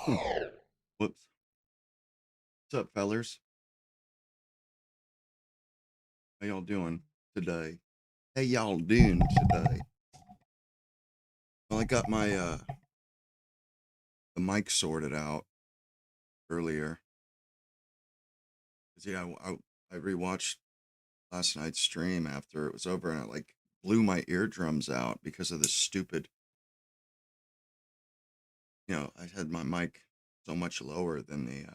Whoops. What's up, fellers? How y'all doing today? How y'all doing today? Well, I got my the mic sorted out earlier. 'Cause, yeah, I rewatched last night's stream after it was over, and it like blew my eardrums out because of this stupid. I had my mic so much lower than the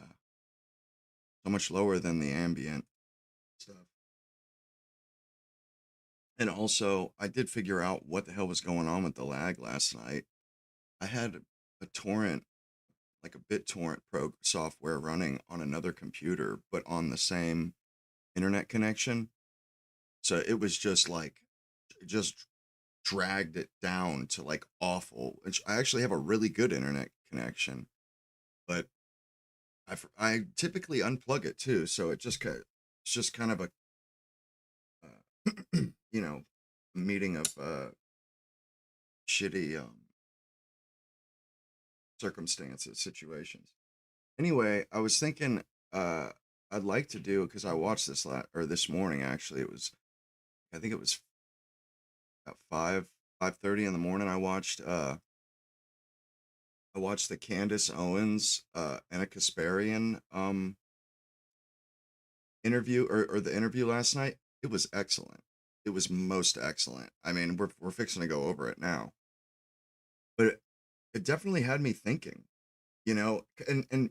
ambient stuff. And also, I did figure out what the hell was going on with the lag last night. I had a torrent, like a BitTorrent software running on another computer, but on the same internet connection. So it was just dragged it down to like awful. Which I actually have a really good internet connection, but I typically unplug it too. So it's just kind of a you know meeting of shitty circumstances, situations. Anyway, I was thinking I'd like to do, because I watched this morning actually. I think it was at 5:30 in the morning. I watched the Candace Owens Anna Kasparian interview, or the interview last night. It was excellent. It was most excellent. I mean, we're fixing to go over it now. But it definitely had me thinking, and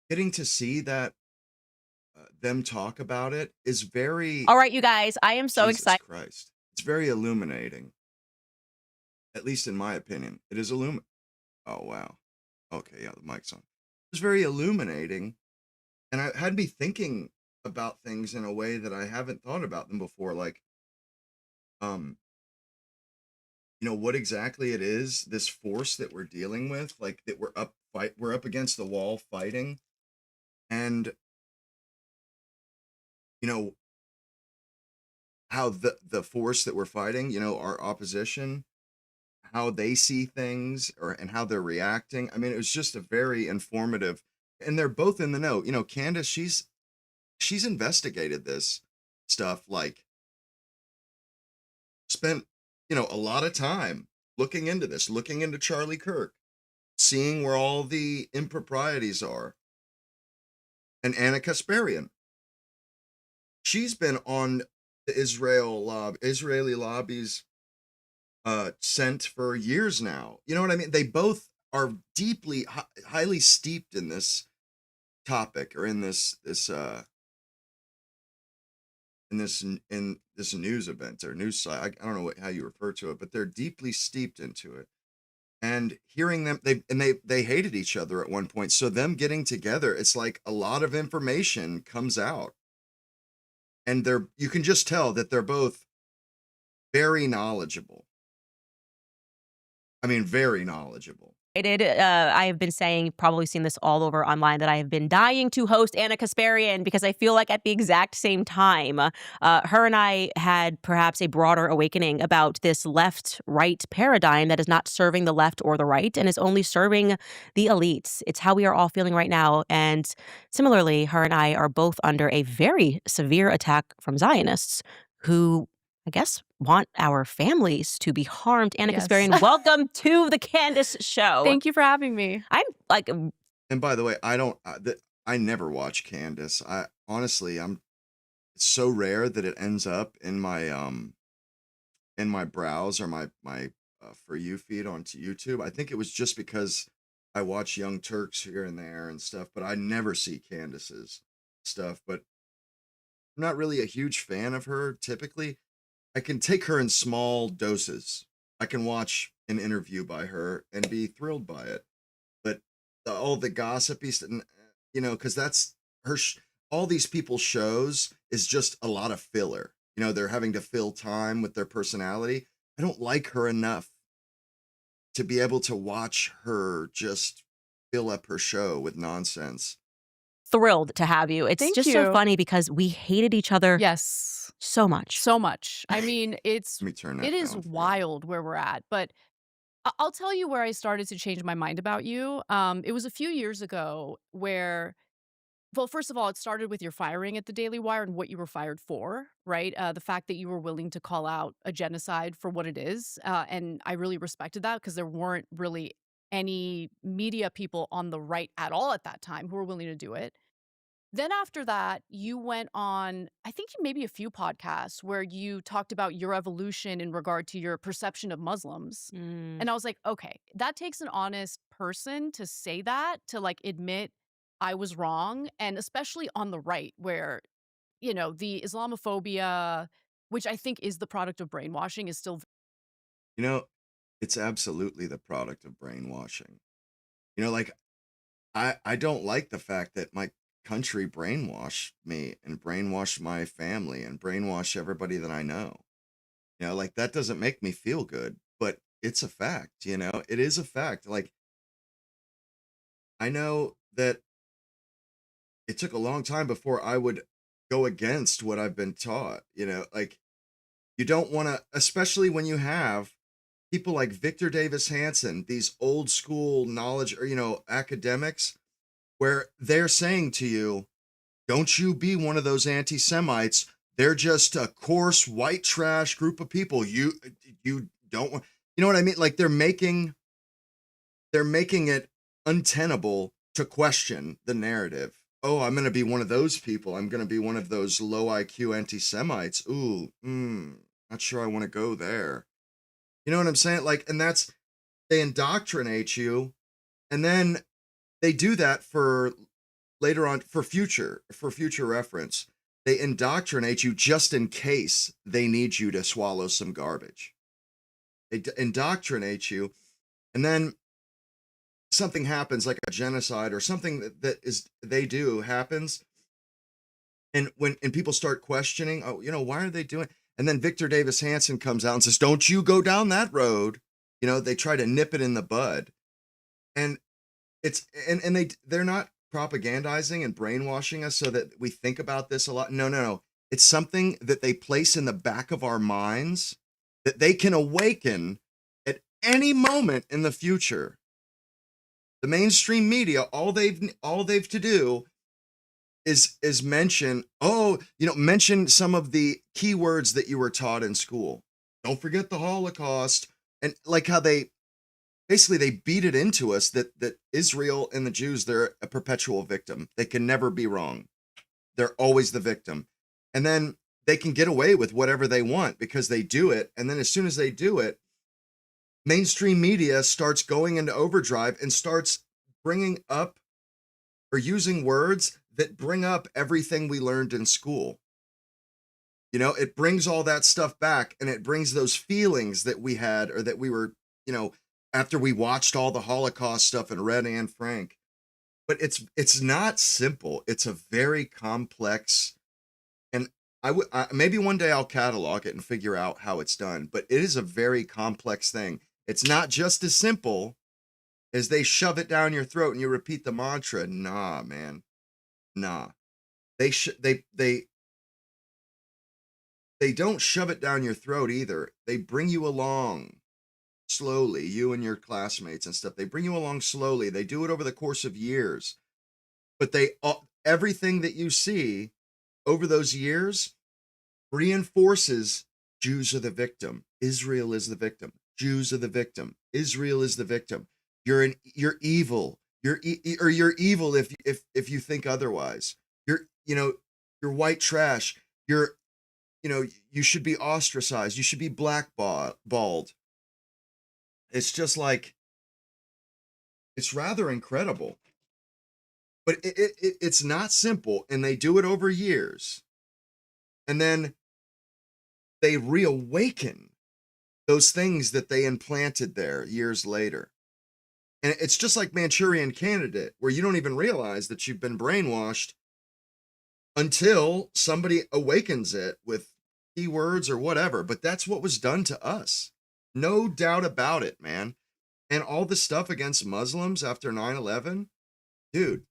getting to see that them talk about it is very, All right, you guys, I am so Jesus excited. Christ. It's very illuminating. At least in my opinion. It is Oh, wow. Okay, yeah, the mic's on. It's very illuminating, and it had me thinking about things in a way that I haven't thought about them before. Like, um, what exactly it is, this force that we're dealing with, like that we're up against the wall fighting, and you know how the force that we're fighting, our opposition, how they see things, and how they're reacting. I mean, it was just a very informative, and they're both in the know. Candace, she's investigated this stuff, like spent, a lot of time looking into this, looking into Charlie Kirk, seeing where all the improprieties are. And Anna Kasparian, she's been on the Israeli lobby's scent for years now. You know what I mean? They both are deeply, highly steeped in this topic, or in this news event or news site. I don't know how you refer to it, but they're deeply steeped into it. And hearing them, they hated each other at one point. So them getting together, it's like a lot of information comes out, and you can just tell that they're both very knowledgeable. I mean, very knowledgeable. I have been saying, probably seen this all over online, that I have been dying to host Anna Kasparian, because I feel like at the exact same time, her and I had perhaps a broader awakening about this left-right paradigm that is not serving the left or the right and is only serving the elites. It's how we are all feeling right now. And similarly, her and I are both under a very severe attack from Zionists who, I guess, want our families to be harmed. Anna Yes. Kasparian, welcome to the Candace Show. Thank you for having me. I'm like, And by the way, I never watch Candace. Honestly, it's so rare that it ends up in my browse, or my For You feed onto YouTube. I think it was just because I watch Young Turks here and there and stuff, but I never see Candace's stuff. But I'm not really a huge fan of her typically. I can take her in small doses. I can watch an interview by her and be thrilled by it. But all the gossipy stuff, because that's her. All these people's shows is just a lot of filler. They're having to fill time with their personality. I don't like her enough to be able to watch her just fill up her show with nonsense. thrilled to have you. It's Thank just so you. funny because we hated each other Yes. so much. So much. I mean, Let me turn that it is down for you. wild where we're at, but I'll tell you where I started to change my mind about you. It was a few years ago where, well, first of all, it started with your firing at the Daily Wire and what you were fired for, right? The fact that you were willing to call out a genocide for what it is. And I really respected that because there weren't really any media people on the right at all at that time who were willing to do it. Then after that, you went on, I think maybe a few podcasts where you talked about your evolution in regard to your perception of Muslims. Mm. And I was like, okay, that takes an honest person to say that, to like admit I was wrong. And especially on the right, where, the Islamophobia, which I think is the product of brainwashing, is still. You know, it's absolutely the product of brainwashing. Like I don't like the fact that my country brainwashed me and brainwashed my family and brainwashed everybody that I know. Like that doesn't make me feel good, but it's a fact, It is a fact. Like I know that it took a long time before I would go against what I've been taught, like you don't want to, especially when you have people like Victor Davis Hanson, these old school knowledge or, academics, where they're saying to you, don't you be one of those anti-Semites. They're just a coarse white trash group of people. You don't want, you know what I mean? Like they're making it untenable to question the narrative. Oh, I'm going to be one of those people. I'm going to be one of those low IQ anti-Semites. Ooh, not sure I want to go there. You know what I'm saying? Like, and that's, they indoctrinate you, and then they do that for later on for future reference. They indoctrinate you just in case they need you to swallow some garbage. They indoctrinate you, and then something happens like a genocide or something that is they do happens, and people start questioning, oh, why are they doing, and then Victor Davis Hanson comes out and says, don't you go down that road. They try to nip it in the bud, and it's and they're not propagandizing and brainwashing us so that we think about this a lot. No, no, no. It's something that they place in the back of our minds that they can awaken at any moment in the future. The mainstream media, all they've to do is mention, mention some of the keywords that you were taught in school. Don't forget the Holocaust. And like how they basically they beat it into us that Israel and the Jews, they're a perpetual victim. They can never be wrong. They're always the victim. And then they can get away with whatever they want because they do it. And then as soon as they do it, mainstream media starts going into overdrive and starts bringing up or using words that bring up everything we learned in school. It brings all that stuff back, and it brings those feelings that we had or that we were, after we watched all the Holocaust stuff and read Anne Frank. But it's not simple. It's a very complex, and maybe one day I'll catalog it and figure out how it's done, but it is a very complex thing. It's not just as simple as they shove it down your throat and you repeat the mantra. Nah, man. Nah. They don't shove it down your throat either. They bring you along slowly, you and your classmates and stuff. They bring you along slowly. They do it over the course of years. But everything that you see over those years reinforces Jews are the victim. Israel is the victim. Jews are the victim. Israel is the victim. You're evil. You're evil if you think otherwise. You're white trash. You should be ostracized. You should be blackballed. It's just like, it's rather incredible. But it's not simple, and they do it over years. And then they reawaken those things that they implanted there years later. And it's just like Manchurian Candidate, where you don't even realize that you've been brainwashed until somebody awakens it with keywords or whatever. But that's what was done to us. No doubt about it, man. And all the stuff against Muslims after 9/11, dude,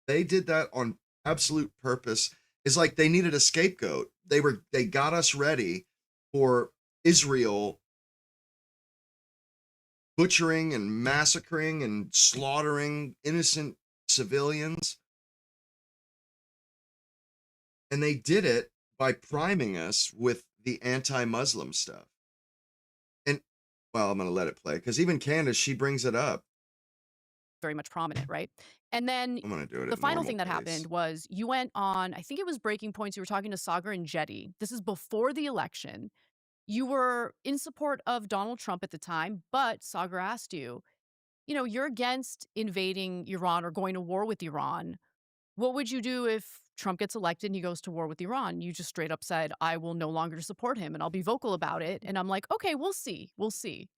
they did that on absolute purpose. It's like they needed a scapegoat. They got us ready for Israel butchering and massacring and slaughtering innocent civilians. And they did it by priming us with the anti-Muslim stuff. And well, I'm going to let it play because even Candace, she brings it up. very much prominent, right? And then I'm going to do it the at final normal thing that happened pace. was you went on, I think it was Breaking Points, you were talking to Sagar and Jetty. This is before the election. You were in support of Donald Trump at the time, but Sagar asked you, you're against invading Iran or going to war with Iran. What would you do if Trump gets elected and he goes to war with Iran? You just straight up said, I will no longer support him and I'll be vocal about it. And I'm like, okay, we'll see. We'll see.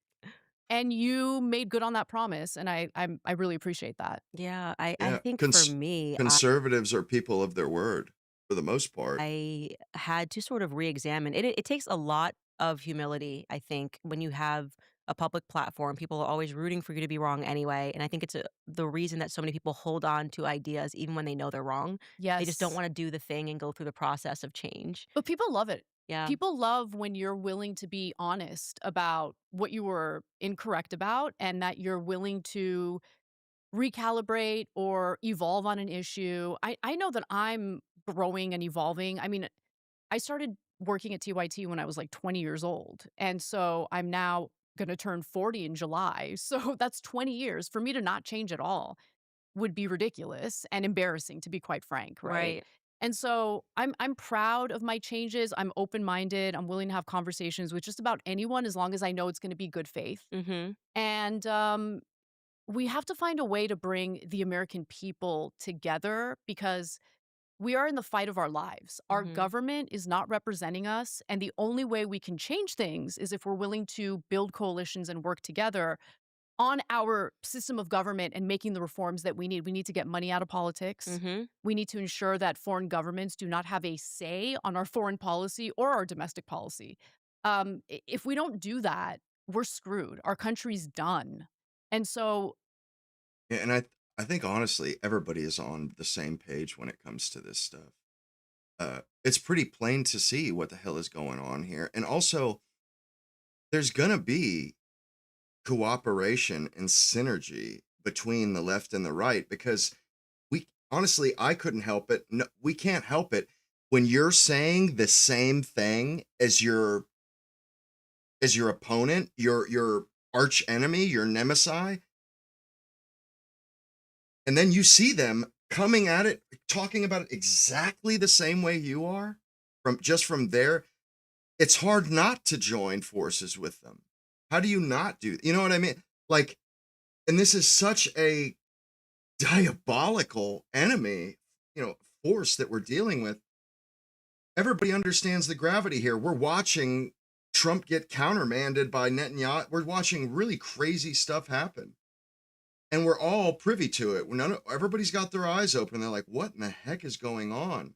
And you made good on that promise. And I really appreciate that. Yeah, I Yeah, think for me, conservatives are people of their word for the most part. I had to sort of re-examine it. It takes a lot of humility, I think, when you have a public platform. People are always rooting for you to be wrong anyway, and I think it's the reason that so many people hold on to ideas even when they know they're wrong. They just don't Yes. want to do the thing and go through the process of change. But people love it. Yeah. People love when you're willing to be honest about what you were incorrect about and that you're willing to recalibrate or evolve on an issue. I know that I'm growing and evolving. I mean, I started working at TYT when I was like 20 years old. And so I'm now going to turn 40 in July. So that's 20 years. For me to not change at all would be ridiculous and embarrassing, to be quite frank, right? Right. And so I'm proud of my changes. I'm open-minded. I'm willing to have conversations with just about anyone as long as I know it's going to be good faith. Mhm. And we have to find a way to bring the American people together because we are in the fight of our lives. Our Mhm. government is not representing us. And the only way we can change things is if we're willing to build coalitions and work together on our system of government and making the reforms that we need. We need to get money out of politics. Mhm. We need to ensure that foreign governments do not have a say on our foreign policy or our domestic policy. If we don't do that, we're screwed. Our country's done. And so Yeah, and I think honestly everybody is on the same page when it comes to this stuff. It's pretty plain to see what the hell is going on here. And also there's going to be cooperation and synergy between the left and the right because we honestly I couldn't help it. No, we can't help it when you're saying the same thing as your opponent, your arch enemy, your nemesis, and then you see them coming at it, talking about it exactly the same way you are, from there, it's hard not to join forces with them. How do you not do? You know what I mean? Like, and this is such a diabolical enemy, force that we're dealing with. Everybody understands the gravity here. We're watching Trump get countermanded by Netanyahu. We're watching really crazy stuff happen. And we're all privy to it. Everybody's got their eyes open. They're like, what in the heck is going on?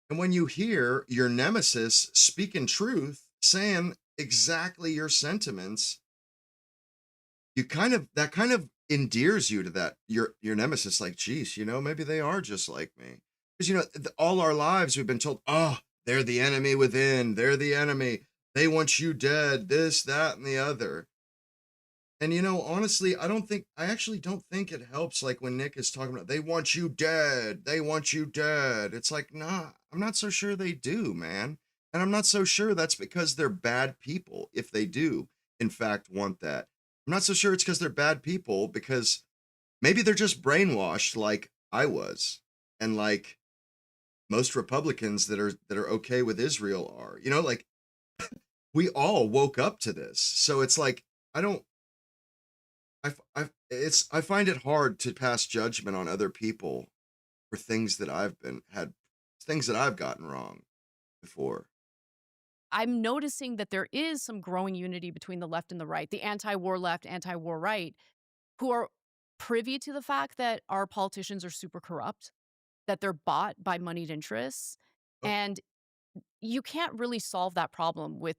And when you hear your nemesis speaking truth, saying exactly your sentiments, that kind of endears you to that your nemesis. Like, geez, maybe they are just like me. Because all our lives we've been told, oh, they're the enemy within. They're the enemy. They want you dead. This, that, and the other. And honestly, I actually don't think it helps. Like when Nick is talking about, they want you dead. They want you dead. It's like, nah, I'm not so sure they do, man. And I'm not so sure that's because they're bad people. If they do, in fact, want that, I'm not so sure it's because they're bad people, because maybe they're just brainwashed like I was. And like most Republicans that are okay with Israel are, like we all woke up to this. So it's like, I don't, I find it hard to pass judgment on other people for things that I've gotten wrong before. I'm noticing that there is some growing unity between the left and the right, the anti-war left, anti-war right, who are privy to the fact that our politicians are super corrupt, that they're bought by moneyed interests. Oh, And you can't really solve that problem with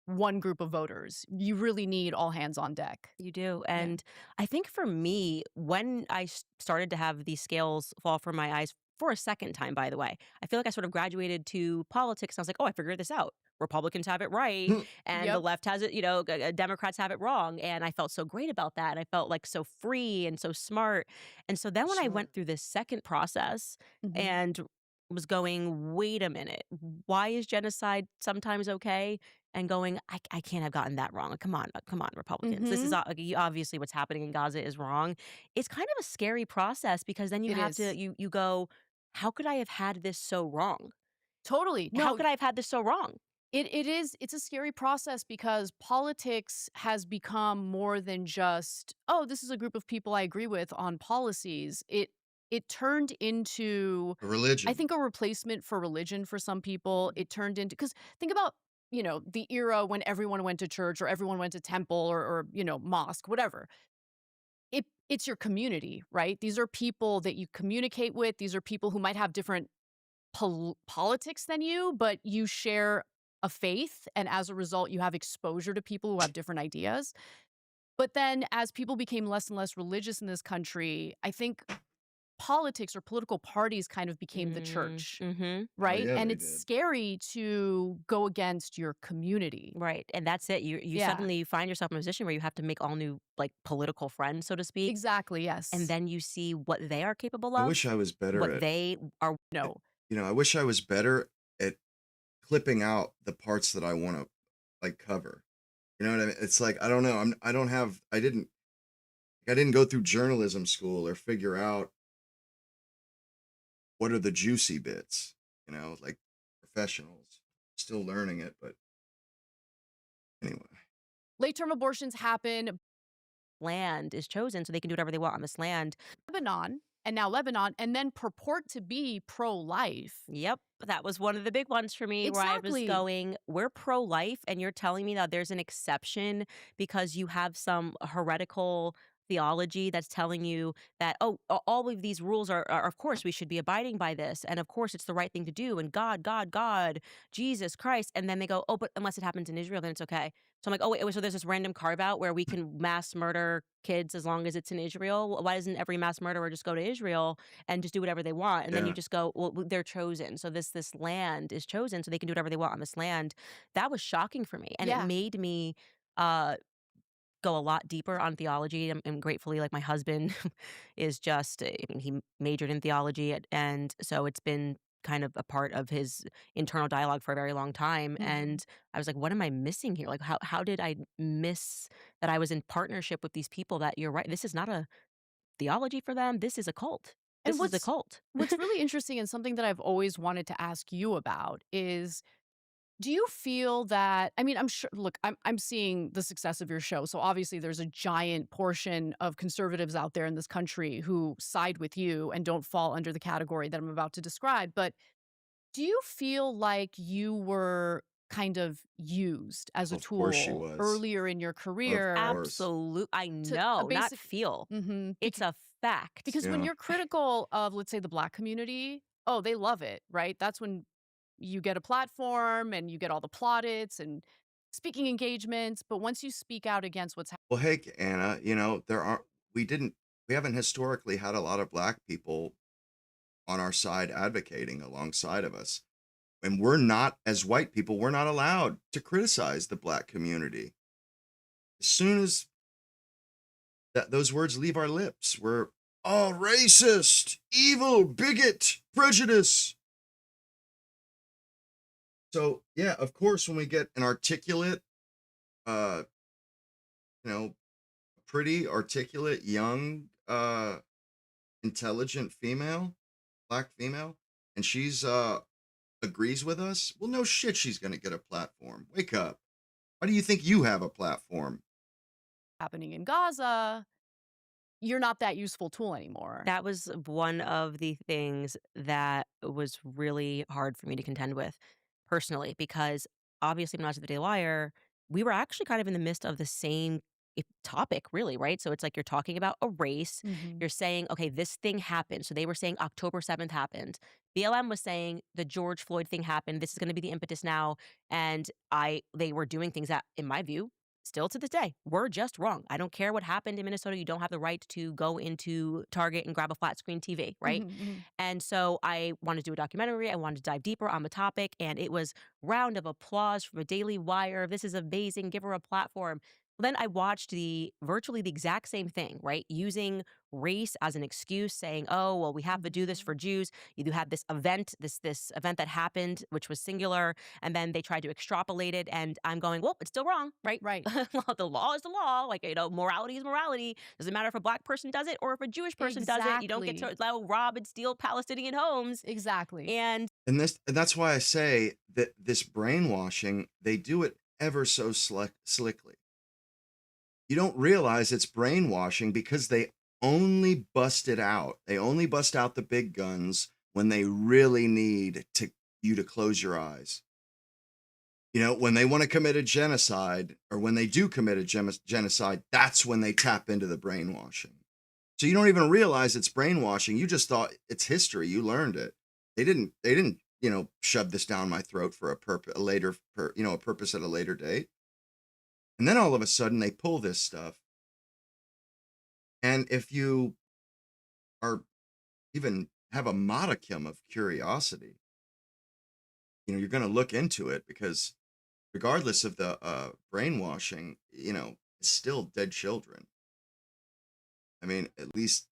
one group of voters. You really need all hands on deck. You do. Yeah. And I think for me, when I started to have these scales fall from my eyes for a second time, by the way, I feel like I sort of graduated to politics and I was like, oh, I figured this out. Republicans have it right Hmm. and the Yep. left has it, Democrats have it wrong. And I felt so great about that. And I felt like so free and so smart. And so then when I Smart. went through this second process Mhm. and was going, wait a minute, why is genocide sometimes okay? And going, I can't have gotten that wrong. Like, come on, Republicans. This is Mhm. obviously what's happening in Gaza is wrong. It's kind of a scary process because then you It have to is. you go, how could I have had this so wrong? Totally. How No, could I have had this so wrong? it's a scary process because politics has become more than just, "Oh, this is a group of people I agree with on policies." It turned into, A I religion. think, a replacement for religion for some people. It turned into, because think about, the era when everyone went to church or everyone went to temple or mosque, whatever. It's your community, right? These are people that you communicate with. These are people who might have different politics than you, but you share a faith, and as a result, you have exposure to people who have different ideas. But then as people became less and less religious in this country, I think politics or political parties kind of became the church, Mhm. Oh right? yeah, And they it's did. scary to go against your community. Right, and that's it. You Yeah, suddenly find yourself in a position where you have to make all new, like, political friends, so to speak, exactly. and Yes. then you see what they are capable I wish of, I was better what at they are. No. I wish I was better at clipping out the parts that I want to like cover. You know what I mean? It's like I don't know. I don't have I didn't go through journalism school or figure out what are the juicy bits, like professionals. Still learning it, but anyway. Late term abortions happen. Land is chosen so they can do whatever they want on this land. Lebanon, and now Lebanon, and then purport to be pro life. Yep, that was one of the big ones for me where I was Exactly. going, we're pro-life and you're telling me that there's an exception because you have some heretical theology that's telling you that, oh, all of these rules are of course we should be abiding by this and of course it's the right thing to do and God, Jesus Christ, and then they go, oh, but unless it happens in Israel then it's okay. So I'm like, oh wait, so there's this random carve out where we can mass murder kids as long as it's in Israel. Why doesn't every mass murderer just go to Israel and just do whatever they want? And then you Yeah. just go, well, they're chosen. So this land is chosen so they can do whatever they want on this land. That was shocking for me. And it Yeah. made me uh go a lot deeper on theology. And gratefully, like my husband is just, I mean, he majored in theology and so it's been kind of a part of his internal dialogue for a very long time. Mhm. And I was like, what am I missing here? Like how did I miss that I was in partnership with these people that you're right. This is not a theology for them. This is a cult. And This is a what's cult. what's really interesting and something that I've always wanted to ask you about is, do you feel that, I mean, I'm sure, look, I'm seeing the success of your show. So obviously there's a giant portion of conservatives out there in this country who side with you and don't fall under the category that I'm about to describe. But do you feel like you were kind of used as a Of course she tool was. earlier in your Of career course. Absolute. I to a know, not basic, feel. mhm, It's a fact. because when Yeah. you're critical of, let's say, the Black community, oh, they love it, right? That's when you get a platform and you get all the plaudits and speaking engagements. But once you speak out against what's Well, hey, Anna, we didn't, we haven't historically had a lot of black people on our side advocating alongside of us. And we're not, as white people, we're not allowed to criticize the black community. As soon as those words leave our lips, we're, oh, racist, evil, bigot, prejudice. So, yeah, of course, when we get an articulate, uh, you know, pretty articulate, young, intelligent female, black female, and she's agrees with us, well, no shit, she's gonna get a platform. Wake up. Why do you think you have a platform? happening in Gaza, you're not that useful tool anymore. That was one of the things that was really hard for me to contend with personally, because obviously when I was at the Daily Wire, we were actually kind of in the midst of the same topic, really, right? So it's like you're talking about a race. Mhm. You're saying, okay, this thing happened. So they were saying October 7th happened. BLM was saying the George Floyd thing happened. This is going to be the impetus now. And they were doing things that, in my view, still to this day, we're just wrong. I don't care what happened in Minnesota. You don't have the right to go into Target and grab a flat screen TV, right? Mhm, mhm. And so I wanted to do a documentary. I wanted to dive deeper on the topic. And it was round of applause from a Daily Wire. This is amazing. Give her a platform. Well, then I watched virtually the exact same thing, right? Using race as an excuse, saying, "Oh, well, we have to do this Mhm. for Jews." You had this event, this event that happened, which was singular, and then they tried to extrapolate it. And I'm going, "Well, it's still wrong, right? Right. Well, the law is the law. Like, morality is morality. Doesn't matter if a black person does it or if a Jewish person does it. You don't get to Exactly. rob and steal Palestinian homes." Exactly. And And that's why I say that this brainwashing, they do it ever so slickly. You don't realize it's brainwashing because they only bust it out. They only bust out the big guns when they really need you to close your eyes. When they want to commit a genocide, or when they do commit a genocide, that's when they tap into the brainwashing. So you don't even realize it's brainwashing. You just thought it's history. You learned it. They didn't, shove this down my throat for a purpose, a purpose at a later date. And then all of a sudden they pull this stuff. And if you are even have a modicum of curiosity, you're going to look into it, because regardless of the brainwashing, it's still dead children. I mean, at least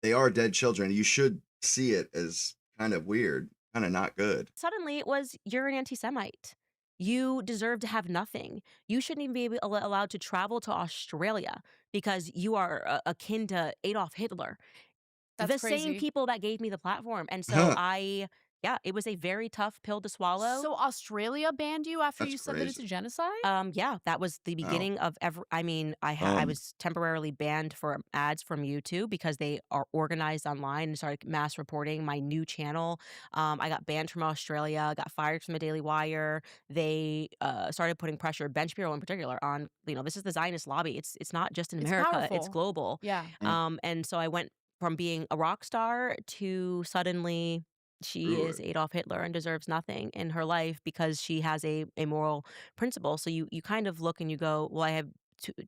they are dead children. You should see it as kind of weird, kind of not good. suddenly it was, "You're an anti-Semite. You deserve to have nothing. You shouldn't even be allowed to travel to Australia because you are akin to Adolf Hitler." That's The same crazy. people that gave me the platform. And so Huh, yeah, it was a very tough pill to swallow. So Australia banned you after that's you said that it's a crazy. genocide? Yeah, that was the Wow. beginning of I mean, I Um, was temporarily banned for ads from YouTube because they are organized online and started mass reporting my new channel. I got banned from Australia, got fired from the Daily Wire. They started putting pressure, Ben Shapiro in particular, on, this is the Zionist lobby. It's not just in It's America, it's powerful. global. Yeah. And so I went from being a rock star to suddenly she Screw is it. Adolf Hitler and deserves nothing in her life because she has a moral principle. So you kind of look and you go, well, I have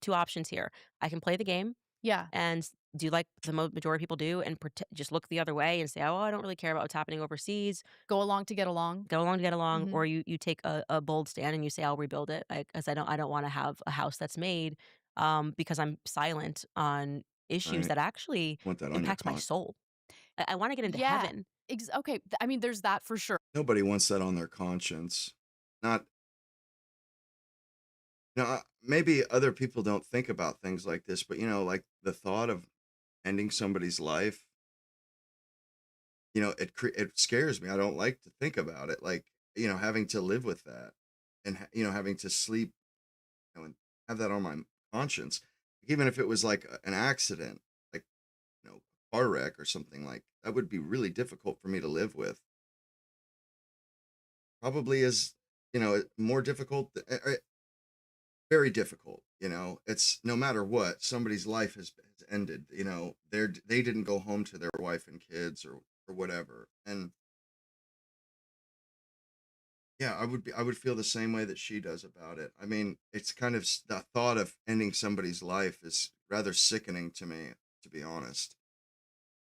two options here. I can play the game Yeah. and do like the majority of people do and just look the other way and say, oh, I don't really care about what's happening overseas. Go along to get along. Go along to get along, Mhm. or you take a bold stand and you say, I'll rebuild it, because I don't want to have a house that's made, because I'm silent on issues Right. that actually Want that on your impact my con? soul. I want to get into Yeah. heaven. Okay, I mean, there's that for sure. Nobody wants that on their conscience. Not, maybe other people don't think about things like this, but like the thought of ending somebody's life, it scares me. I don't like to think about it, like, having to live with that, and having to sleep, and have that on my conscience. Even if it was like an accident, like, car wreck or something, like that would be really difficult for me to live with. Probably is, more difficult, very difficult. It's no matter what, somebody's life has ended. They didn't go home to their wife and kids, or whatever. And yeah, I would feel the same way that she does about it. I mean, it's kind of the thought of ending somebody's life is rather sickening to me, to be honest.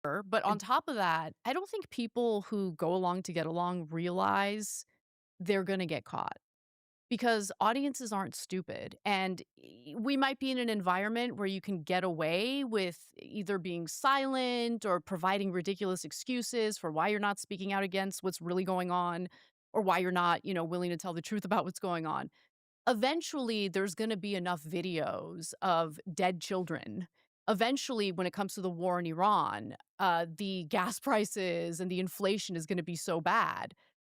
But on top of that, I don't think people who go along to get along realize they're gonna get caught. Because audiences aren't stupid, and we might be in an environment where you can get away with either being silent or providing ridiculous excuses for why you're not speaking out against what's really going on, or why you're not, willing to tell the truth about what's going on. Eventually, there's going to be enough videos of dead children. Eventually, when it comes to the war in Iran, the gas prices and the inflation is going to be so bad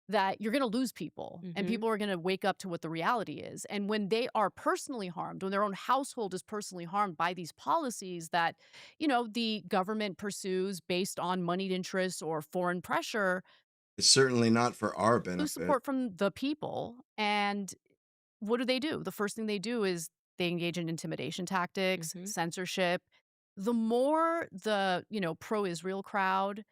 that you're going to lose people, and Hmm. people are going to wake up to what the reality is. And when they are personally harmed, when their own household is personally harmed by these policies that, the government pursues based on moneyed interests or foreign pressure, It's certainly not for our lose benefit. support from the people. And what do? The first thing they do is they engage in intimidation tactics, Hmm. censorship. The more the, pro-Israel crowd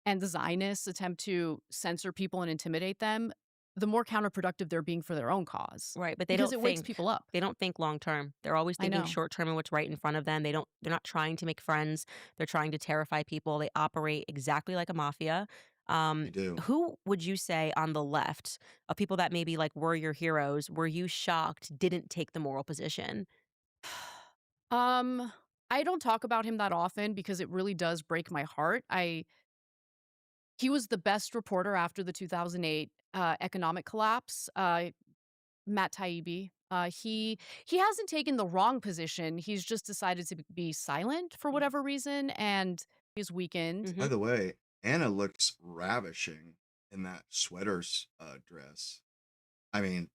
and the Zionists attempt to censor people and intimidate them, the more counterproductive they're being for their own cause Right, but because it wakes people up. they don't think long term. They're always I thinking know. short term and what's right in front of them. They're not trying to make friends. They're trying to terrify people. They operate exactly like a mafia. They do. Who would you say on the left of people that maybe like were your heroes, were you shocked didn't take the moral position? Um, I don't talk about him that often because it really does break my heart. He was the best reporter after the 2008 economic collapse. Matt Taibbi. He hasn't taken the wrong position. He's just decided to be silent for Mhm. whatever reason, and he's weakened. By Mhm. the way, Anna looks ravishing in that dress. I mean,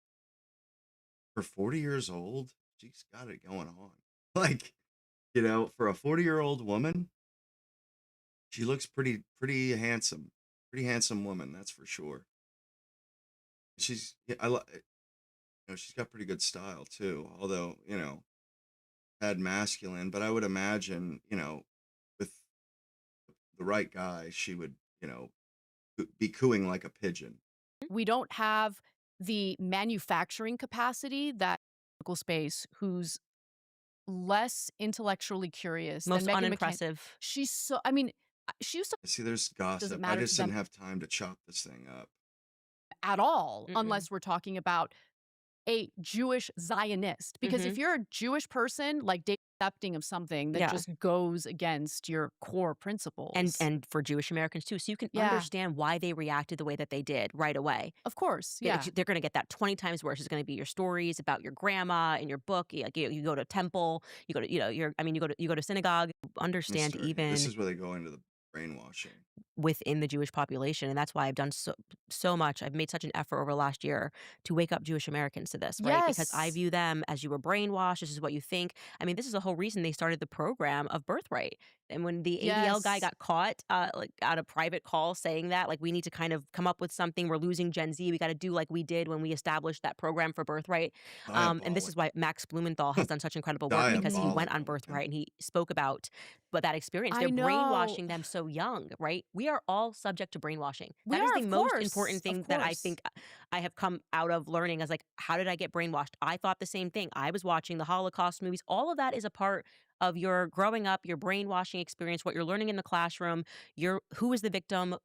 for 40 years old, she's got it going on. Like, for a 40-year-old woman, she looks pretty handsome. Pretty handsome woman, that's for sure. She's yeah, she's got pretty good style too. Although, had masculine, but I would imagine, with the right guy, she would, be cooing like a pigeon. We don't have the manufacturing capacity that political space who's less intellectually curious than Most Megan McCain. unimpressive. She's so I mean, she used to See, there's doesn't gossip. I matter to just them didn't have time to chop this thing up. at all Mm-mm. unless we're talking about a Jewish Zionist. Because if Mhm. you're a Jewish person, like accepting of something that Yeah. just goes against your core principles. And for Jewish Americans too, so you can Yeah, understand why they reacted the way that they did right away. of course. Yeah. They're gonna get that 20 times worse. It's gonna be your stories about your grandma in your book. Like, you go to temple, you go to, you go to synagogue. Understand Mystery. This even is where they go into the brainwashing. within the Jewish population, and that's why I've done so much. I've made such an effort over the last year to wake up Jewish Americans to this, right? Because I Yes. view them as you were brainwashed. This is what you think. I mean, this is the whole reason they started the program of birthright. And when the ADL guy Yes. got caught, like at a private call saying that, like, we need to kind of come up with something. We're losing Gen Z. We got to do like we did when we established that program for birthright. And this is why Diabolical. Max Blumenthal has done such incredible work because he went on Diabolical. And birthright and he spoke about but that experience. I They're know. brainwashing them so young, right? We are all subject to brainwashing. We That is are, the of most course. important Of thing that I course. think I have come out of learning as like, how did I get brainwashed? I thought the same thing. I was watching the Holocaust movies. All of that is a part of your growing up, your brainwashing experience, what you're learning in the classroom, your who is the victim,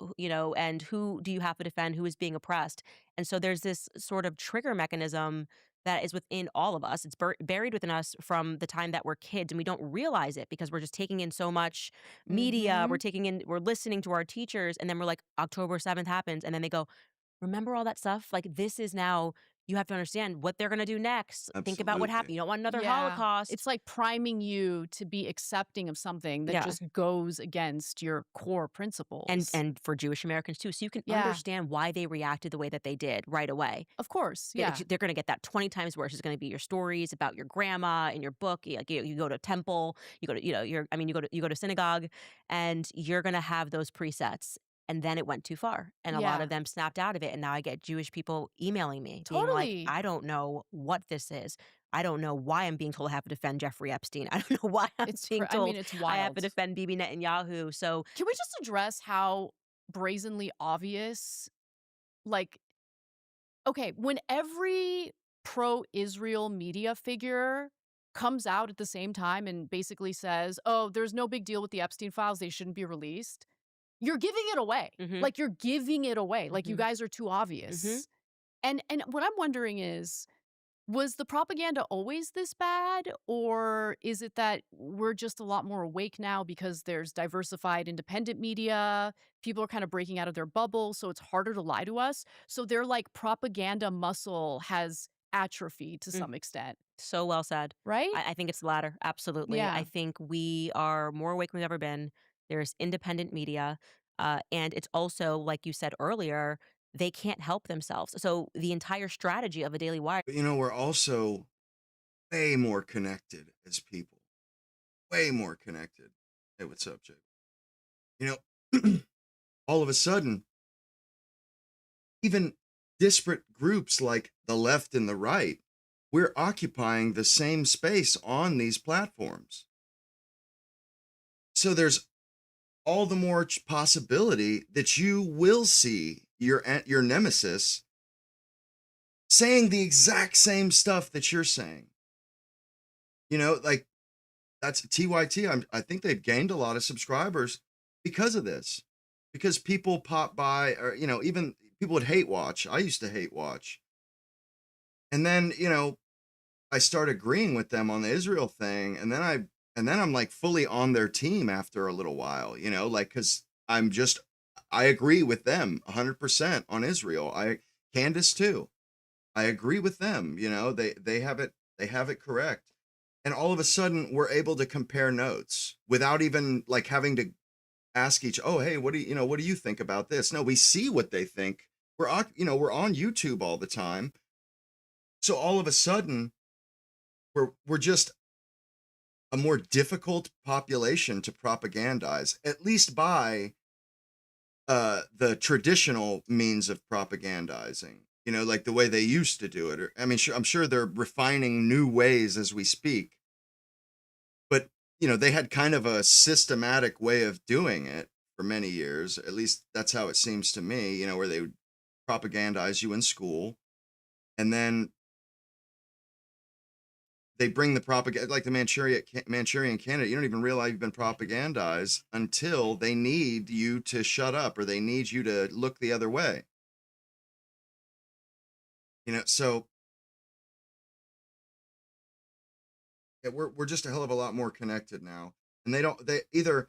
and who do you have to defend, who is being oppressed. And so there's this sort of trigger mechanism that is within all of us. It's buried within us from the time that we're kids, and we don't realize it because we're just taking in so much media. Mhm. We're listening to our teachers, and then we're like, October 7th happens, and then they go, remember all that stuff? Like, this is now, you have to understand what they're going to do next. Think about what happened. absolutely. You don't want another Yeah. Holocaust. It's like priming you to be accepting of something that Yeah. just goes against your core principles. And for Jewish Americans too. So you can Yeah, understand why they reacted the way that they did right away. of course. Yeah. They're gonna get that 20 times worse. It's gonna be your stories about your grandma in your book. Like, you go to temple, you go to, you go to synagogue, and you're gonna have those presets. And then it went too far. And a lot of Yeah. them snapped out of it. And now I get Jewish people emailing me, being like, Totally. I don't know what this is. I don't know why I'm being told I have to defend Jeffrey Epstein. I don't know why I'm being I mean, told it's I have to wild. defend Bibi Netanyahu. So Can we just address how brazenly obvious, like, okay, when every pro-Israel media figure comes out at the same time and basically says, "Oh, there's no big deal with the Epstein files, they shouldn't be released." You're giving it away. mhm, Like, you're giving it away. Like, you mhm, guys are too mhm. obvious. And what I'm wondering is, was the propaganda always this bad, or is it that we're just a lot more awake now because there's diversified independent media? People are kind of breaking out of their bubble, so it's harder to lie to us. So their like propaganda muscle has atrophied to Mm. some extent, So well said. right? I think it's the latter. Absolutely. I Yeah. think we are more awake than we've ever been. There's independent media. And it's also, like you said earlier, they can't help themselves. So the entire strategy of a Daily Wire. But we're also way more connected as people. Way more connected. Hey, what's up, Jake? You know, all of a sudden, even disparate groups like the left and the right, we're occupying the same space on these platforms. So there's all the more possibility that you will see your nemesis saying the exact same stuff that you're saying. You know, like that's TYT. I think they've gained a lot of subscribers because of this. Because people pop by, or even people would hate watch. I used to hate watch. And then, I started agreeing with them on the Israel thing, and then I'm like fully on their team after a little while, like cuz I agree with them 100% on Israel. Candace too. I agree with them, they have it correct. And all of a sudden we're able to compare notes without even like having to ask oh, hey, what do you think about this? No, we see what they think. We're on YouTube all the time. So all of a sudden we're just a more difficult population to propagandize, at least by the traditional means of propagandizing, like the way they used to do it. I'm sure they're refining new ways as we speak, but they had kind of a systematic way of doing it for many years. At least that's how it seems to me, where they would propagandize you in school, and then they bring the propaganda, like the Manchurian candidate. You don't even realize you've been propagandized until they need you to shut up, or they need you to look the other way. So yeah, we're just a hell of a lot more connected now, and they either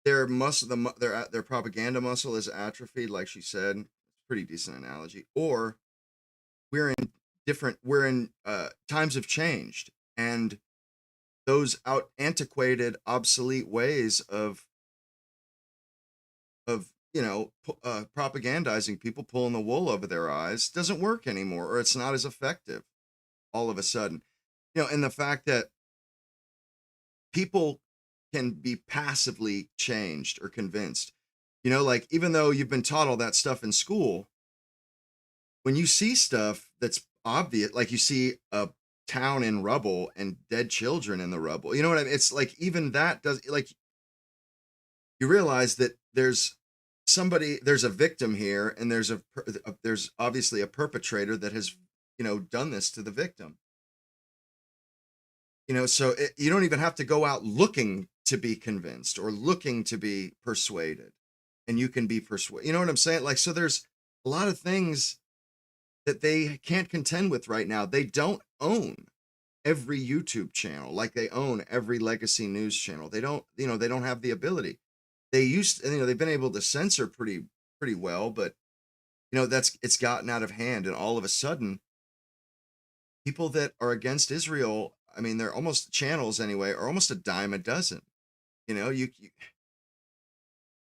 their muscle their propaganda muscle is atrophied, like she said. Pretty decent analogy. Or we're in times have changed, and those antiquated, obsolete ways of propagandizing people, pulling the wool over their eyes, doesn't work anymore, or it's not as effective all of a sudden. And the fact that people can be passively changed or convinced, like even though you've been taught all that stuff in school, when you see stuff that's obvious, like you see a town in rubble and dead children in the rubble, you know what I mean? It's like even that does, like, you realize that there's a victim here, and there's obviously a perpetrator that has done this to the victim. So you don't even have to go out looking to be convinced or looking to be persuaded, and you can be persuaded. You know what I'm saying? Like, so there's a lot of things that they can't contend with right now. They don't own every YouTube channel like they own every legacy news channel. They don't have the ability. They've been able to censor pretty well, but it's gotten out of hand, and all of a sudden people that are against Israel, they're almost channels anyway, are almost a dime a dozen.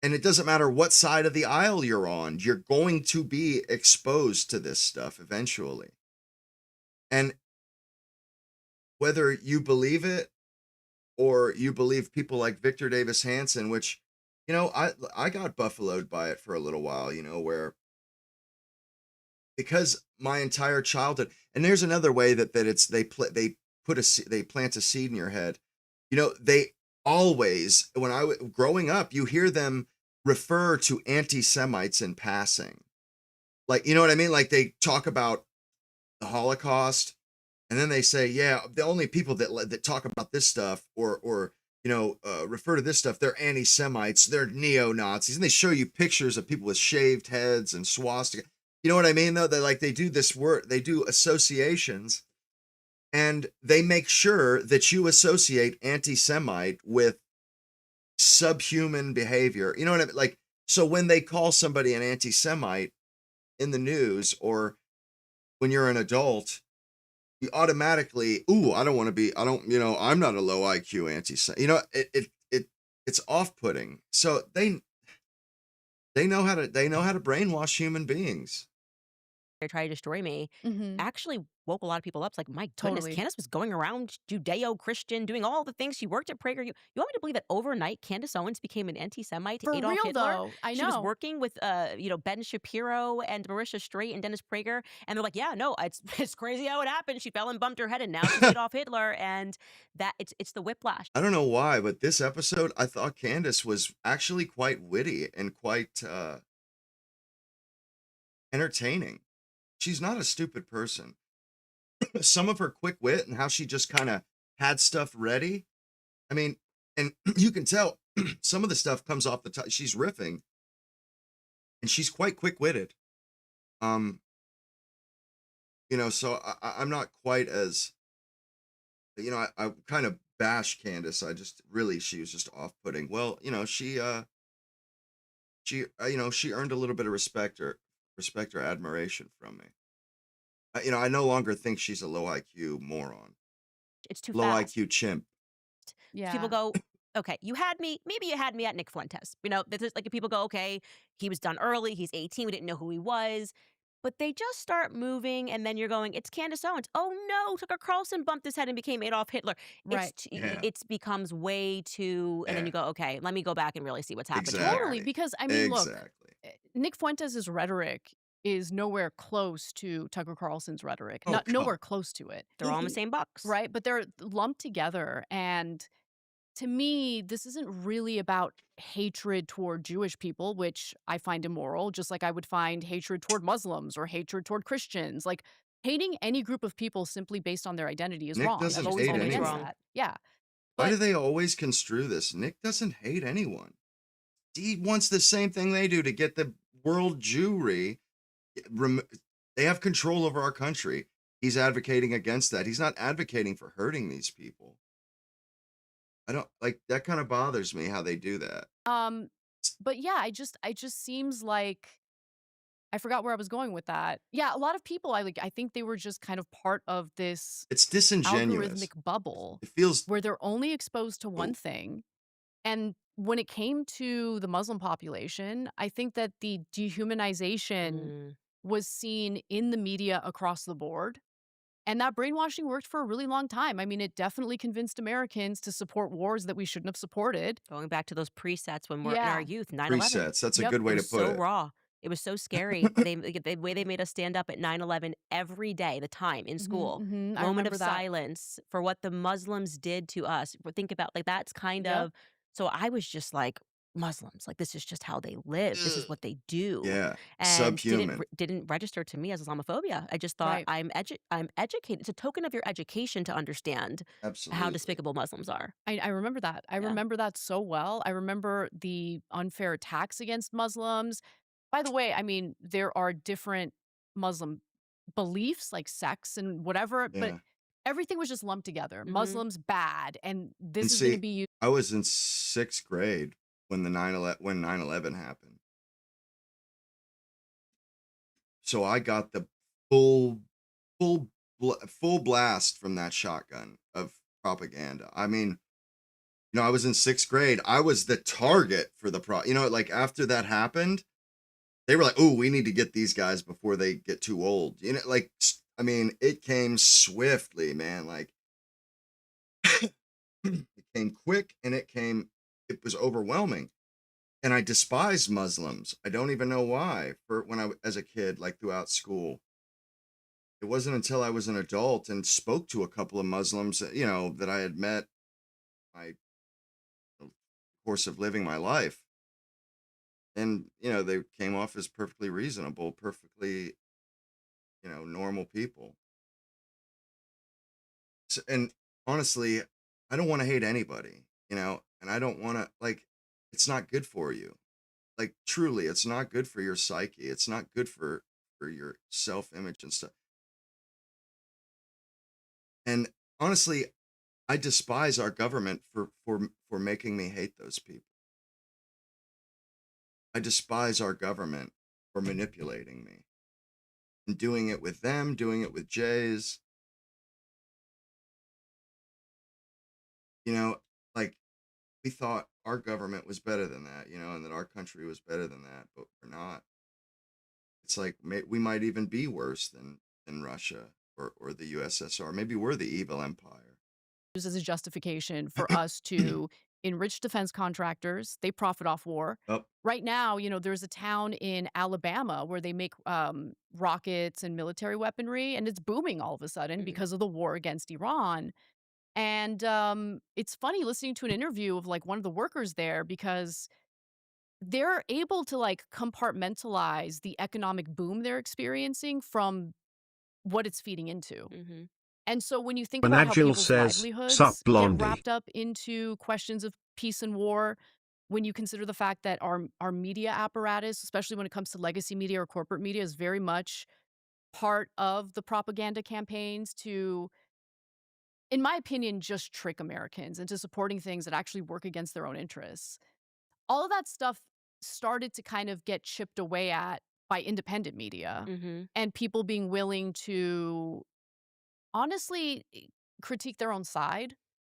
And it doesn't matter what side of the aisle you're on, you're going to be exposed to this stuff eventually. And whether you believe it or you believe people like Victor Davis Hanson, which, I got buffaloed by it for a little while, where, because my entire childhood, and there's another way that it's they plant a seed in your head. They always, growing up, you hear them refer to anti-Semites in passing, like, you know what I mean? Like, they talk about the Holocaust, and then they say, yeah, the only people that talk about this stuff or refer to this stuff, they're anti-Semites, they're neo-Nazis, and they show you pictures of people with shaved heads and swastika. You know what I mean, though? They do this work, they do associations, and they make sure that you associate anti-Semite with subhuman behavior. You know what I mean? Like, so when they call somebody an anti-Semite in the news, or when you're an adult, you automatically, I don't want to be, I'm not a low IQ anti-Semite. It's off-putting. So they know how to brainwash human beings. They try to destroy me, Mhm. actually woke a lot of people up. It's like, my goodness, Totally. Candace was going around Judeo-Christian, doing all the things. She worked at Prager. You want me to believe that overnight Candace Owens became an anti-Semite, For Adolf real, Hitler? though. I She was know. working with, Ben Shapiro and Marisha Straight and Dennis Prager, and they're like, yeah, no, it's it's crazy how it happened. She fell and bumped her head, and now she's Adolf Hitler, and that it's the whiplash. I don't know why, but this episode, I thought Candace was actually quite witty and quite entertaining. She's not a stupid person. some of her quick wit and how she just kind of had stuff ready. I mean, and you can tell some of the stuff comes off the top. She's riffing and she's quite quick witted. Um, so I'm not quite as, I kind of bash Candace. I just really, she was just off putting. Well, she earned a little bit of respect or admiration from me. I no longer think she's a low IQ moron, It's too low fast. IQ chimp. People Yeah. go, okay, maybe you had me at Nick Fuentes. This is like if people go, okay, he was done early, he's 18, we didn't know who he was. But they just start moving, and then you're going, it's Candace Owens. Oh no, Tucker Carlson bumped his head and became Adolf Hitler. Right. Yeah, It becomes way too, and then yeah, you go, okay, let me go back and really see what's happened here. Totally. exactly, Because I mean, look, exactly. Nick Fuentes' rhetoric is nowhere close to Tucker Carlson's rhetoric. Oh, Not come nowhere close to it. They're all in the same box. Right. But they're lumped together. And to me, this isn't really about hatred toward Jewish people, which I find immoral, just like I would find hatred toward Muslims or hatred toward Christians. Like hating any group of people simply based on their identity is Nick wrong. I've doesn't always hate been Always against anyone. wrong. that. Yeah. Why But do they always construe this? Nick doesn't hate anyone. He wants the same thing they do to get the world Jewry. rem- They have control over our country. He's advocating against that. He's not advocating for hurting these people. I don't like that. Kind of bothers me how they do that. um but yeah, I just seems like I forgot where I was going with that. Yeah, a lot of people I think they were just kind of part of this It's disingenuous. algorithmic bubble It feels. where they're only exposed to one Oh, thing. And when it came to the Muslim population, I think that the dehumanization Mm. was seen in the media across the board. And that brainwashing worked for a really long time. I mean, it definitely convinced Americans to support wars that we shouldn't have supported. Going back to those presets when we're in our Yeah. youth, 9/11. presets. That's a Yep. good It way to was put so it. raw. It was so scary. The way they made us stand up at 9/11 every day, the time in Mhm, school. mhm. I Moment of remember that. silence for what the Muslims did to us. Think about like that's kind Yep. of so I was just like Muslims, like this is just how they live. This is Ugh. what they do. Yeah, And subhuman. didn't register to me as Islamophobia. I just thought Right. I'm educated. It's a token of your education to understand how Absolutely. despicable Muslims are. I remember that. I Yeah. remember that so well. I remember the unfair attacks against Muslims. By the way, I mean, there are different Muslim beliefs, like sects and whatever, but Yeah. everything was just lumped together. Mhm. Muslims bad, and And this is gonna see, be used. I was in sixth grade when the 9/11 happened. So I got the full full full blast from that shotgun of propaganda. I mean, I was in sixth grade. I was the target for the like after that happened, they were like, "Oh, we need to get these guys before they get too old." Like I mean, it came swiftly, man. Like it came quick and it was overwhelming. And I despised Muslims. I don't even know why. For when as a kid, like throughout school, it wasn't until I was an adult and spoke to a couple of Muslims, that I had met my course of living my life, and they came off as perfectly reasonable, perfectly normal people. And honestly, I don't want to hate anybody, and I don't want to like. It's not good for you. Like truly, it's not good for your psyche. It's not good for your self image and stuff. And honestly, I despise our government for making me hate those people. I despise our government for manipulating me and doing it with them, doing it with Jays. You know, like we thought our government was better than that, and that our country was better than that, but we're not. It's like we might even be worse than Russia or the USSR. Maybe we're the evil empire. Used as a justification for us to enrich defense contractors. They profit off war. Oh, Right now, there's a town in Alabama where they make rockets and military weaponry, and it's booming all of a sudden Mm. because of the war against Iran. And it's funny listening to an interview of like one of the workers there because they're able to like compartmentalize the economic boom they're experiencing from what it's feeding into. Mhm. And so when you think When about how Agile people's says, "Sup, livelihoods get Blondie," wrapped up into questions of peace and war, when you consider the fact that our media apparatus, especially when it comes to legacy media or corporate media, is very much part of the propaganda campaigns to, in my opinion, just trick Americans into supporting things that actually work against their own interests. All of that stuff started to kind of get chipped away at by independent media Mm-hmm. and people being willing to honestly critique their own side.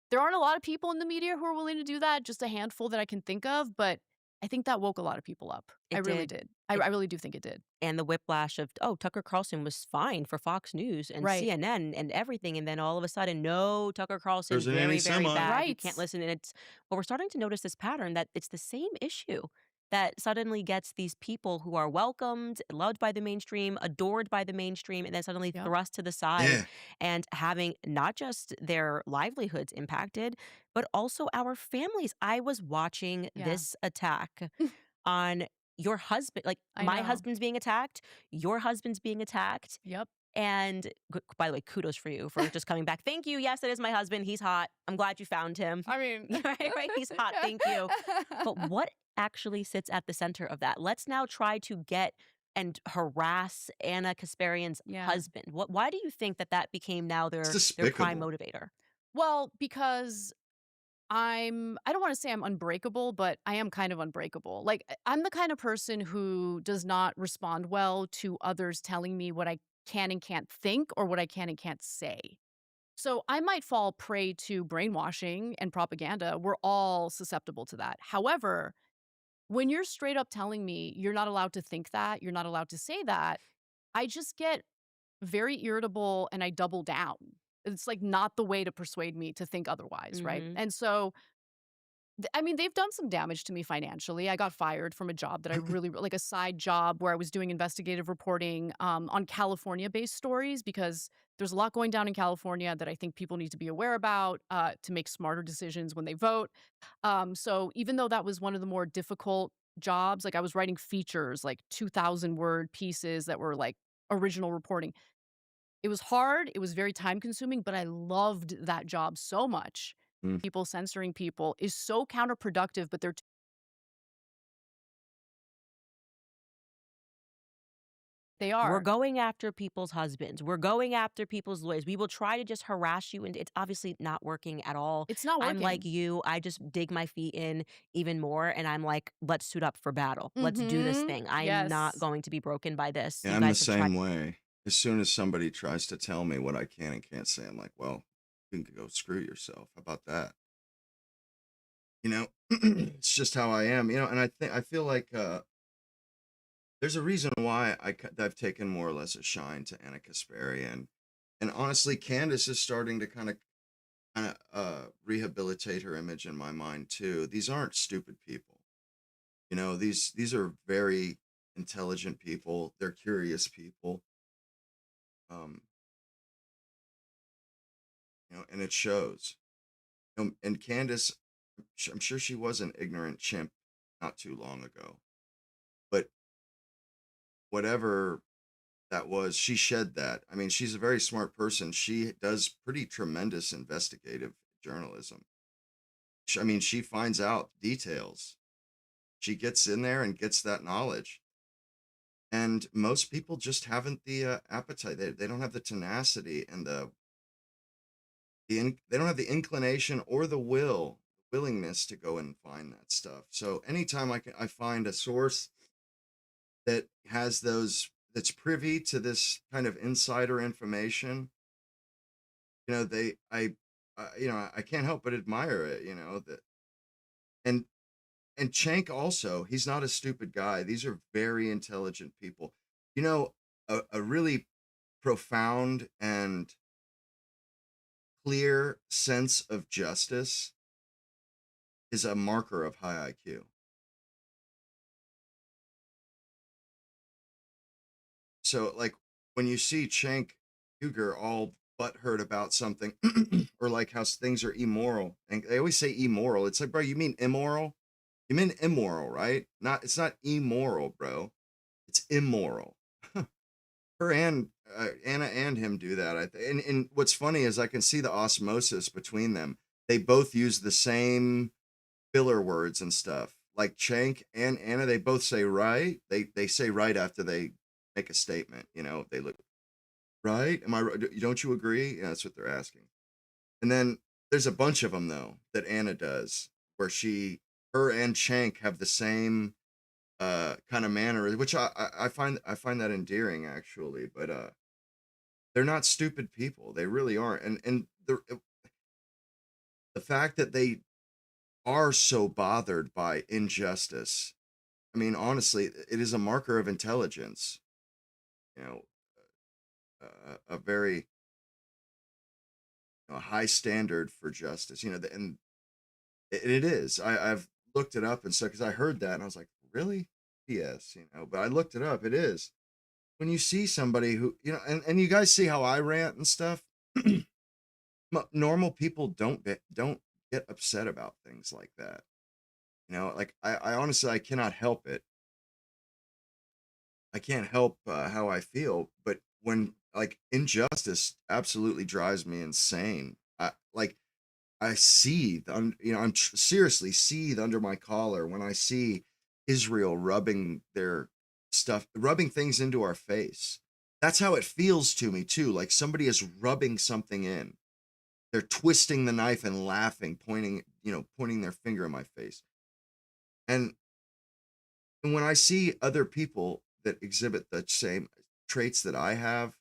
There aren't a lot of people in the media who are willing to do that, just a handful that I can think of, but I think that woke a lot of people up. I It really did. did. It I really do think it did. and the whiplash of, oh, Tucker Carlson was fine for Fox News and Right. CNN and everything, and then all of a sudden, no, Tucker Carlson, There's an very, very anti-Semite. bad. You can't Right. listen. And but we're starting to notice this pattern that it's the same issue that suddenly gets these people who are welcomed, loved by the mainstream, adored by the mainstream, and then suddenly Yep. thrust to the side Yeah. and having not just their livelihoods impacted, but also our families. I was watching Yeah. this attack on your husband, like I my know. husband's being attacked, your husband's being attacked, Yep. and by the way, kudos for you for just coming back. Thank you. Yes, it is my husband. He's hot. I'm glad you found him. I mean, Right? He's hot. Thank you. But what actually sits at the center of that? Let's now try to get and harass Anna Kasparian's Yeah. husband. Why do you think that became now It's their prime despicable. motivator? Well, because I don't want to say I'm unbreakable, but I am kind of unbreakable. Like I'm the kind of person who does not respond well to others telling me what I can and can't think or what I can and can't say. So I might fall prey to brainwashing and propaganda. We're all susceptible to that. However, when you're straight up telling me you're not allowed to think that, you're not allowed to say that, I just get very irritable and I double down. It's like not the way to persuade me to think otherwise, right? Mm-hmm. And so I mean, they've done some damage to me financially. I got fired from a job that I really like a side job where I was doing investigative reporting on California-based stories because there's a lot going down in California that I think people need to be aware about to make smarter decisions when they vote. So even though that was one of the more difficult jobs, like I was writing features, like 2,000-word pieces that were like original reporting. It was hard, it was very time consuming, but I loved that job so much. Mm. People censoring people is so counterproductive, but they We're are. going after people's husbands. We're going after people's lawyers. We will try to just harass you, and it's obviously not working at all. It's not I'm like working. you. I just dig my feet in even more, and I'm like, let's suit up for battle. Let's do this Mhm. thing. I'm not Yes. going to be broken by this. Yeah, You I'm the guys have tried. same way. As soon as somebody tries to tell me what I can and can't say, I'm like, well, you can go screw yourself. How about that? It's just how I am, and I feel like there's a reason why I've taken more or less a shine to Anna Kasparian. And honestly, Candace is starting to kind of rehabilitate her image in my mind too. These aren't stupid people. These are very intelligent people. They're curious people. Um, and it shows. And Candace, I'm sure she was an ignorant chimp not too long ago. But whatever that was, she shed that. I mean, she's a very smart person. She does pretty tremendous investigative journalism. I mean, she finds out details. She gets in there and gets that knowledge. And most people just haven't the appetite. They don't have the tenacity and they don't have the inclination or the willingness to go and find that stuff. So anytime I find a source that has that's privy to this kind of insider information, they I can't help but admire it. That and Chank also, he's not a stupid guy. These are very intelligent people. A really profound and clear sense of justice is a marker of high IQ. So, like, when you see Cenk Uygur all butthurt about something, or like how things are immoral, and they always say immoral. It's like, bro, you mean immoral? You mean immoral, right? It's not immoral, bro. It's immoral. her and Anna and him do that. And what's funny is I can see the osmosis between them. They both use the same filler words and stuff. Like Chank and Anna, they both say right. They say right after they make a statement. You know, they look right. Am I right? Don't you agree? Yeah, that's what they're asking. And then there's a bunch of them though that Anna does, where her and Chank have the same kind of manner, which I find that endearing actually. But they're not stupid people. They really aren't. And the fact that they are so bothered by injustice, I mean, honestly, it is a marker of intelligence. You know, a very high standard for justice. You know, and it is. I've looked it up and stuff because I heard that and I was like, really? Yes, you know. But I looked it up. It is when you see somebody who and you guys see how I rant and stuff. Normal people don't get upset about things like that. You know, like I honestly I cannot help it. I can't help how I feel, but when like injustice absolutely drives me insane. I seethe, seriously seethe under my collar when I see Israel rubbing things into our face. That's how it feels to me too. Like somebody is rubbing something in. They're twisting the knife and laughing, pointing their finger in my face. And when I see other people that exhibit the same traits that I have,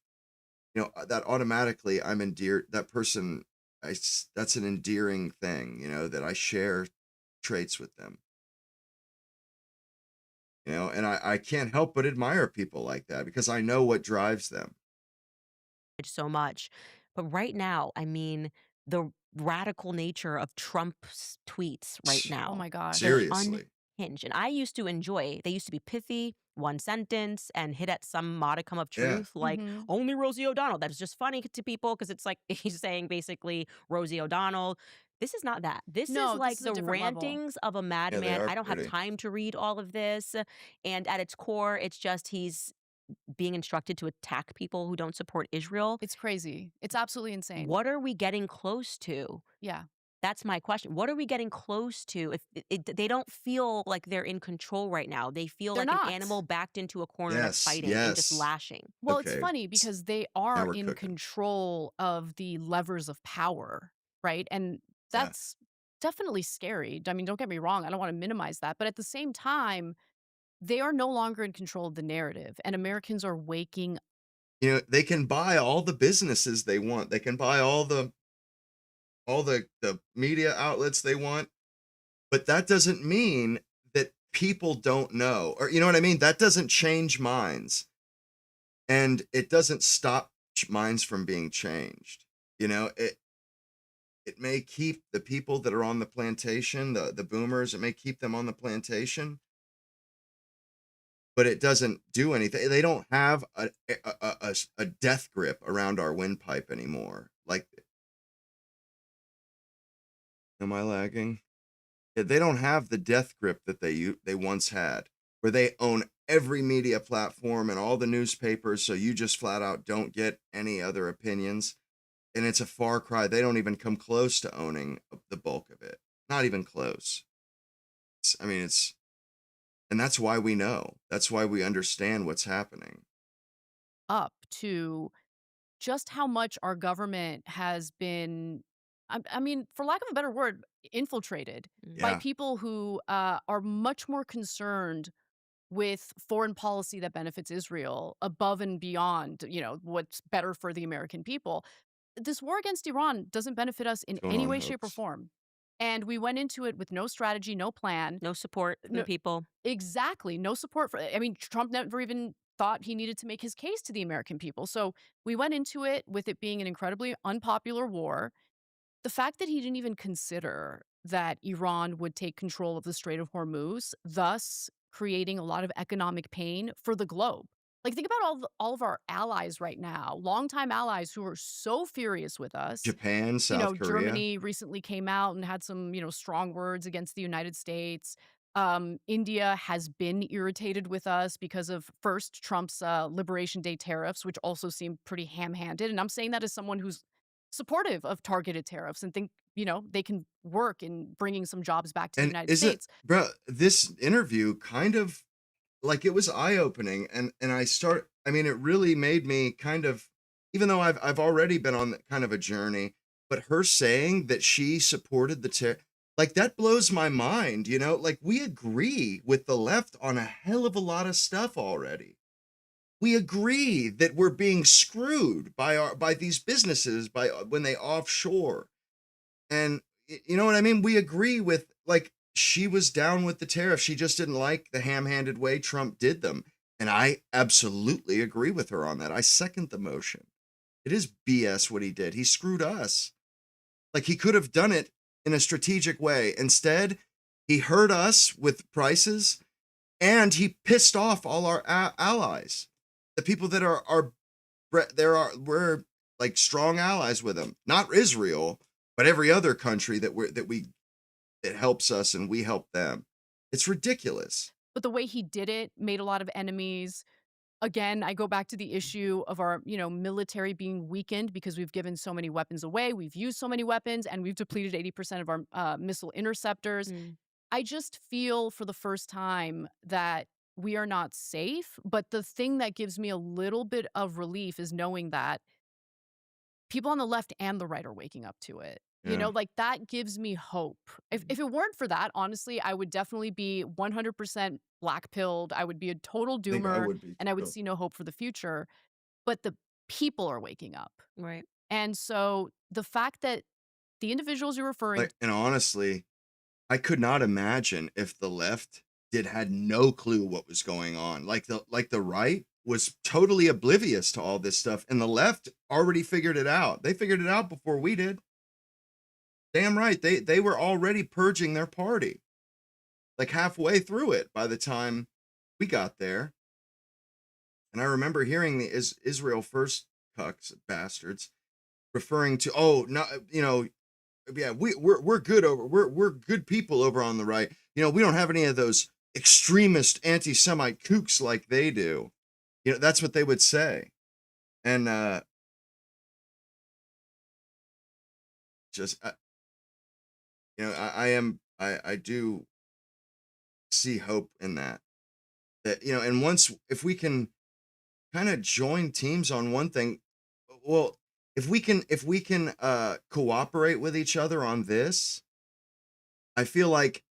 that automatically I'm endeared. That person, that's an endearing thing, that I share traits with them. And I can't help but admire people like that because I know what drives them. So much. But right now, I mean, the radical nature of Trump's tweets right Oh now, my gosh. they're Seriously. unhinged. And I used to enjoy, they used to be pithy, one sentence, and hit at some modicum of Yeah. truth, like Mhm. only Rosie O'Donnell. That was just funny to people because it's like he's saying basically Rosie O'Donnell. This is not that. This is No, this like is a the different level. rantings of a Yeah, they madman. are I don't have pretty. time to read all of this. And at its core, it's just he's being instructed to attack people who don't support Israel. It's crazy. It's absolutely insane. What are we getting close to? Yeah. That's my question. What are we getting close to? If they don't feel like they're in control right now, they feel They're like an not. animal backed into a corner that's Yes, fighting and just yes. lashing. Well, it's Okay. funny because they Now are we're in cooking. control of the levers of power, right? And Yeah. that's definitely scary. I mean, don't get me wrong, I don't wanna minimize that, but at the same time, they are no longer in control of the narrative, and Americans are waking. They can buy all the businesses they want. They can buy all the media outlets they want, but that doesn't mean that people don't know. Or you know what I mean? That doesn't change minds. And it doesn't stop minds from being changed. It may keep the people that are on the plantation, the boomers, it may keep them on the plantation, but it doesn't do anything. They don't have a death grip around our windpipe anymore. Like, am I lagging? Yeah, they don't have the death grip that they once had, where they own every media platform and all the newspapers, so you just flat out don't get any other opinions. And it's a far cry. They don't even come close to owning the bulk of it. Not even close. I mean, and that's why we know. That's why we understand what's happening. Up to just how much our government has been, I mean, for lack of a better word, infiltrated by Yeah. Mhm. people who are much more concerned with foreign policy that benefits Israel above and beyond, what's better for the American people. This war against Iran doesn't benefit us in What's going any on, way, shape, or Hopes? form. And we went into it with no strategy, no plan. No support from the No, people. exactly. No support for, I mean, Trump never even thought he needed to make his case to the American people. So we went into it with it being an incredibly unpopular war. The fact that he didn't even consider that Iran would take control of the Strait of Hormuz, thus creating a lot of economic pain for the globe. Like, think about all of our allies right now, longtime allies who are so furious with us. Japan, South Korea. Germany recently came out and had some, strong words against the United States. India has been irritated with us because of first Trump's Liberation Day tariffs, which also seem pretty ham-handed. And I'm saying that as someone who's supportive of targeted tariffs and think, they can work in bringing some jobs back to the And United is it, States. bro? This interview kind of like it was eye opening, and I mean, it really made me kind of, even though I've already been on kind of a journey, but her saying that she supported like that blows my mind. Like we agree with the left on a hell of a lot of stuff already. We agree that we're being screwed by these businesses by when they offshore. And you know what I mean? We agree with, like, she was down with the tariff. She just didn't like the ham-handed way Trump did them. And I absolutely agree with her on that. I second the motion. It is BS what he did. He screwed us. Like, he could have done it in a strategic way. Instead, he hurt us with prices, and he pissed off all our allies. The people that we're like strong allies with him. Not Israel, but every other country that helps us and we help them. It's ridiculous. But the way he did it made a lot of enemies. Again, I go back to the issue of our, military being weakened because we've given so many weapons away. We've used so many weapons and we've depleted 80% of our missile interceptors. Mm. I just feel for the first time that we are not safe. But the thing that gives me a little bit of relief is knowing that people on the left and the right are waking up to it. Yeah. Like that gives me hope. If it weren't for that, honestly, I would definitely be 100% black pilled. I would be a total I think I doomer would be and I would too. see no hope for the future. But the people are waking up. Right. And so the fact that the individuals you're referring Like, and honestly, I could not imagine if the left had no clue what was going on. Like the right was totally oblivious to all this stuff, and the left already figured it out. They figured it out before we did. Damn right. They were already purging their party, like halfway through it by the time we got there. And I remember hearing the Israel First cucks bastards referring to, oh, no, yeah, we're good we're good people over on the right. We don't have any of those extremist anti-Semite kooks like they do. That's what they would say. And just I do see hope in that. And once, if we can kind of join teams on one thing, well, if we can cooperate with each other on this, I feel like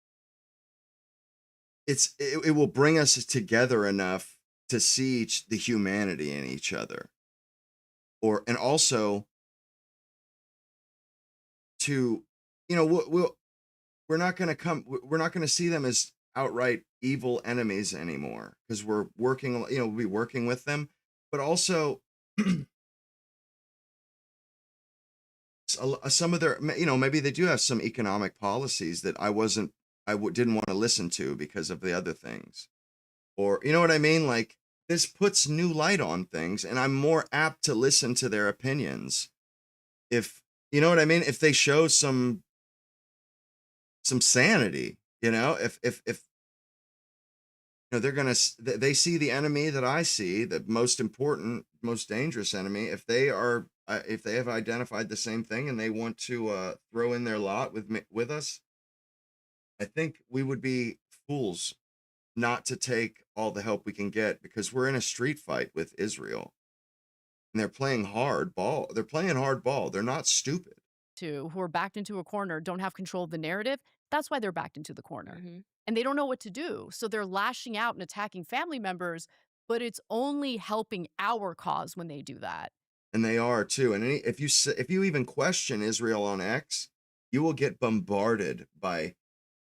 it will bring us together enough to see the humanity in each other, and also to, we're not going to we're not going to see them as outright evil enemies anymore, because we're working, we'll be working with them, but also some of their, maybe they do have some economic policies that didn't want to listen to because of the other things, or you know what I mean? Like, this puts new light on things, and I'm more apt to listen to their opinions if, you know what I mean, if they show some sanity. If they're gonna they see the enemy that I see, the most important, most dangerous enemy, if they have identified the same thing and they want to throw in their lot with us, I think we would be fools not to take all the help we can get, because we're in a street fight with Israel, and they're playing hard ball. They're not stupid. who are backed into a corner don't have control of the narrative. That's why they're backed into the corner. Mm-hmm. And they don't know what to do. So they're lashing out and attacking family members, but it's only helping our cause when they do that. And they are too. And if you even question Israel on X, you will get bombarded by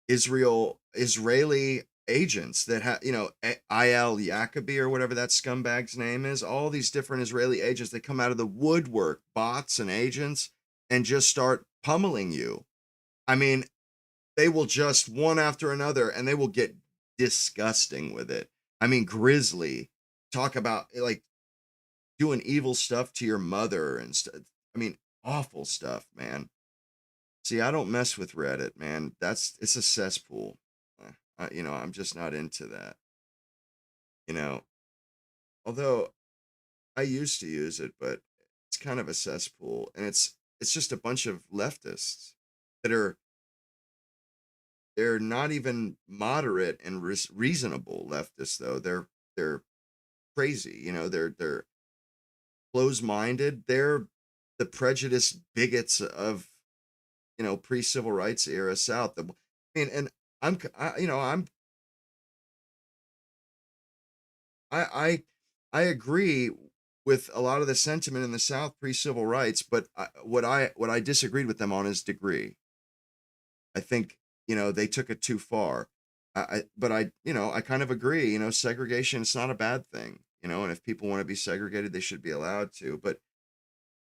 Israeli agents that have, Il Yacobi or whatever that scumbag's name is. All these different Israeli agents that come out of the woodwork, bots and agents, and just start pummeling you. I mean, they will just one after another, and they will get disgusting with it. I mean, grisly. Talk about, like, doing evil stuff to your mother and stuff. I mean, awful stuff, man. See, I don't mess with Reddit, man. It's a cesspool. I'm just not into that. You know, although I used to use it, but it's kind of a cesspool, and it's just a bunch of leftists that they're not even moderate and reasonable leftists though. They're crazy. They're closed-minded. They're the prejudiced bigots of pre-civil rights era South. And I'm I, you know I I agree with a lot of the sentiment in the South pre-civil rights, but what I disagreed with them on is degree. I think they took it too far. But I kind of agree. Segregation is not a bad thing. And if people want to be segregated, they should be allowed to. But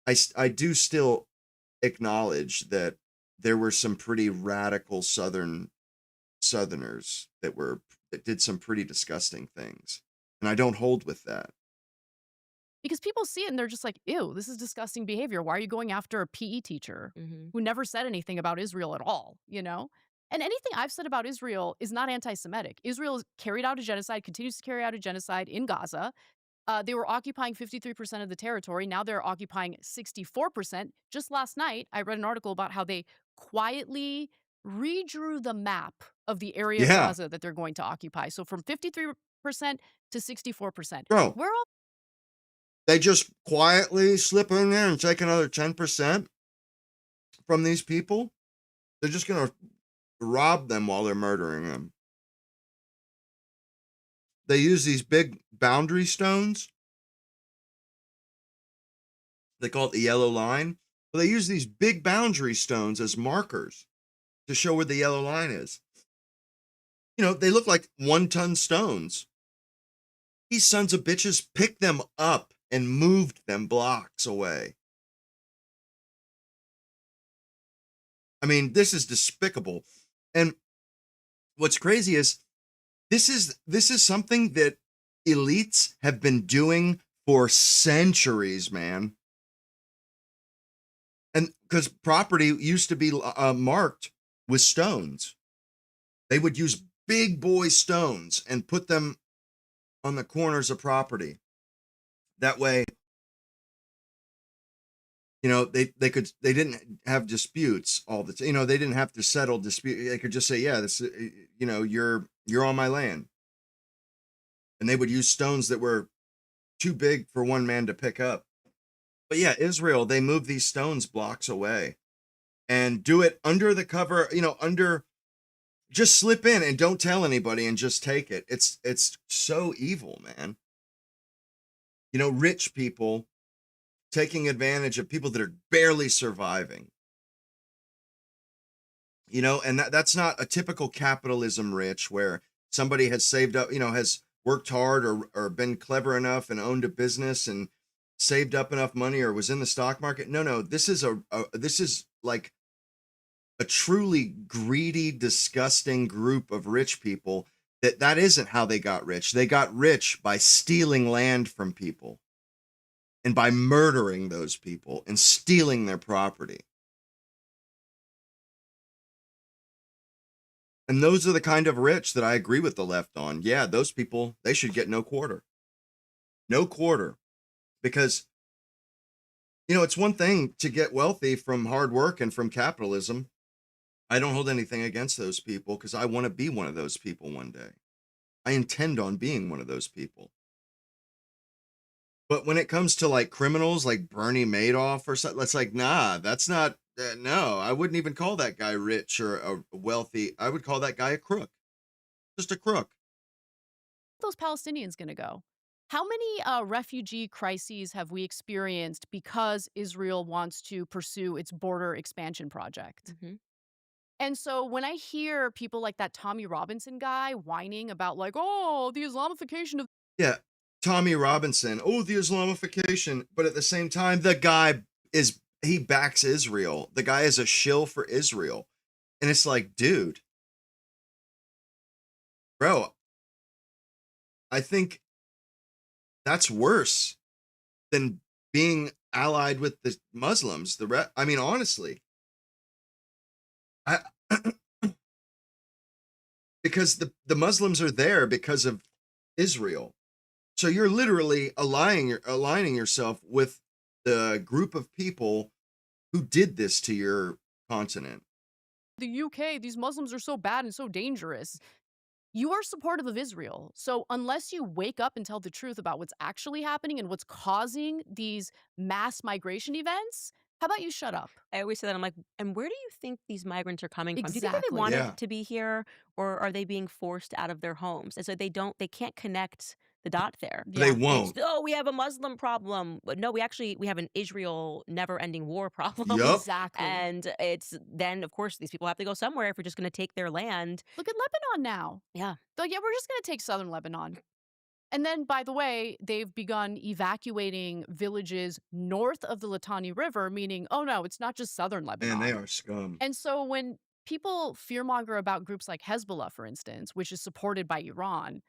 I do still acknowledge that there were some pretty radical Southerners that did some pretty disgusting things, and I don't hold with that. Because people see it and they're just like, ew, this is disgusting behavior. Why are you going after a PE teacher Hmm. who never said anything about Israel at all, you know? And anything I've said about Israel is not anti Semitic. Israel has carried out a genocide, continues to carry out a genocide in Gaza. They were occupying 53% of the territory. Now they're occupying 64%. Just last night, I read an article about how they quietly redrew the map of the area of Yeah, Gaza that they're going to occupy. So from 53% to 64%. bro, We're all they just quietly slip in there and take another 10% from these people. They're just gonna rob them while they're murdering them. They use these big boundary stones. They call it the yellow line. But they use these big boundary stones as markers to show where the yellow line is. They look like 1-ton stones. These sons of bitches picked them up and moved them blocks away. I mean, this is despicable. And what's crazy is this is something that elites have been doing for centuries, man. And because property used to be marked with stones, they would use big boy stones and put them on the corners of property. That way, they didn't have disputes all the time. They didn't have to settle dispute. They could just say, yeah, this, you're on my land. And they would use stones that were too big for one man to pick up. But yeah, Israel, they move these stones blocks away and do it under the cover, just slip in and don't tell anybody and just take it. It's so evil, man. Rich people taking advantage of people that are barely surviving. And that's not a typical capitalism rich where somebody has saved up, has worked hard or been clever enough and owned a business and saved up enough money or was in the stock market. No, this is this is like a truly greedy, disgusting group of rich people that isn't how they got rich. They got rich by stealing land from people and by murdering those people and stealing their property. And those are the kind of rich that I agree with the left on. Yeah, those people, they should get no quarter. No quarter. Because, it's one thing to get wealthy from hard work and from capitalism. I don't hold anything against those people because I want to be one of those people one day. I intend on being one of those people. But when it comes to like criminals like Bernie Madoff or something, that's like, nah, that's not, no, I wouldn't even call that guy rich or wealthy. I would call that guy a crook. Just a crook. those Palestinians going to go? How many refugee crises have we experienced because Israel wants to pursue its border expansion project? Hmm. And so when I hear people like that Tommy Robinson guy whining about like, oh, the Islamification of Yeah. Tommy Robinson. Oh, the Islamification. But at the same time, the guy he backs Israel. The guy is a shill for Israel. And it's like, dude, bro, I think that's worse than being allied with the Muslims. I mean, honestly, I because the Muslims are there because of Israel. So you're literally aligning yourself with the group of people who did this to your continent. The UK, these Muslims are so bad and so dangerous. You are supportive of Israel. So unless you wake up and tell the truth about what's actually happening and what's causing these mass migration events, how about you shut up? I always say that. I'm like, and where do you think these migrants are coming from? Do you think that they Exactly. wanted Yeah. to be here, or are they being forced out of their homes? And so they can't connect the dot there. They Yeah. It's, won't. oh, we have a Muslim problem. But no, we have an Israel never-ending war problem. Yup. Exactly. And it's then, of course, these people have to go somewhere if we're just going to take their land. Look at Lebanon now. Yeah. They're like, yeah, we're just going to take southern Lebanon. And then, by the way, they've begun evacuating villages north of the Litani River, meaning, oh no, it's not just southern Man, they Lebanon. are scum. And so when people fearmonger about groups like Hezbollah, for instance, which is supported by Iran,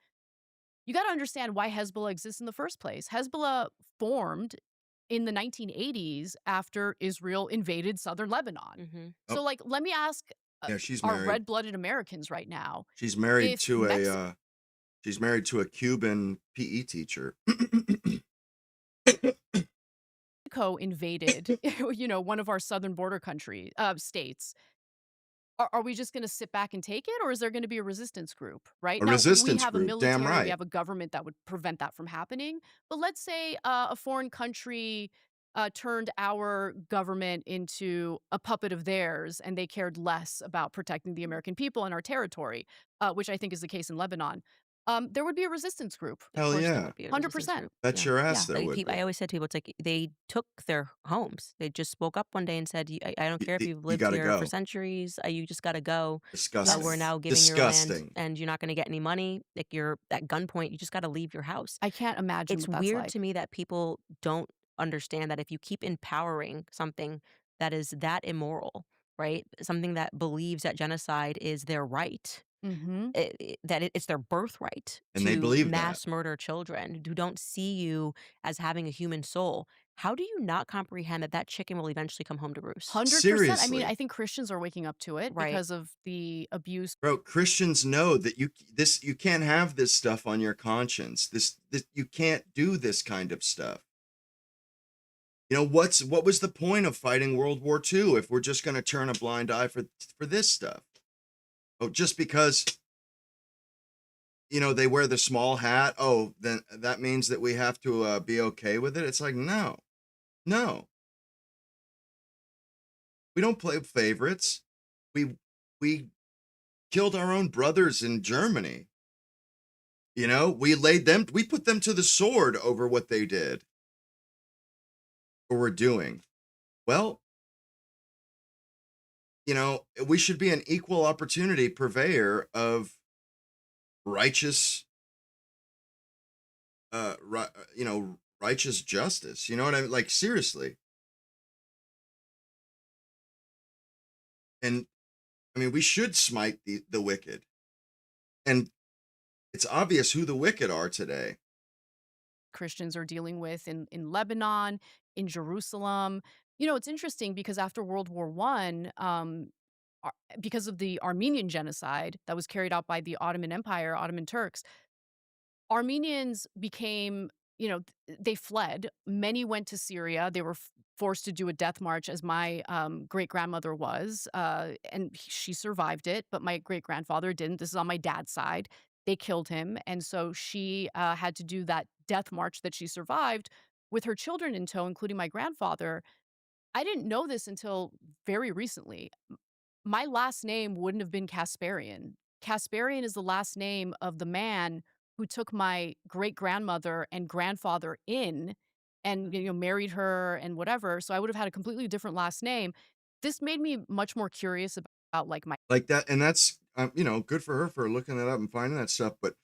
you got to understand why Hezbollah exists in the first place. Hezbollah formed in the 1980s after Israel invaded southern Lebanon. Hmm. Oh, So, like, let me ask yeah, she's our married. red-blooded Americans right now, She's married if to Mexico a Cuban PE teacher. invaded, one of our southern border country states, are we just going to sit back and take it, or is there going to be a resistance group? Right A now, we resistance have a group, damn military, we right. have a government that would prevent that from happening. But let's say a foreign country turned our government into a puppet of theirs, and they cared less about protecting the American people and our territory, which I think is the case in Lebanon. There would be a resistance group. Of Hell course, there yeah. would be a resistance 100%. group. Bet Yeah. your ass Yeah. there would I be. always said to people, it's like they took their homes. They just woke up one day and said, I don't care if you've You lived gotta here for go. centuries. You just got to go. Disgusting. We're Yes. now giving your land, Disgusting. and you're not going to get any money. Like, you're at gunpoint. You just got to leave your house. I can't imagine It's what that's weird like. to me that people don't understand that if you keep empowering something that is that immoral, right? Something that believes that genocide is their right, Mm-hmm. it's their birthright And they to believe that. mass murder children who don't see you as having a human soul. How do you not comprehend that that chicken will eventually come home to roost? 100%. I mean, I Seriously. think Christians are waking up to it Right. because of the abuse. Bro, Christians know that you can't have this stuff on your conscience. This you can't do this kind of stuff. You know, what was the point of fighting World War II if we're just going to turn a blind eye for this stuff? Oh, just because they wear the small hat, oh, then that means that we have to be okay with it. It's like, no. We don't play favorites. We killed our own brothers in Germany. We put them to the sword over what they did or were doing. Well, we should be an equal opportunity purveyor of righteous, righteous justice. You know what I mean? Like, seriously. And I mean, we should smite the wicked. And it's obvious who the wicked are today. Christians are dealing with in Lebanon, in Jerusalem. It's interesting because after World War I, because of the Armenian genocide that was carried out by the Ottoman Empire, Ottoman Turks, Armenians became, they fled. Many went to Syria. They were forced to do a death march, as my great grandmother was, and she survived it, but my great grandfather didn't. This is on my dad's side. They killed him, and so she had to do that death march that she survived with her children in tow, including my grandfather. I didn't know this until very recently. My last name wouldn't have been Kasparian. Kasparian is the last name of the man who took my great grandmother and grandfather in and married her and whatever. So I would have had a completely different last name. This made me much more curious about like my Like that, and that's good for her for looking that up and finding that stuff. But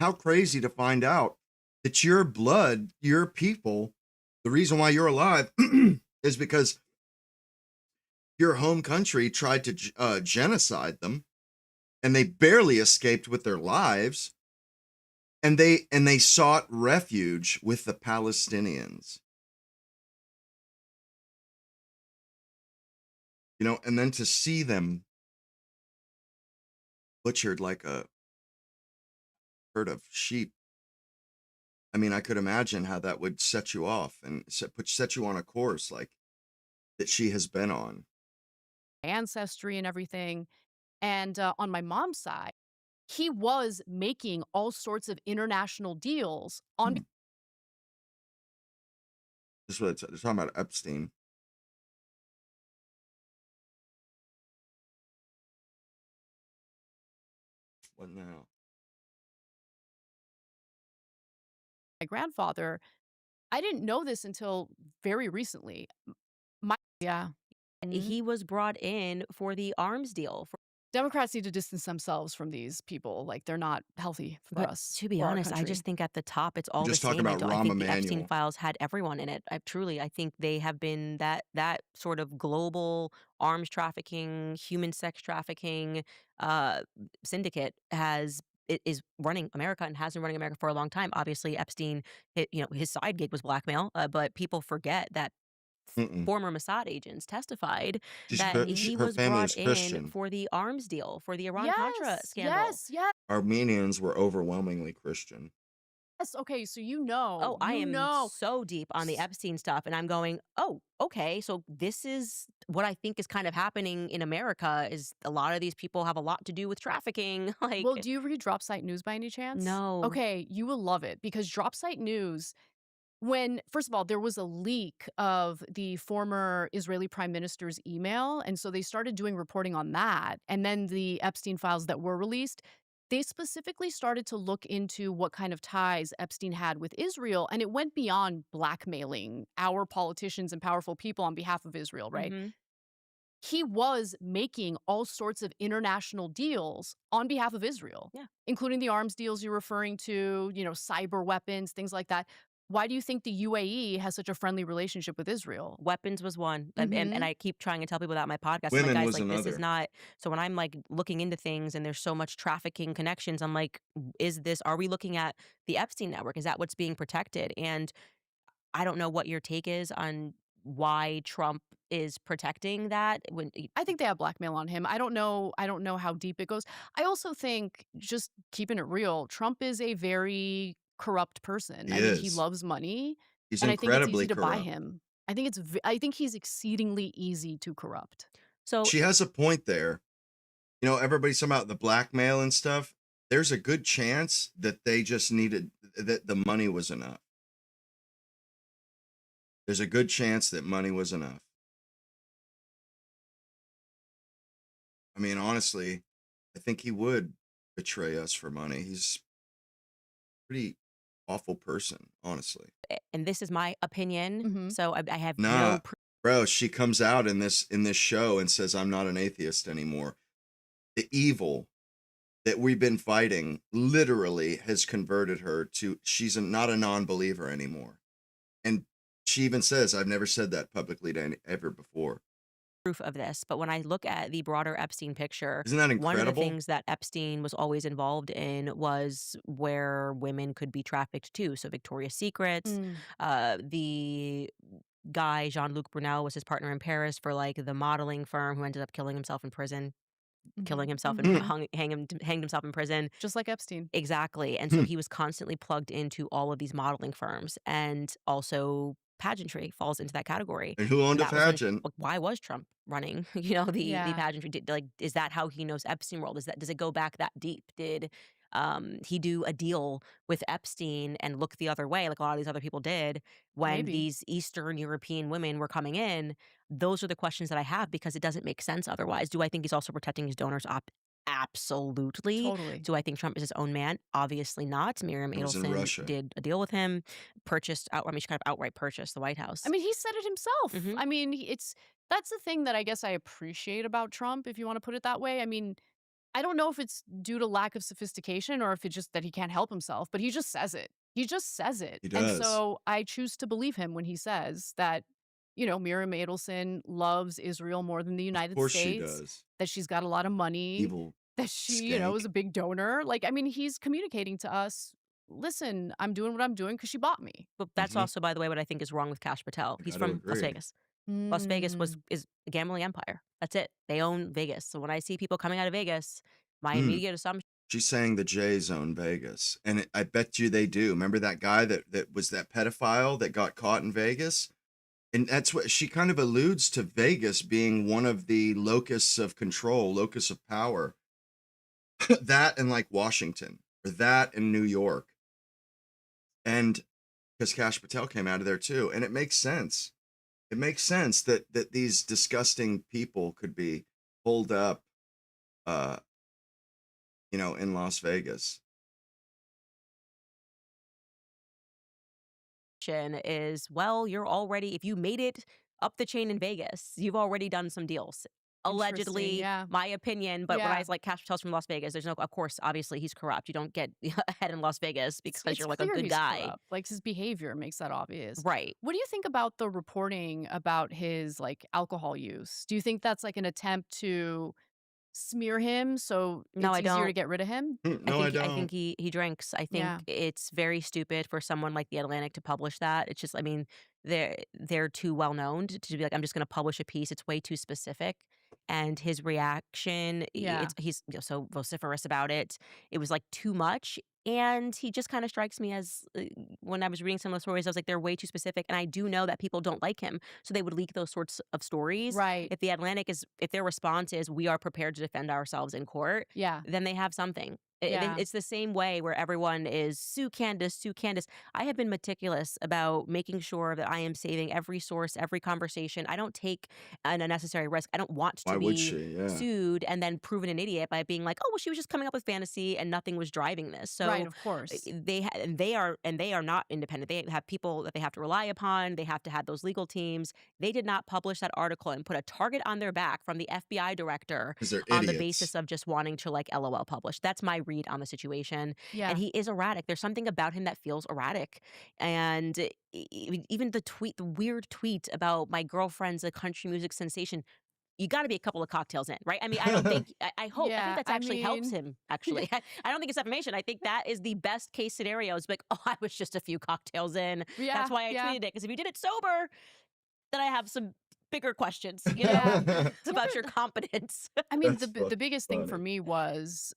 how crazy to find out that your blood, your people, the reason why you're alive is because your home country tried to genocide them, and they barely escaped with their lives, and they sought refuge with the Palestinians. And then to see them butchered like a herd of sheep. I mean, I could imagine how that would set you off and set you on a course like that she has been on. ancestry and everything. And on my mom's side, he was making all sorts of international deals on. Hmm. This is what they're talking about Epstein. What now? My grandfather. I didn't know this until very recently. My yeah. Mhm. He was brought in for the arms deal. Democrats need to distance themselves from these people. Like they're not healthy for But us to be or our honest, I country. just think at the top it's I'm all the just talking same. I about don't. I Rahm think the Epstein Emanuel. files had everyone in it. I think they have been that sort of global arms trafficking, human sex trafficking uh, syndicate is running America and has been running America for a long time. Obviously, Epstein, his side gig was blackmail, but people forget that Mm-mm. former Mossad agents testified She's that he her was family brought is in Christian. for the arms deal for the Iran Contra Yes, scandal. yes, yes. Armenians were overwhelmingly Christian. Okay, so Oh, I you am know. so deep on the S- Epstein stuff, and I'm going, "Oh, okay, so this is what I think is kind of happening in America is a lot of these people have a lot to do with trafficking." Well, Like, do you read Drop Site News by any chance? no. Okay, you will love it because Drop Site News, when first of all, there was a leak of the former Israeli prime minister's email, and so they started doing reporting on that, and then the Epstein files that were released, they specifically started to look into what kind of ties Epstein had with Israel, and it went beyond blackmailing our politicians and powerful people on behalf of Israel, right? Mhm. He was making all sorts of international deals on behalf of Israel, Yeah. including the arms deals you're referring to, cyber weapons, things like that. Why do you think the UAE has such a friendly relationship with Israel? Weapons was one, and Mhm. I keep trying to tell people that on my podcast. I'm like, Women "Guys, was like, this is another. not." So when I'm, like, looking into things and there's so much trafficking connections, I'm like, are we looking at the Epstein network? Is that what's being protected? And I don't know what your take is on why Trump is protecting that when I think they have blackmail on him. I don't know how deep it goes. I also think, just keeping it real, Trump is a very corrupt person. He I mean, he is. loves money, He's and I think it's easy incredibly to buy corrupt. him. I think he's exceedingly easy to corrupt. so She has a point there. Everybody's talking about the blackmail and stuff. There's a good chance that they just needed that the money was enough. There's a good chance that money was enough. I mean, honestly, I think he would betray us for money. He's a pretty awful person, honestly. and this is my opinion, Mhm. so I have Nah, no proof. bro, she comes out in this show and says, "I'm not an atheist anymore." The evil that we've been fighting literally has converted her to she's not a non-believer anymore. And she even says, "I've never said that publicly to ever before." Of this, but when I look at the broader Epstein picture, Isn't that one of the incredible? things that Epstein was always involved in was where women could be trafficked too. So Victoria's Secrets, Mm. the guy Jean-Luc Brunel was his partner in Paris for like the modeling firm who ended up killing himself in prison, killing Mhm. himself and Mhm. hanged himself in prison. Just like Epstein. Exactly, and so he was constantly plugged into all of these modeling firms, and also pageantry falls into that category, And who and owned a that was when pageant? like, why was Trump running, the Yeah, pageantry? Is that how he knows Epstein world? Does it go back that deep? Did, he do a deal with Epstein and look the other way like a lot of these other people did when maybe. these Eastern European women were coming in? Those are the questions that I have because it doesn't make sense otherwise. Do I think he's also protecting his donors? Absolutely. Totally. Do I think Trump is his own man? Obviously not. Miriam It was in Adelson Russia. did a deal with him, she kind of outright purchased the White I House. mean, he said it himself. Mhm. I mean, that's the thing that I guess I appreciate about Trump, if you wanna put it that way. I mean, I don't know if it's due to lack of sophistication or if it's just that he can't help himself, but he just says it. He just says it. He And does. so I choose to believe him when he says that, Miriam Adelson loves Israel more than the Of United course she States, does. that she's got a lot of money, Evil that she, is skank. a big donor. Like, I mean, he's communicating to us, listen, I'm doing what I'm doing because she bought me. But that's Mhm. also, by the way, what I think is wrong with Cash Patel. I He's got to from Las agree. Vegas. Las Vegas Mm. is a gambling empire. That's it. They own Vegas. So when I see people coming out of Vegas, my Mm. immediate assumption She's saying the Jays own Vegas, and I bet you they do. Remember that guy that was that pedophile that got caught in Vegas? And that's what she kind of alludes to, Vegas being one of the locusts of control, locus of power. That and like Washington, or that in New York. And because Kash Patel came out of there too. And it makes sense. It makes sense that these disgusting people could be pulled up uh, in Las Vegas. Is, well, you're already, if you made it up the chain in Vegas, you've already done some deals. Interesting. Allegedly, Yeah. my opinion, but when I Yeah. was like Cash Patel's from Las Vegas, there's no, of course, obviously he's corrupt. You don't get ahead in Las Vegas because It's you're like a clear good he's guy. corrupt. Like his behavior makes that obvious. Right. What do you think about the reporting about his like alcohol use? Do you think that's like an attempt to smear him so No, it's I easier to don't. get rid of him? No, I I think don't. he drinks. I think Yeah. it's very stupid for someone like The Atlantic to publish that. It's just, I mean, they're too well known to be like, I'm just going to publish a piece. It's way too specific. And his reaction, Yeah. he's so vociferous about it. It was like too much. And he just kind of strikes me as, when I was reading some of the stories, I was like, they're way too specific. And I do know that people don't like him, so they would leak those sorts of stories. Right. If The Atlantic if their response is, we are prepared to defend ourselves in court, Yeah. then they have something. Yeah. It's the same way where everyone is sue Candace, sue Candace. I have been meticulous about making sure that I am saving every source, every conversation. I don't take an unnecessary risk. I don't want Why to would be she? Yeah. sued and then proven an idiot by being like, oh, well, she was just coming up with fantasy and nothing was driving this. Right, So of course. they are not independent. They have people that they have to rely upon. They have to have those legal teams. They did not publish that article and put a target on their back from the FBI director Because they're on the idiots. basis of just wanting to like LOL publish. That's my read on the situation. Yeah. And he is erratic. There's something about him that feels erratic. And even the weird tweet about my girlfriend's a country music sensation. You got to be a couple of cocktails in, right? I mean, I don't think, I hope, I think Yeah. that's I actually helps mean, him, actually. I don't think it's defamation. I think that is the best case scenario. It's like, oh, I was just a few cocktails in. yeah. That's why I Yeah. tweeted it. Because if you did it sober, then I have some bigger questions, Yeah. It's about your competence. I mean, That's the fucking biggest thing for funny. me was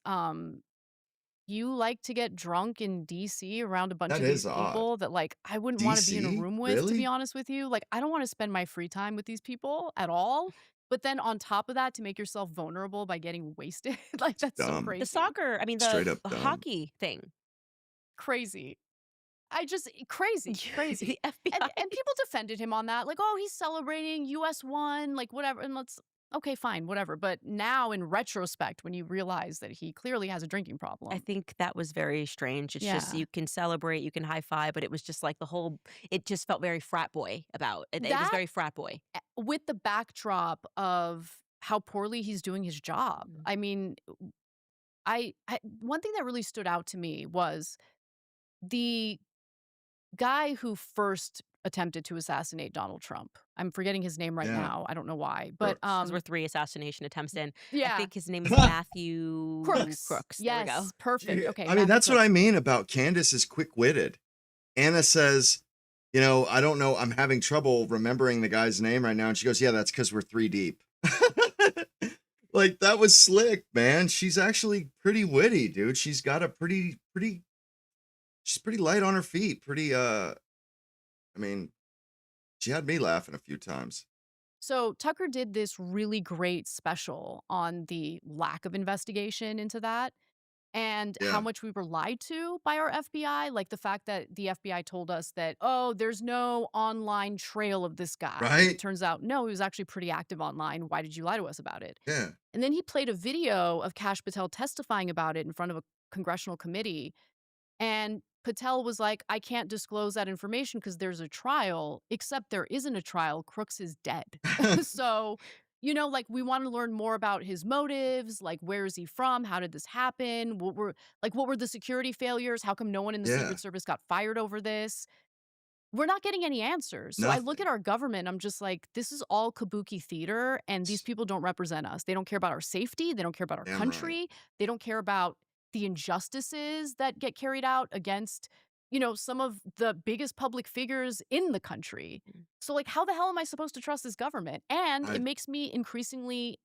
you like to get drunk in DC around a bunch That of these is odd. people that like I wouldn't want to be in a DC? room with, to be Really? honest with you. Like I don't want to spend my free time with these people at all. But then on top of that, to make yourself vulnerable by getting wasted, like that's so Dumb. The crazy. soccer, I mean, Straight the up dumb. hockey thing. Crazy. I just crazy, crazy. The FBI. And people defended him on that. Like, oh, he's celebrating US won, like whatever. And let's okay, fine, whatever. But now in retrospect, when you realize that he clearly has a drinking I problem. think that was very strange. It's just, Yeah. you can celebrate, you can high five, but it was just like it just felt very frat boy about it. It was That very frat boy. with the backdrop of how poorly he's doing his job. Mm. I mean, I one thing that really stood out to me was the guy who first attempted to assassinate Donald Trump. I'm forgetting his name right Yeah. now. I don't know why. But Crooks. Because we're 3 assassination attempts in. I yeah. think his name is Matthew Crooks. There we go. Yes, perfect. Yeah, Okay. I mean, Matthew that's what Crooks. I mean about Candace is quick-witted. Anna says, I don't know, I'm having trouble remembering the guy's name right now. And she goes, yeah, that's because we're 3 deep. Like, that was slick, man. She's actually pretty witty, dude. She's got a she's pretty light on her feet. I mean, she had me laughing a few times. So Tucker did this really great special on the lack of investigation into that and how Yeah. much we were lied to by our FBI. Like the fact that the FBI told us that, oh, there's no online trail of this guy. And Right? it turns out, no, he was actually pretty active online. Why did you lie to us about it? Yeah. And then he played a video of Kash Patel testifying about it in front of a congressional committee. And Patel was like, I can't disclose that information because there's a trial, except there isn't a trial. Crooks is dead. So, like we want to learn more about his motives, like where is he from? How did this happen? What were the security failures? How come no one in the Yeah. Secret Service got fired over this? We're not getting any answers. So I look Nothing. at our government, I'm just like, this is all kabuki theater, and these people don't represent us. They don't care about our safety. They don't care about our Damn right. country. They don't care about the injustices that get carried out against, some of the biggest public figures in the country. Mm. So, like, how the hell am I supposed to trust this government? And I it makes me increasingly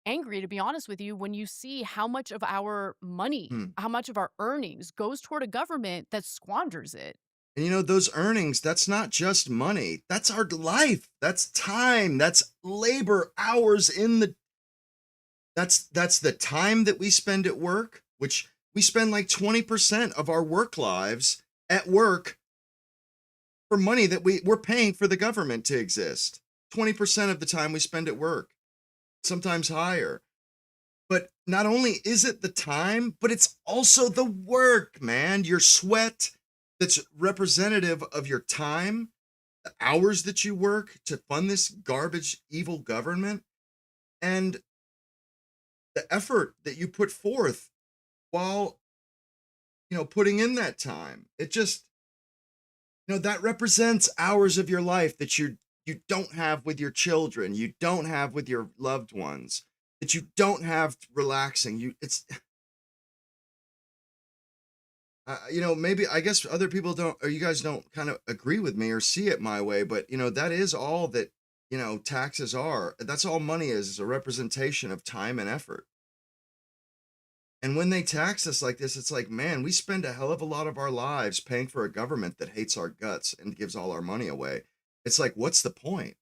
angry, to be honest with you, when you see how much of our money, Hmm. how much of our earnings goes toward a government that squanders it. And those earnings, that's not just money. That's our life. That's time. That's labor hours in the that's the time that we spend at work, which we spend like 20% of our work lives at work for money that we're paying for the government to exist. 20% of the time we spend at work, sometimes higher. But not only is it the time, but it's also the work, man. Your sweat that's representative of your time, the hours that you work to fund this garbage, evil government, and the effort that you put forth while, putting in that time. It just, that represents hours of your life that you don't have with your children, you don't have with your loved ones, that you don't have relaxing. Maybe I guess other people don't, or you guys don't kind of agree with me or see it my way, but that is all that, taxes are. That's all money is a representation of time and effort. And when they tax us like this, it's like, man, we spend a hell of a lot of our lives paying for a government that hates our guts and gives all our money away. It's like, what's the point?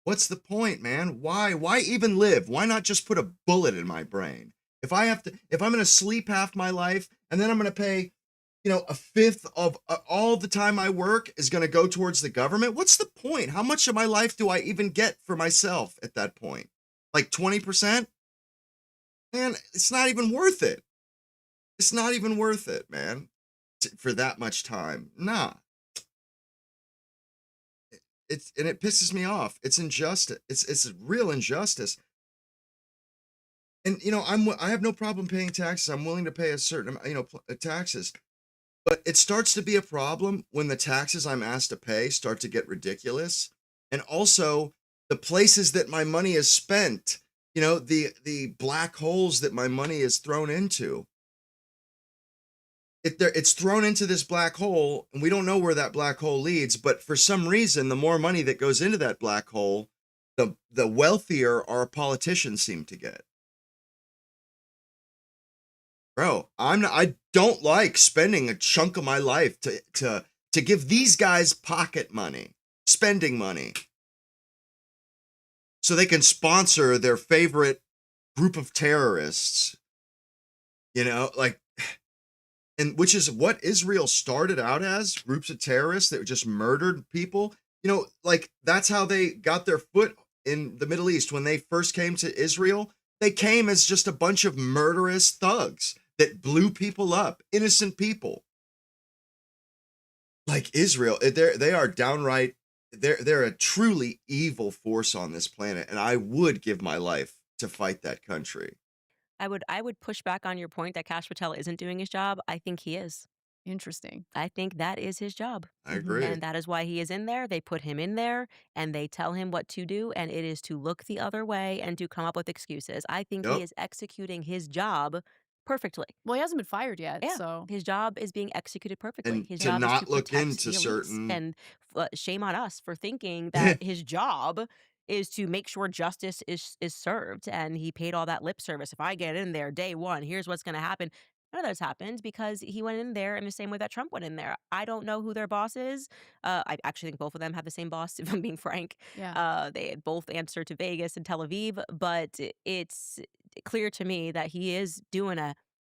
What's the point, man? Why even live? Why not just put a bullet in my brain? If I'm going to sleep half my life and then I'm going to pay, a fifth of all the time I work is going to go towards the government, what's the point? How much of my life do I even get for myself at that point? Like 20%? Man, it's not even worth it. It's not even worth it, man, for that much time. Nah. It pisses me off. It's injustice. It's real injustice. And I have no problem paying taxes. I'm willing to pay a certain amount, taxes. But it starts to be a problem when the taxes I'm asked to pay start to get ridiculous. And also the places that my money is spent, the black holes that my money is thrown into. It's thrown into this black hole, and we don't know where that black hole leads, but for some reason, the more money that goes into that black hole, the wealthier our politicians seem to get. Bro, I don't like spending a chunk of my life to give these guys pocket money, spending money, so they can sponsor their favorite group of terrorists. Like, and which is what Israel started out as, groups of terrorists that just murdered people. Like that's how they got their foot in the Middle East. When they first came to Israel, they came as just a bunch of murderous thugs that blew people up, innocent people. Like Israel, they are downright, they're a truly evil force on this planet, and I would give my life to fight that country. I would push back on your point that Cash Patel isn't doing his job. I think he is. Interesting. I think that is his job. I Mhm. agree. And that is why he is in there. They put him in there and they tell him what to do, and it is to look the other way and to come up with excuses. I think he Yep. is executing his job perfectly. Well, he hasn't been fired yet, Yeah, so his job is being executed perfectly. And His to job is to not look protect into the elites, certain and shame on us for thinking that his job is to make sure justice is served. And he paid all that lip service. If I get in there day one, here's what's going to happen. None of those happened because he went in there in the same way that Trump went in there. I don't know who their boss is. I actually think both of them have the same boss, if I'm being frank. yeah. They both answer to Vegas and Tel Aviv, but it's clear to me that he is doing a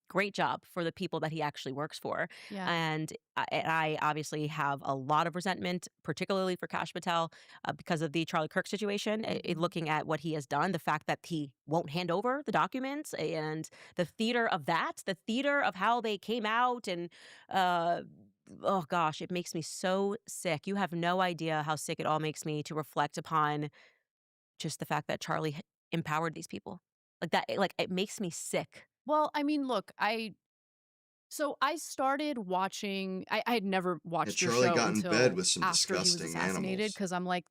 great job for the people that he actually works for. Yeah. And I obviously have a lot of resentment, particularly for Kash Patel, because of the Charlie Kirk situation. Mhm. Looking at what he has done, the fact that he won't hand over the documents, and the theater of that, the theater of how they came out, and uh, oh gosh, it makes me so sick. You have no idea how sick it all makes me to reflect upon just the fact that Charlie empowered these people like that. Like it makes me sick. Well, I mean, look, I started watching. I had never Yeah, watched your Charlie show got in bed until with some after he was disgusting assassinated animals. because I'm like,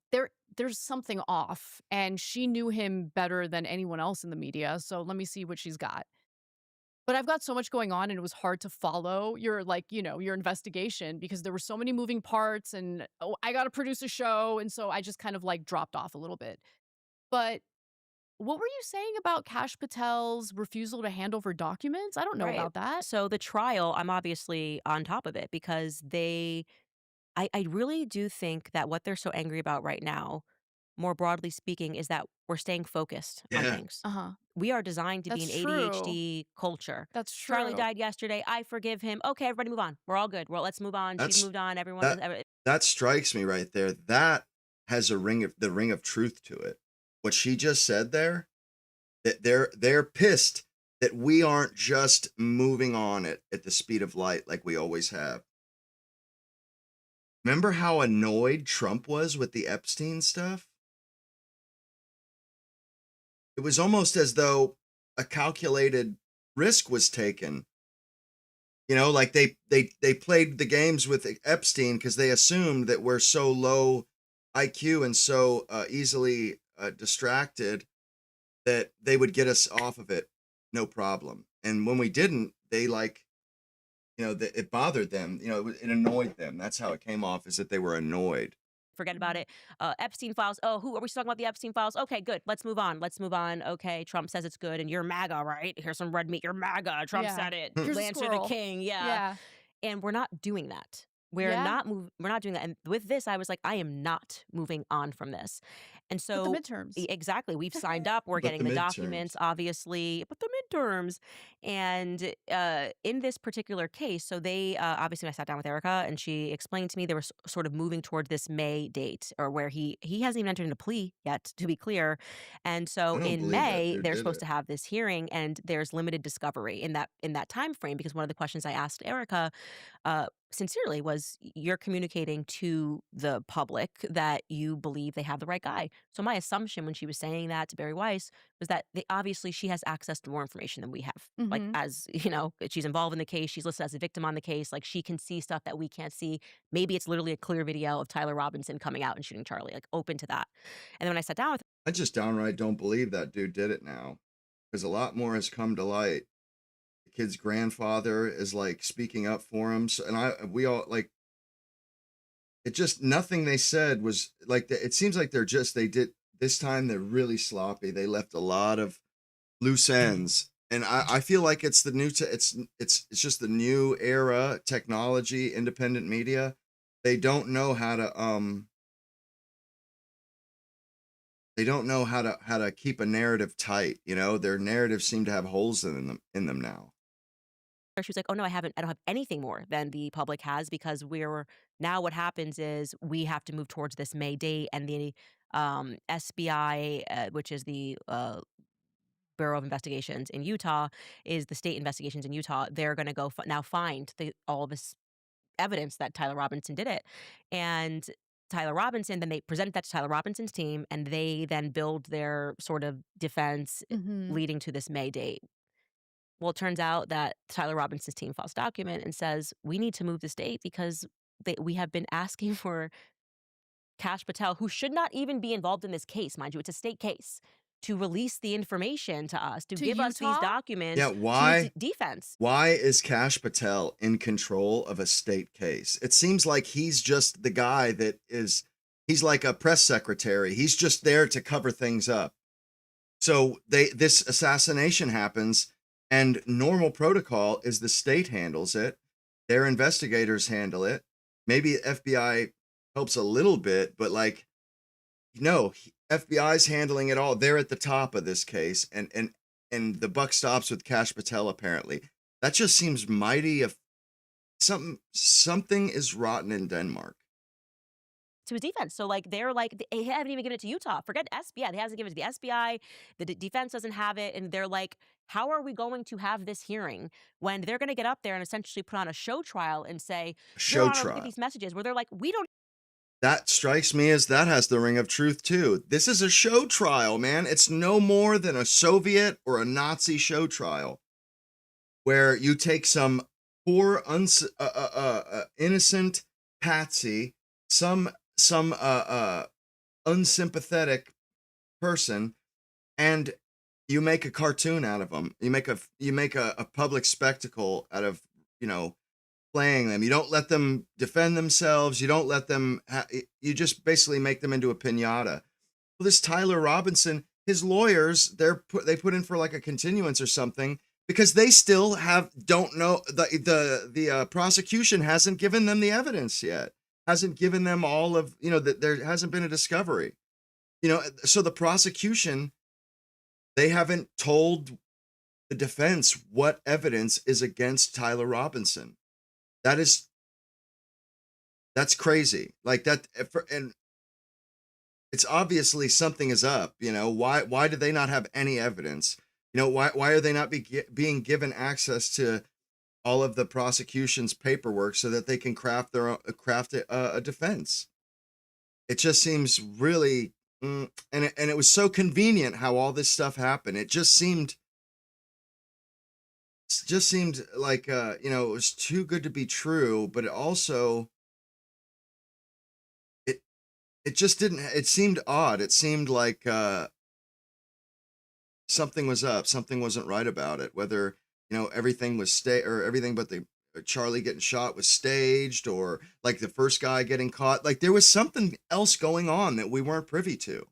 there's something off, and she knew him better than anyone else in the media. So let me see what she's got. But I've got so much going on, and it was hard to follow your your investigation because there were so many moving parts, and oh, I got to produce a show, and so I just kind of like dropped off a little bit. But What were you saying about Kash Patel's refusal to hand over documents? I don't know Right. about that. So the trial, I'm obviously on top of it because I really do think that what they're so angry about right now, more broadly speaking, is that we're staying focused on Yeah. things. Uh-huh. We are designed to be That's an true. ADHD culture. That's Charlie true. died yesterday. I forgive him. Okay, everybody move on. We're all good. Well, let's move on. She's That's moved on. Everyone is. that that strikes me right there. That has the ring of truth to it. What she just said there, that they're pissed that we aren't just moving on at the speed of light like we always have. Remember how annoyed Trump was with the Epstein stuff? It was almost as though a calculated risk was taken. You know, like they played the games with Epstein because they assumed that we're so low IQ and so easily distracted that they would get us off of it, no problem. And when we didn't, they like, it bothered them. It annoyed them. That's how it came off, is that they were annoyed. Forget about it. Epstein files. Oh, who are we talking about? The Epstein files. Okay, good. Let's move on. Let's move on. Okay, Trump says it's good, and you're MAGA, right? Here's some red meat. You're MAGA. Trump Yeah. said it. Here's a Answer the squirrel. king. Yeah. Yeah. And we're not doing that. We're Yeah. not doing that. And with this, I was like, I am not moving on from this. And But the so midterms. exactly, we've signed up. We're But getting the the midterms. documents, obviously, but the midterms. And in this particular case, so they obviously, I sat down with Erica, and she explained to me they were sort of moving toward this May date, or where he hasn't even entered into plea yet, to be clear. And so I don't in believe that May, dude they're did supposed it. to have this hearing, and there's limited discovery in that time frame, because one of the questions I asked Erica sincerely was, you're communicating to the public that you believe they have the right guy. So my assumption when she was saying that to Barry Weiss was that obviously she has access to more information than we have. Like, Mhm. as she's involved in the case, she's listed as a victim on the case. Like, she can see stuff that we can't see. Maybe it's literally a clear video of Tyler Robinson coming out and shooting Charlie, like, open to that. And then when I sat down with I just downright don't believe that dude did it now, because a lot more has come to light. The kid's grandfather is like speaking up for him. So, and we all like, it just, nothing they said was like, it seems like they did this time. They're really sloppy. They left a lot of loose ends. And I feel like it's the new, it's just the new era, technology, independent media. They don't know how to, how to keep a narrative tight. Their narratives seem to have holes in them now. her, she was like, "Oh no, I don't have anything more than the public has, because we're now, what happens is we have to move towards this May date, and the SBI, which is the Bureau of Investigations in Utah, is the state investigations in Utah. They're going to go now find all this evidence that Tyler Robinson did it." And Tyler Robinson, then they presented that to Tyler Robinson's team, and they then build their sort of defense Mhm. leading to this May date. Well, it turns out that Tyler Robinson's team files a document and says, we need to move this date because we have been asking for Kash Patel, who should not even be involved in this case, mind you, it's a state case, to release the information to us, to To give us these Utah? documents Yeah, to use why? defense. Why is Kash Patel in control of a state case? It seems like he's just the guy he's like a press secretary. He's just there to cover things up. So this assassination happens, and normal protocol is the state handles it. Their investigators handle it. Maybe FBI helps a little bit, but like, no, FBI's handling it all. They're at the top of this case, and the buck stops with Kash Patel. Apparently, that just seems mighty. If something is rotten in Denmark. To his defense. So, like, they're like, they haven't even given it to Utah. Forget SBI. They hasn't given it to the SBI. The defense doesn't have it. And they're like, how are we going to have this hearing when they're going to get up there and essentially put on a show trial and say, Your Show Honor, look at trial. these messages, where they're like, we don't. That strikes me as that has the ring of truth too. This is a show trial, man. It's no more than a Soviet or a Nazi show trial, where you take some poor, innocent patsy, some unsympathetic person, and you make a cartoon out of them. You make a public spectacle out of playing them. You don't let them defend themselves. You don't let them. You just basically make them into a piñata. Well, this Tyler Robinson, his lawyers, they put in for like a continuance or something because they still don't know the prosecution hasn't given them the evidence yet, hasn't given them all of, that there hasn't been a discovery, so the prosecution, they haven't told the defense what evidence is against Tyler Robinson. That's crazy. Like that, and it's obviously something is up. Why do they not have any evidence? Why are they not being given access to all of the prosecution's paperwork so that they can craft a defense? It just seems really, and it was so convenient how all this stuff happened. It just seemed like it was too good to be true, but it also it it just didn't. It seemed odd. It seemed like something was up. Something wasn't right about it. Whether everything was or everything but the Charlie getting shot was staged, or like the first guy getting caught. Like there was something else going on that we weren't privy to.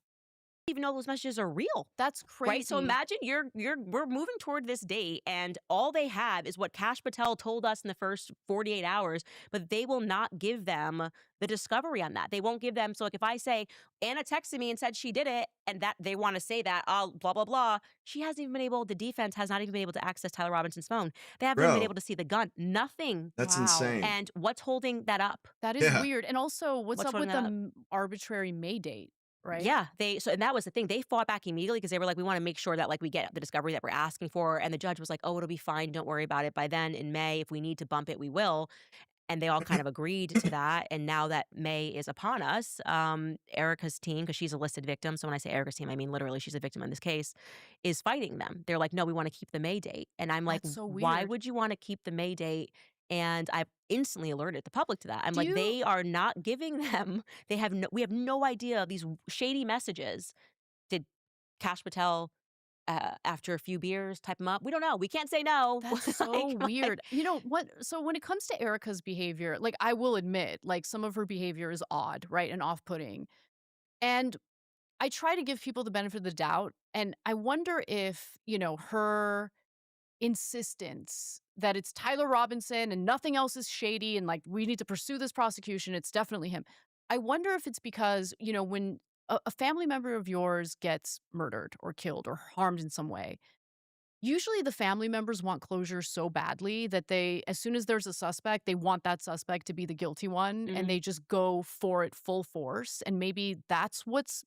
Even know those messages are real. That's Right? So crazy. imagine we're moving toward this date and all they have is what Kash Patel told us in the first 48 hours, but they will not give them the discovery on that. They won't give them. So like if I say Anna texted me and said she did it and that they want to say that, oh, blah, blah, blah. She hasn't even been able, the defense has not even been able to access Tyler Robinson's phone. They haven't even been Bro, able to see the gun. Nothing. that's Wow. insane. And what's holding that up? That is Yeah. weird. And also, what's What's up holding with the that up? arbitrary May date, right? Yeah, and that was the thing. They fought back immediately because they were like, we want to make sure that like we get the discovery that we're asking for. And the judge was like, oh, it'll be fine. Don't worry about it. By then in May, if we need to bump it, we will. And they all kind of agreed to that. And now that May is upon us, Erica's team, because she's a listed victim. So when I say Erica's team, I mean literally she's a victim in this case, is fighting them. They're like, no, we want to keep the May date. And I'm like, That's so why weird. would you want to keep the May date? And I've instantly alerted the public to that. I'm Do like, you they are not giving them, we have no idea these shady messages. Did Kash Patel, after a few beers, type them up? We don't know. We can't say no. That's so weird. You know what? So when it comes to Erica's behavior, like I will admit, like some of her behavior is odd, right? And off-putting. And I try to give people the benefit of the doubt. And I wonder if, her insistence that it's Tyler Robinson and nothing else is shady and like we need to pursue this prosecution, it's definitely him. I wonder if it's because, when a family member of yours gets murdered or killed or harmed in some way, usually the family members want closure so badly that they, as soon as there's a suspect, they want that suspect to be the guilty one and Mhm. they just go for it full force. And maybe that's what's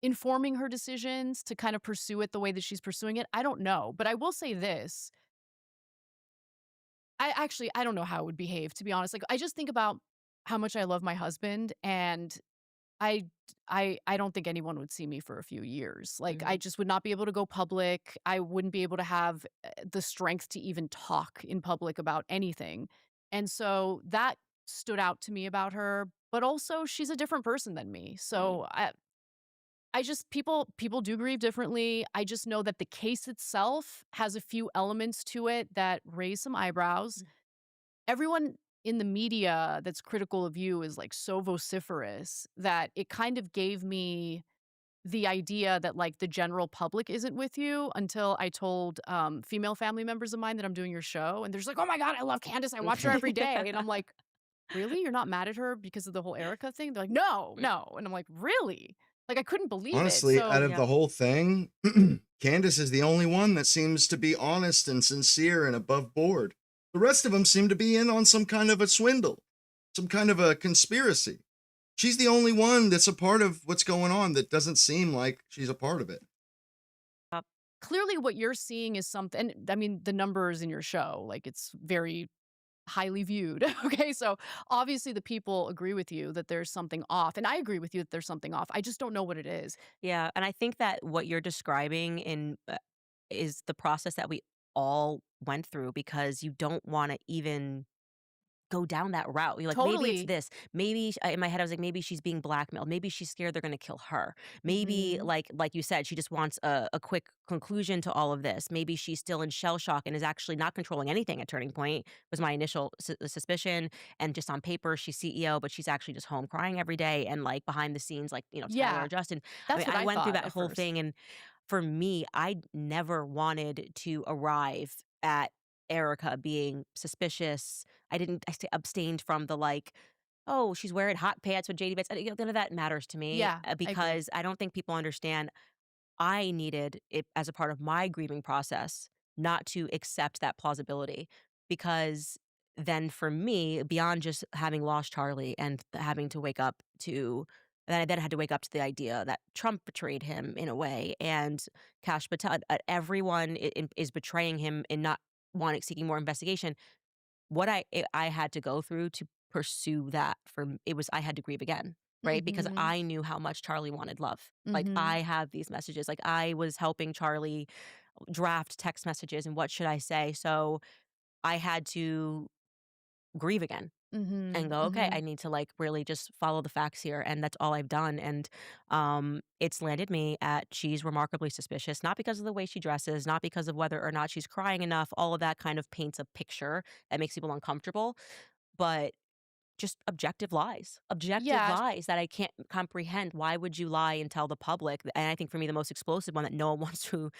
informing her decisions to kind of pursue it the way that she's pursuing it. I don't know. But I will say this. I don't know how it would behave, to be honest. Like, I just think about how much I love my husband, and I I don't think anyone would see me for a few years. Like, I Mhm. just would not be able to go public. I wouldn't be able to have, the strength to even talk in public about anything. And so that stood out to me about her, but also she's a different person than me. Mhm. So I just people do grieve differently. I just know that the case itself has a few elements to it that raise some eyebrows. Everyone in the media that's critical of you is like so vociferous that it kind of gave me the idea that like the general public isn't with you until I told female family members of mine that I'm doing your show. And they're just like, oh my God, I love Candace. I watch her every day. And I'm like, really? You're not mad at her because of the whole Erica thing? They're like, no, Mm. no. And I'm like, really? Like I couldn't believe it. Honestly, out So of Yeah. the whole thing, Candace is the only one that seems to be honest and sincere and above board. The rest of them seem to be in on some kind of a swindle, some kind of a conspiracy. She's the only one that's a part of what's going on that doesn't seem like she's a part of it. clearly what you're seeing is something, I mean, the numbers in your show, like it's very highly viewed. Okay. So obviously the people agree with you that there's something off. And I agree with you that there's something off. I just don't know what it is. Yeah, and I think that what you're describing is the process that we all went through because you don't want to even go down that route. You're like, maybe it's Totally. this. Maybe in my head, I was like, maybe she's being blackmailed. Maybe she's scared they're going to kill her. Maybe, Mhm. like you said, she just wants a quick conclusion to all of this. Maybe she's still in shell shock and is actually not controlling anything at Turning Point. Was my initial suspicion. And just on paper, she's CEO, but she's actually just home crying every day. And like behind the scenes, like Tyler or Yeah. Justin. I That's mean, what I I went through thought that at whole first. thing, and for me, I never wanted to arrive at Erica being suspicious. Abstained from the like, oh, she's wearing hot pants with JD Bits. None of that matters to me Yeah, I agree. because I don't think people understand. I needed it as a part of my grieving process not to accept that plausibility because then for me, beyond just having lost Charlie and having to wake up to then I then had to wake up to the idea that Trump betrayed him in a way and Kash Patel, everyone is betraying him in not wanting seeking more investigation. I had to go through to pursue that it was I had to grieve again, right? Because Mhm. I knew how much Charlie wanted love. Like, Mhm. I have these messages, like, I was helping Charlie draft text messages and what should I say? So, I had to grieve again and Mhm. go, "Okay, I Mhm. need to, like, really just follow the facts here," and that's all I've done, and, it's landed me at she's remarkably suspicious, not because of the way she dresses, not because of whether or not she's crying enough, all of that kind of paints a picture that makes people uncomfortable, but just objective Yeah. lies that I can't comprehend. Why would you lie and tell the public? And I think for me, the most explosive one that no one wants to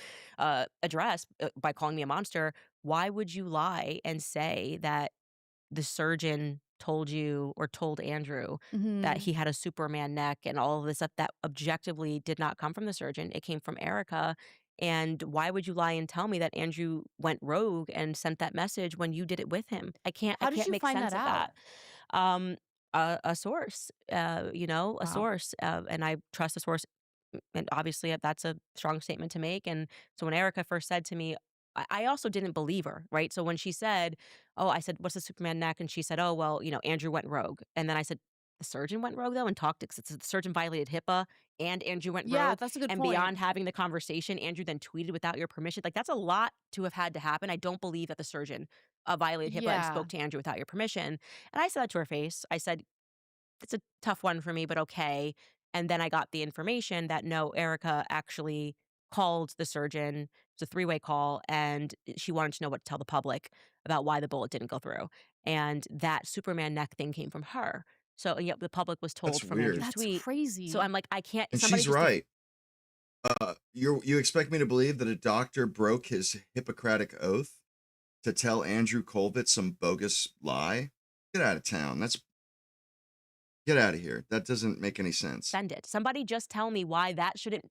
address by calling me a monster. Why would you lie and say that the surgeon told you or told Andrew that Mhm. he had a Superman neck and all of this stuff that objectively did not come from the surgeon? It came from Erica. And why would you lie and tell me that Andrew went rogue and sent that message when you did it with him? I How did can't you make find that sense of out? that. A source, a Wow. source, and I trust the source. And obviously, that's a strong statement to make. And so when Erica first said to me, I also didn't believe her, right? So when she said, "Oh," I said, "What's the Superman neck?" And she said, "Oh, well, Andrew went rogue." And then I said, "The surgeon went rogue though, and talked to the surgeon violated HIPAA, and Andrew went Yeah, rogue." that's a good And point. beyond having the conversation, Andrew then tweeted without your permission. Like that's a lot to have had to happen. I don't believe that the surgeon violated HIPAA and Yeah. spoke to Andrew without your permission. And I said that to her face. I said, it's a tough one for me, but okay. And then I got the information that no, Erica actually called the surgeon. It's a three-way call, and she wanted to know what to tell the public about why the bullet didn't go through. And that Superman neck thing came from her. So, yeah, the public was That's told from weird. Andrew's That's tweet. So crazy. I'm like, I can't. And Somebody she's just right. You expect me to believe that a doctor broke his Hippocratic oath to tell Andrew Colvett some bogus lie? Get out of town. Get out of here. That doesn't make any sense. send it. Somebody just tell me why that shouldn't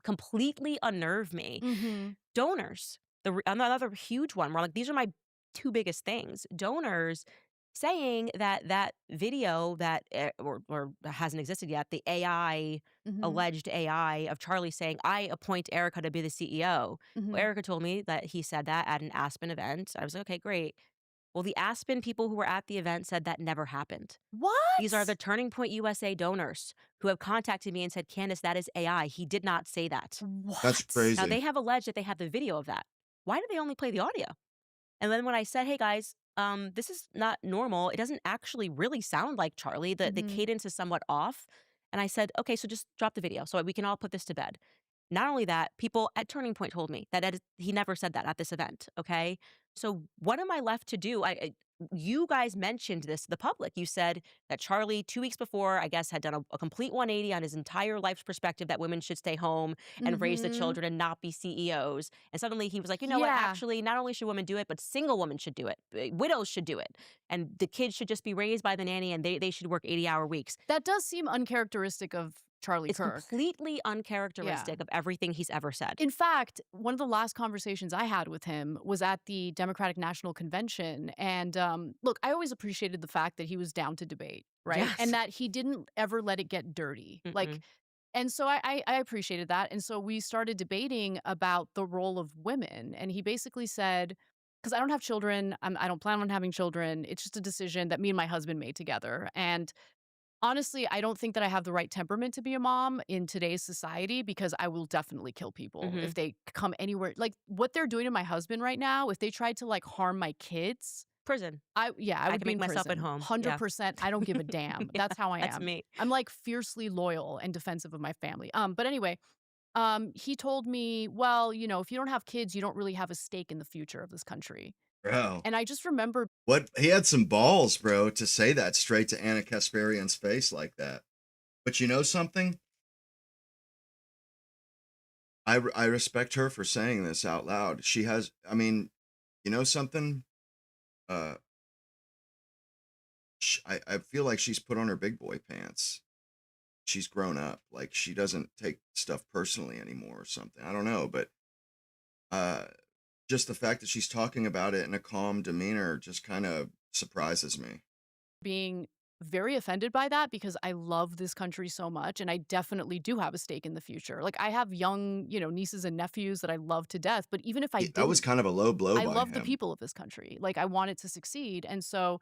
completely unnerve me. Mhm. Donors, another huge one where like these are my two biggest things. Donors saying that that video that or hasn't existed yet, the AI Mhm. alleged AI of Charlie saying I appoint Erica to be the CEO. Well, Mhm. Erica told me that he said that at an Aspen event. I was like, okay, great. Well, the Aspen people who were at the event said that never happened. These are the What? Turning Point USA donors who have contacted me and said, Candace, that is AI. He did not say that. That's What? Now, crazy. they have alleged that they have the video of that. Why do they only play the audio? And then when I said, hey guys, this is not normal, it doesn't actually really sound like Charlie. The Mhm. cadence is somewhat off. And I said, okay, so just drop the video so we can all put this to bed. Not only that, people at Turning Point told me that he never said that at this event. Okay. So what am I left to do? You guys mentioned this to the public. You said that Charlie, 2 weeks before, I guess, had done a complete 180 on his entire life's perspective that women should stay home and raise the Mhm. children and not be CEOs. And suddenly he was like, you know what? Yeah. Actually, not only should women do it, but single women should do it. Widows should do it. And the kids should just be raised by the nanny and they should work 80-hour weeks. That does seem uncharacteristic of Charlie It's Kirk. completely Yeah. uncharacteristic of everything he's ever said. In fact, one of the last conversations I had with him was at the Democratic National Convention. And look, I always appreciated the fact that he was down to debate, right? And Yes. that he didn't ever let it get dirty. Mm-mm. And so I appreciated that. And so we started debating about the role of women. And he basically said, because I don't have children, I don't plan on having children. It's just a decision that me and my husband made together. And honestly, I don't think that I have the right temperament to be a mom in today's society because I will definitely kill people Mm-hmm. if they come anywhere. Like what they're doing to my husband right now, if they tried to like harm my kids, prison. I I would can be make in myself at prison. home. Yeah. 100%. I don't give a damn. Yeah, That's how I that's am. me. I'm like fiercely loyal and defensive of my family. But anyway, he told me, well, if you don't have kids, you don't really have a stake in the future of this country. Bro. And I just remember, What he had some balls, bro, to say that straight to Anna Kasparian's face like that. But you know something? I respect her for saying this out loud. She has, I mean, you know something? Uh, I feel like she's put on her big boy pants. She's grown up. Like she doesn't take stuff personally anymore or something. I don't know, but uh, just the fact that she's talking about it in a calm demeanor just kind of surprises me. being very offended by that because I love this country so much and I definitely do have a stake in the future. Like I have young, nieces and nephews that I love to death, but even if I That was didn't, kind of a low blow I by love the him. people of this country. Like I want it to succeed. And so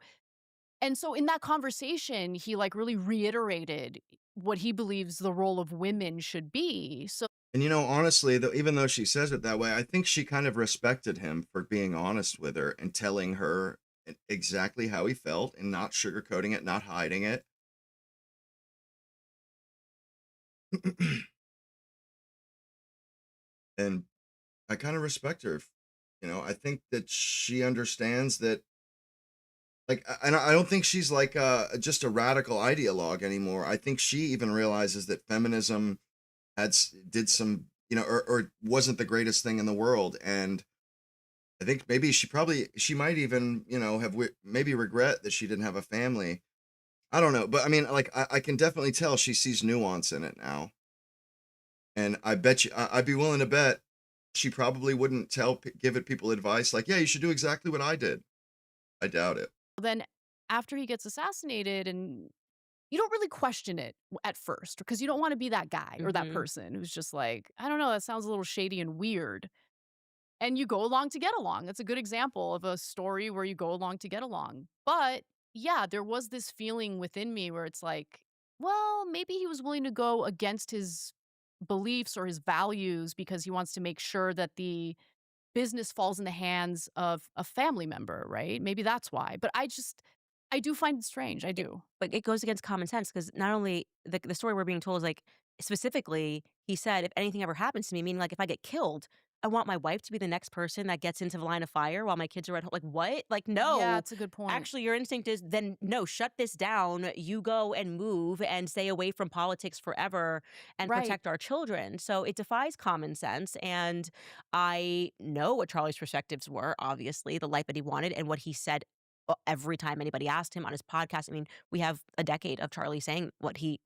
in that conversation, he like really reiterated what he believes the role of women should be. So And you know, honestly, though, even though she says it that way, I think she kind of respected him for being honest with her and telling her exactly how he felt and not sugarcoating it, not hiding it. And I kind of respect her. You know, I think that she understands that. Like, and I don't think she's like just a radical ideologue anymore. I think she even realizes that feminism did some, or wasn't the greatest thing in the world, and I think maybe she might even, have maybe regret that she didn't have a family. I don't know, but I mean, like I can definitely tell she sees nuance in it now, and I bet you I'd be willing to bet she probably wouldn't give it people advice like, yeah, you should do exactly what I did. I doubt it. then after he gets assassinated and you don't really question it at first because you don't want to be that guy or that Hmm. person who's just like, I don't know, that sounds a little shady and weird. And you go along to get along. That's a good example of a story where you go along to get along. But yeah, there was this feeling within me where it's like, well, maybe he was willing to go against his beliefs or his values because he wants to make sure that the business falls in the hands of a family member, right? Maybe that's why. But I do find it strange. I It do. but it goes against common sense because not only the story we're being told is, like, specifically, he said, "If anything ever happens to me," meaning, like, if I get killed, I want my wife to be the next person that gets into the line of fire while my kids are at home. Like, what? Like, Yeah, no. it's a good point. Actually, your instinct is then, "No, shut this down. You go and move and stay away from politics forever and Right. protect our children." So it defies common sense, and I know what Charlie's perspectives were, obviously, the life that he wanted and what he said every time anybody asked him on his podcast. I mean, we have a decade of Charlie saying what his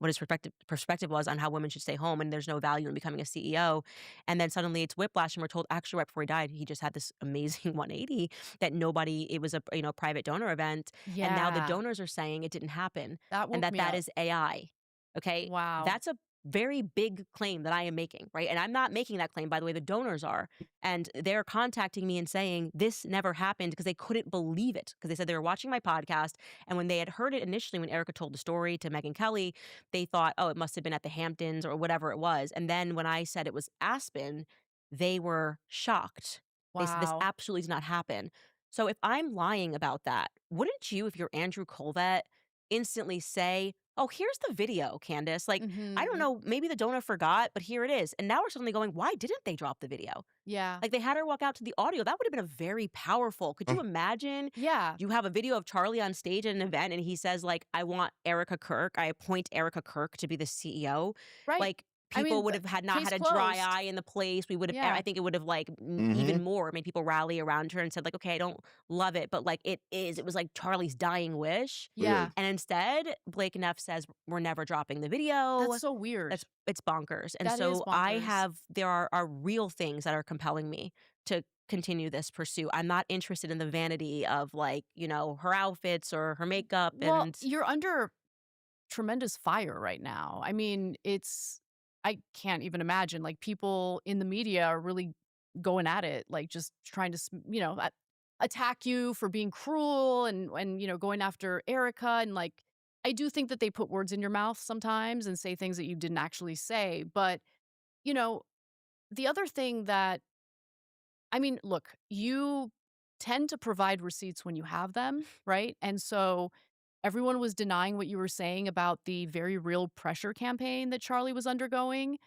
perspective was on how women should stay home and there's no value in becoming a CEO. And then suddenly it's whiplash and we're told actually right before he died, he just had this amazing 180 that nobody it was a private donor event. And now the Yeah. donors are saying it didn't happen That and woke me that up. is AI. Okay? Wow. That's a very big claim that I am making, right? And I'm not making that claim, by the way, the donors are. And they're contacting me and saying this never happened because they couldn't believe it. Because they said they were watching my podcast. And when they had heard it initially, when Erica told the story to Megyn Kelly, they thought, oh, it must have been at the Hamptons or whatever it was. And then when I said it was Aspen, they were shocked. They said this Wow. absolutely did not happen. So if I'm lying about that, wouldn't you, if you're Andrew Colvett, instantly say, oh, here's the video, Candace? Like, I don't Mhm. know, maybe the donor forgot, but here it is. And now we're suddenly going, why didn't they drop the video? Yeah. Like they had her walk out to the audio. That would have been a very powerful. Could Huh. you imagine? Yeah. You have a video of Charlie on stage at an event and he says, like, I want Erica Kirk. I appoint Erica Kirk to be the CEO. Right. Like I people mean, would have had not case had a dry closed. eye in the place. We would have I Yeah. think it would have like Mm-hmm. even more made people rally around her and said, like, okay, I don't love it, but like it was like Charlie's dying wish. Yeah. Weird. And instead, Blake Neff says, we're never dropping the That's video. so weird. It's bonkers. And That is so I bonkers. have there are real things that are compelling me to continue this pursuit. I'm not interested in the vanity of like, her outfits or her makeup Well, and you're under tremendous fire right now. I mean, I can't even imagine. Like, people in the media are really going at it, like, just trying to, attack you for being cruel and, going after Erica. And, like, I do think that they put words in your mouth sometimes and say things that you didn't actually say. But, you know, the other thing that I mean, look, you tend to provide receipts when you have them, right? And so everyone was denying what you were saying about the very real pressure campaign that Charlie was undergoing.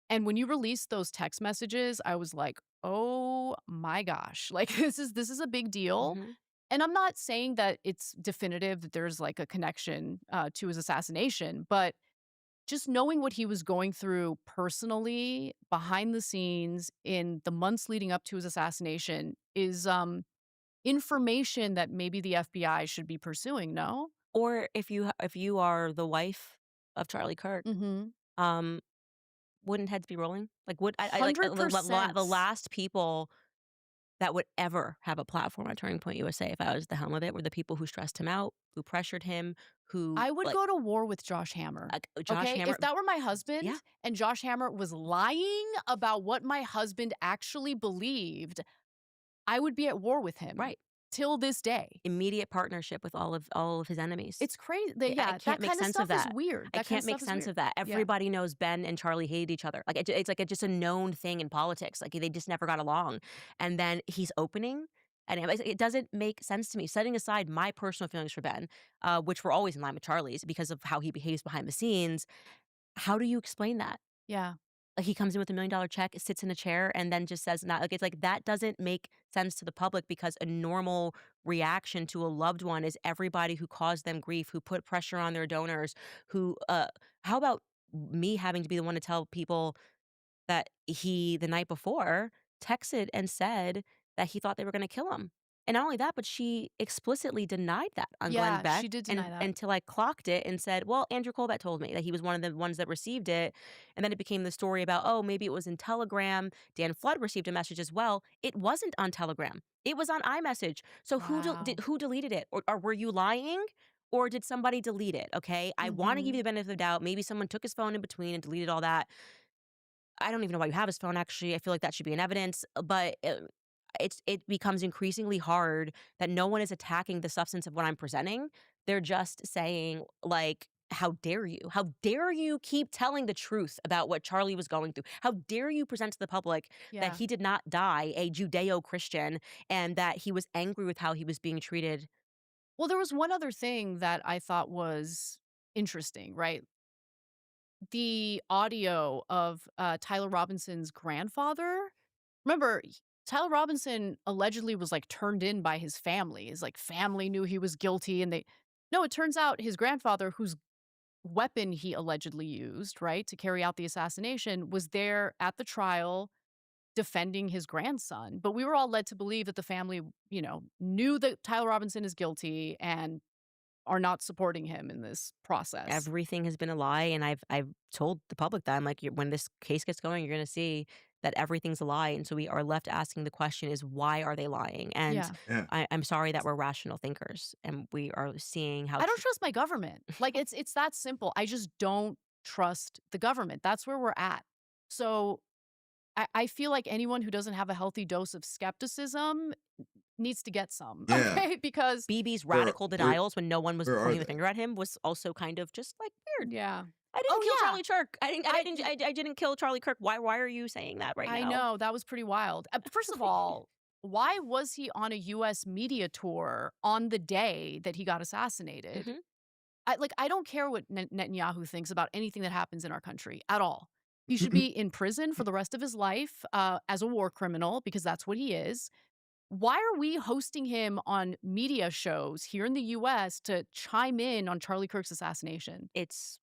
And when you released those text messages, I was like, "Oh my gosh." Like this is a big deal. Mhm. And I'm not saying that it's definitive that there's like a connection to his assassination, but just knowing what he was going through personally behind the scenes in the months leading up to his assassination is information that maybe the FBI should be pursuing, no? Or if you are the wife of Charlie Kirk, Mhm. um, wouldn't heads be rolling? Like, would I like, the 100%. last people that would ever have a platform at Turning Point USA, if I was at the helm of it, were the people who stressed him out, who pressured him, who, I would like, go to war with Josh Hammer. Josh Okay? Hammer. If that were my Yeah, husband and Josh Hammer was lying about what my husband actually believed, I would be at war with him right. till this day. Immediate partnership with all of his enemies. It's crazy. I Yeah, that can't make kind of sense of stuff is that. weird. I That kind of can't make stuff is sense weird. of that. Yeah. Everybody knows Ben and Charlie hated each other. Like, it's like just a known thing in politics. Like, they just never got along. And then he's opening, and it doesn't make sense to me. Setting aside my personal feelings for Ben, which were always in line with Charlie's because of how he behaves behind the scenes, how do you explain that? Yeah. Like, he comes in with $1 million check, sits in a chair, and then just says not like, it's like, that doesn't make sense to the public because a normal reaction to a loved one is everybody who caused them grief, who put pressure on their donors, who, how about me having to be the one to tell people that he, the night before, texted and said that he thought they were gonna kill him. And not only that, but she explicitly denied that on Glenn Yeah, Beck she did and deny that. until I clocked it and said, "Well, Andrew Colbert told me that he was one of the ones that received it." And then it became the story about, "Oh, maybe it was in Telegram. Dan Flood received a message as well." It wasn't on Telegram. It was on iMessage. So Wow. who deleted it? Or were you lying? Or did somebody delete it? Okay? I wanna give you Mhm. the benefit of the doubt. Maybe someone took his phone in between and deleted all that. I don't even know why you have his phone, actually. I feel like that should be in evidence, but, it becomes increasingly hard that no one is attacking the substance of what I'm presenting. They're just saying, like, "How dare you? How dare you keep telling the truth about what Charlie was going through? How dare you present to the public that Yeah. he did not die a Judeo-Christian and that he was angry with how he was being treated?" Well, there was one other thing that I thought was interesting, right? The audio of Tyler Robinson's grandfather. Remember, Tyler Robinson allegedly was like turned in by his family. His like family knew he was guilty, and they. No, it turns out his grandfather, whose weapon he allegedly used, right, to carry out the assassination, was there at the trial defending his grandson. But we were all led to believe that the family, knew that Tyler Robinson is guilty and are not supporting him in this process. Everything has been a lie, and I've told the public that. I'm like, "When this case gets going, you're gonna see that everything's a lie," and so we are left asking the question is, "Why are they lying?" And Yeah. Yeah. I'm sorry that we're rational thinkers, and we are seeing how I don't trust my government. Like, it's that simple. I just don't trust the government. That's where we're at. So I feel like anyone who doesn't have a healthy dose of skepticism needs to get some, Yeah. okay? Because BB's Where radical where denials when no one was where are pointing the they? finger at him was also kind of just, like, weird. yeah. I didn't Oh, kill yeah. Charlie Kirk. I I didn't kill Charlie Kirk. Why are you saying that right I now? know, that was pretty wild. First of all, why was he on a US media tour on the day that he got assassinated? Mhm. I don't care what Netanyahu thinks about anything that happens in our country at all. He should be in prison for the rest of his life as a war criminal because that's what he is. Why are we hosting him on media shows here in the US to chime in on Charlie Kirk's assassination? It's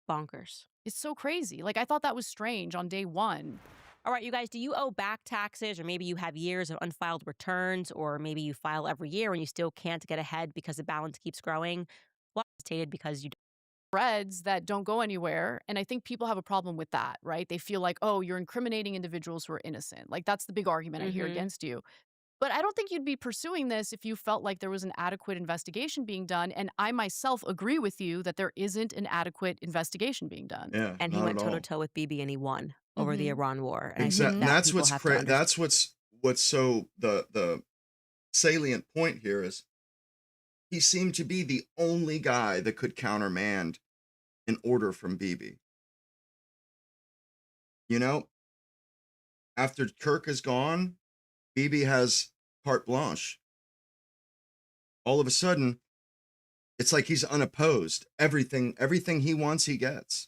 bonkers. It's so crazy. Like, I thought that was strange on day one. All right, you guys, do you owe back taxes, or maybe you have years of unfiled returns, or maybe you file every year and you still can't get ahead because the balance keeps growing? Well, stated because you Threads that don't go anywhere. And I think people have a problem with that, right? They feel like, oh, you're incriminating individuals who are innocent. Like, that's the big argument I hear Mhm. against you. But I don't think you'd be pursuing this if you felt like there was an adequate investigation being done. And I myself agree with you that there isn't an adequate investigation being done. Yeah, And he not at went toe to all. toe with Bibi and he won over the Hmm. Iran war. And I think Exactly. And Hmm. that that's people what's have to understand. that's what's so the salient point here is he seemed to be the only guy that could countermand an order from Bibi. You know, after Kirk is gone, Bibi has carte blanche. all of a sudden, it's like he's unopposed. Everything he wants, he gets.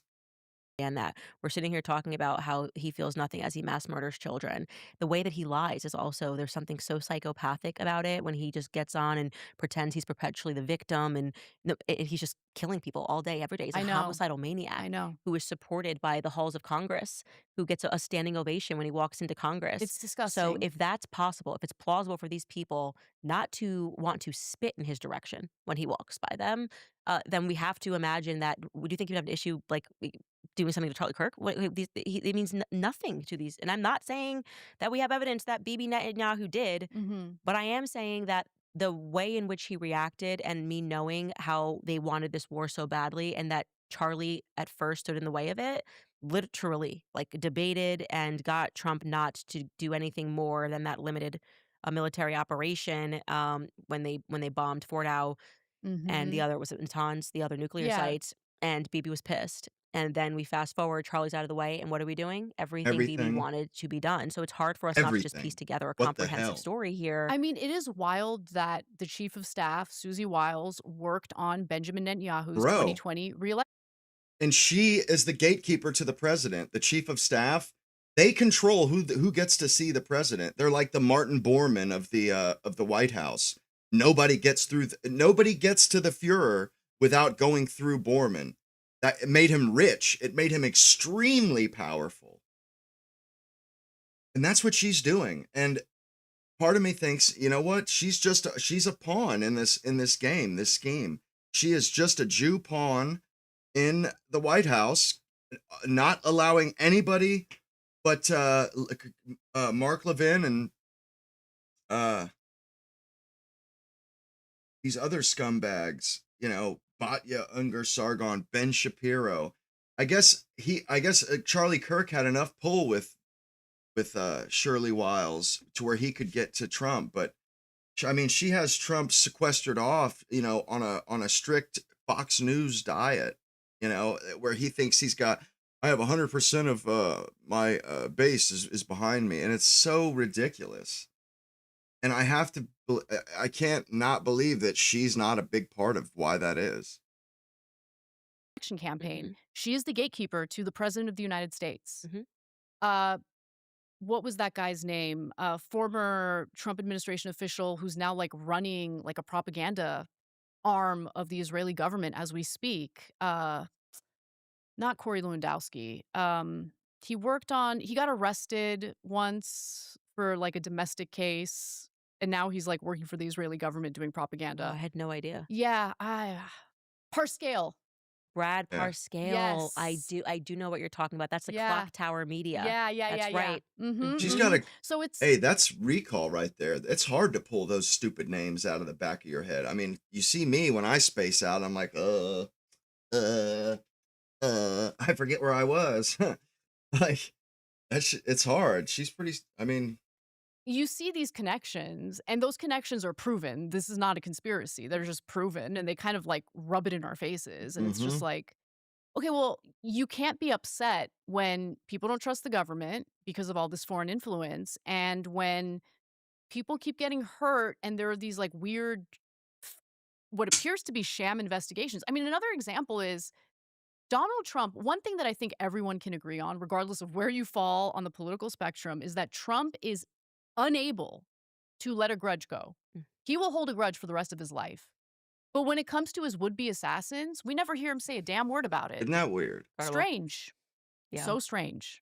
And that we're sitting here talking about how he feels nothing as he mass murders children. The way that he lies is also there's something so psychopathic about it when he just gets on and pretends he's perpetually the victim and no, he's just killing people all day, every day. He's a I know. homicidal maniac I know. who is supported by the halls of Congress, who gets a standing ovation when he walks into Congress. It's So disgusting. if that's possible, if it's plausible for these people not to want to spit in his direction when he walks by them, then we have to imagine that. Would you think you'd have an issue like doing something to Charlie Kirk? It means nothing to these. And I'm not saying that we have evidence that Bibi Netanyahu did, Mhm. but I am saying that the way in which he reacted and me knowing how they wanted this war so badly and that Charlie at first stood in the way of it, literally like debated and got Trump not to do anything more than that limited a military operation when they bombed Fort Howe and the Mhm. other was at Natanz, the other nuclear Yeah. sites, and Bibi was pissed. And then we fast forward, Charlie's out of the way, and what are we doing? Everything Bibi Everything, wanted to be done. So it's hard for us not to just piece everything. together a What the comprehensive hell? story here. I mean, it is wild that the chief of staff, Susie Wiles, worked on Benjamin Netanyahu's Bro. 2020 reelection. And she is the gatekeeper to the president, the chief of staff. They control who gets to see the president. They're like the Martin Bormann of the White House. Nobody gets through. Nobody gets to the Fuhrer without going through Bormann. That it made him rich. It made him extremely powerful. And that's what she's doing. And part of me thinks, you know what? She's a pawn in this game, this scheme. She is just a Jew pawn in the White House, not allowing anybody but Mark Levin and these other scumbags, Batya Unger Sargon, Ben Shapiro. I guess Charlie Kirk had enough pull with Shirley Wiles to where he could get to Trump, but I mean, she has Trump sequestered off, on a strict Fox News diet, where he thinks I have 100% of my base is behind me, and it's so ridiculous. And I can't not believe that she's not a big part of why that is. campaign. Mhm, She is the gatekeeper to the president of the United States. mhm. Uh, what was that guy's name? Former Trump administration official who's now like running like a propaganda arm of the Israeli government as we speak. Not Corey Lewandowski. He got arrested once for like a domestic case, and now he's like working for the Israeli government doing Oh, I propaganda. had no idea. Yeah, Parscale. Brad Yeah. Parscale. Yes. I do know what you're talking about. That's the Yeah. Clock Tower Media. Yeah, yeah, yeah, That's yeah. right. Mhm, She's Mhm. got mhm. a So it's Hey, that's recall right there. It's hard to pull those stupid names out of the back of your head. I mean, you see me when I space out, I'm like, uh, I forget where I was. Like, it's hard. She's pretty, I mean, you see these connections, and those connections are proven. This is not a conspiracy. They're just proven, and they kind of like rub it in our faces. And it's just mm-hmm. like, okay, well, you can't be upset when people don't trust the government because of all this foreign influence, and when people keep getting hurt, and there are these like weird, what appears to be sham investigations. I mean, another example is Donald Trump. One thing that I think everyone can agree on, regardless of where you fall on the political spectrum, is that Trump is unable to let a grudge go. Mm. He will hold a grudge for the rest of his life. But when it comes to his would-be assassins, we never hear him say a damn word about it. Isn't that weird? Incredible. Strange. Yeah. So strange.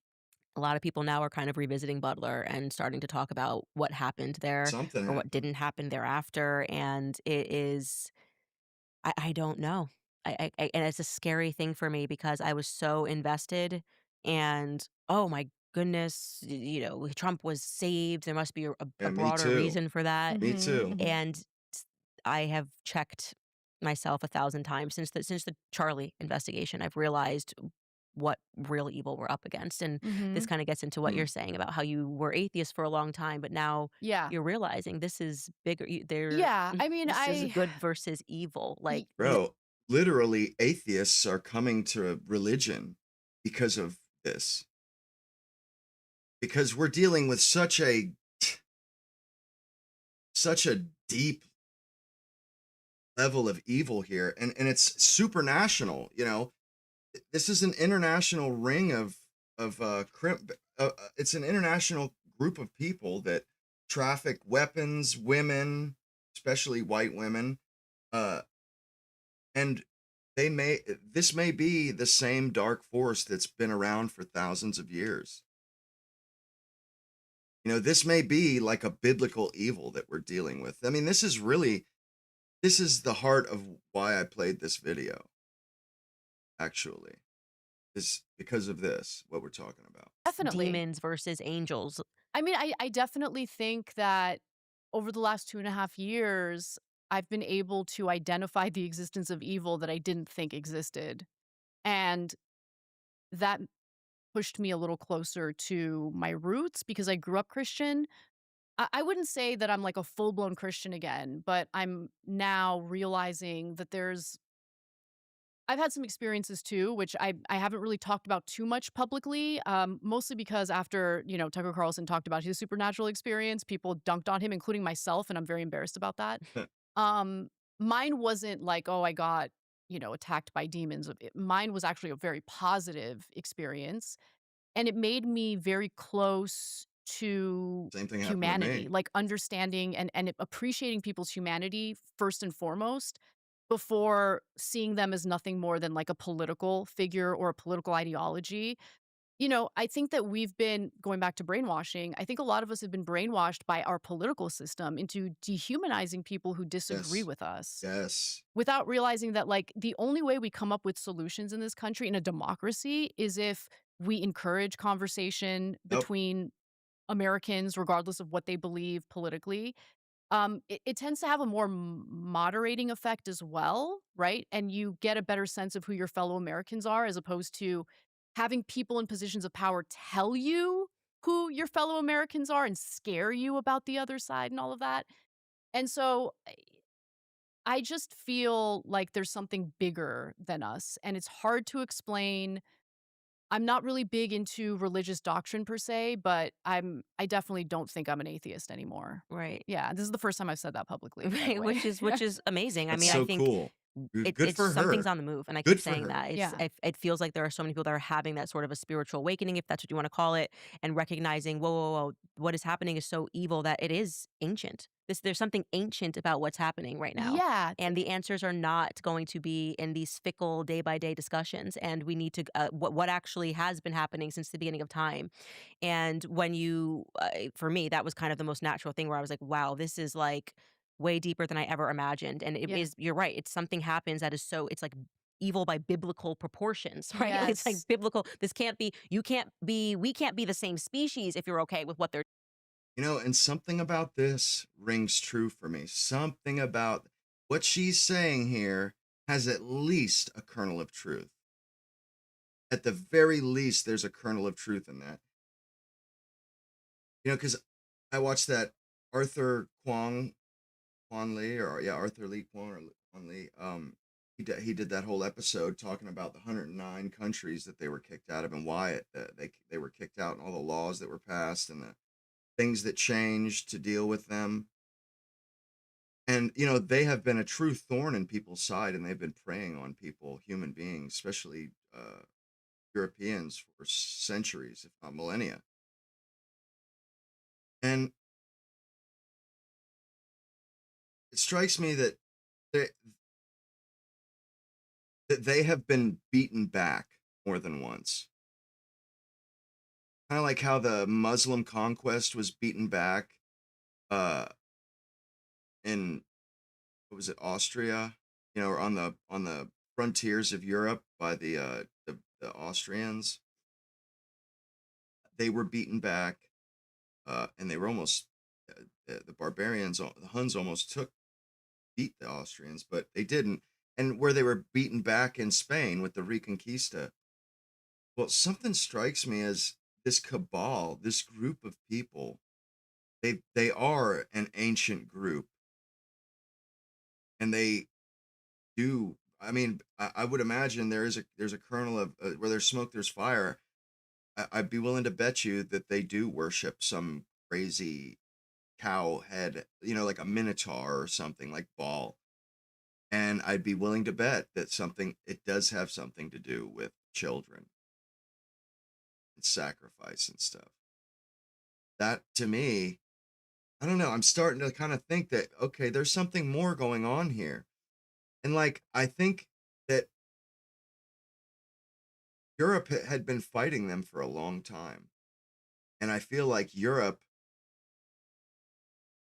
A lot of people now are kind of revisiting Butler and starting to talk about what happened there Something or what happened. didn't happen thereafter. And it is, I don't know. And it's a scary thing for me because I was so invested and oh my goodness, Trump was saved. There must be a Yeah, me broader too. reason for that. Me Mhm, too. mhm, And I have checked myself 1,000 times since the Charlie investigation. I've realized what real evil we're up against, and this mhm. kind of gets into what Mm. you're saying about how you were atheist for a long time, but now Yeah. you're realizing this is bigger. Yeah. I mean, This is good versus evil. y- Like Bro, literally atheists are coming to religion because of this. Because we're dealing with such a deep level of evil here, and it's supranational. You know, this is an international ring of it's an international group of people that traffic weapons, women, especially white women, uh, and this may be the same dark force that's been around for thousands of years. You know, this may be like a biblical evil that we're dealing with. I mean, this is the heart of why I played this video, actually, is because of this, what we're talking about. Definitely. Demons versus angels. I mean, I definitely think that over the last 2.5 years, I've been able to identify the existence of evil that I didn't think existed. And that pushed me a little closer to my roots because I grew up Christian. I wouldn't say that I'm like a full blown Christian again, but I'm now realizing that I've had some experiences too, which I haven't really talked about too much publicly, mostly because after, Tucker Carlson talked about his supernatural experience, people dunked on him, including myself, and I'm very embarrassed about that. Um, Mine wasn't like, "Oh, I got, attacked by demons." Mine was actually a very positive experience, and it made me very close to Same thing happened to humanity, me. like understanding and appreciating people's humanity first and foremost before seeing them as nothing more than like a political figure or a political ideology. I think that we've been going back to brainwashing. I think a lot of us have been brainwashed by our political system into dehumanizing people who disagree Yes. with us Yes. without realizing that like the only way we come up with solutions in this country in a democracy is if we encourage conversation Yep. between Americans regardless of what they believe politically. It tends to have a more moderating effect as well, right? And you get a better sense of who your fellow Americans are as opposed to having people in positions of power tell you who your fellow Americans are and scare you about the other side and all of that. And so I just feel like there's something bigger than us, and it's hard to explain. I'm not really big into religious doctrine per se, but I definitely don't think I'm an atheist anymore. Right. Yeah, this is the first time I've said that publicly, by the Right, way. which is amazing. I That's mean, I Yeah. so think cool. Good it's for something's her. on the move, and I keep Good for saying her. that. Yeah. It feels like there are so many people that are having that sort of a spiritual awakening, if that's what you want to call it, and recognizing, whoa, whoa, whoa, what is happening is so evil that it is ancient. There's something ancient about what's happening right now, Yeah. and the answers are not going to be in these fickle day by day discussions. And we need to what actually has been happening since the beginning of time. And when for me, that was kind of the most natural thing where I was like, wow, this is like way deeper than I ever imagined. And it Yeah. is, you're right. It's something happens that is so, it's like evil by biblical proportions, right? Like, it's like Yes. biblical. This can't be, we can't be the same species if you're okay with what they're. You know, and something about this rings true for me. Something about what she's saying here has at least a kernel of truth. At the very least, there's a kernel of truth in that. You know, because I watched that Arthur Kwon Lee, or yeah, Arthur Lee Kwon or Kwon Lee. He did that whole episode talking about the 109 countries that they were kicked out of and why they were kicked out and all the laws that were passed and the things that changed to deal with them. And you know, they have been a true thorn in people's side, and they've been preying on people, human beings, especially Europeans, for centuries, if not millennia. And it strikes me that they they have been beaten back more than once. Kind of like how the Muslim conquest was beaten back uh, in, what was it, Austria? You know, or on the frontiers of Europe by the Austrians. They were beaten back, and they were almost the barbarians, the Huns almost beat the Austrians, but they didn't. And where they were beaten back in Spain with the Reconquista, well, something strikes me as this cabal, this group of people. They are an ancient group, and they do. I mean, I would imagine there's a kernel of where there's smoke, there's fire. I'd be willing to bet you that they do worship some crazy cow head, you know, like a minotaur or something like Baal. And I'd be willing to bet that it does have something to do with children and sacrifice and stuff. That to me, I don't know, I'm starting to kind of think that, okay, there's something more going on here. And like, I think that Europe had been fighting them for a long time. And I feel like Europe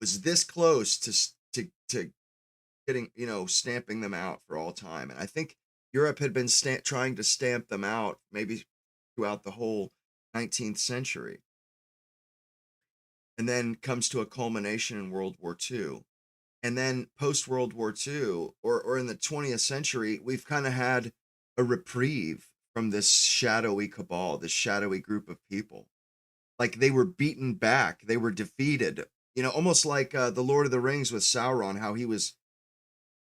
was this close to getting, stamping them out for all time. And I think Europe had been trying to stamp them out maybe throughout the whole 19th century. And then comes to a culmination in World War II. And then post World War II, or in the 20th century, we've kind of had a reprieve from this shadowy cabal, this shadowy group of people. Like they were beaten back, they were defeated. Almost like the Lord of the Rings with Sauron, how he was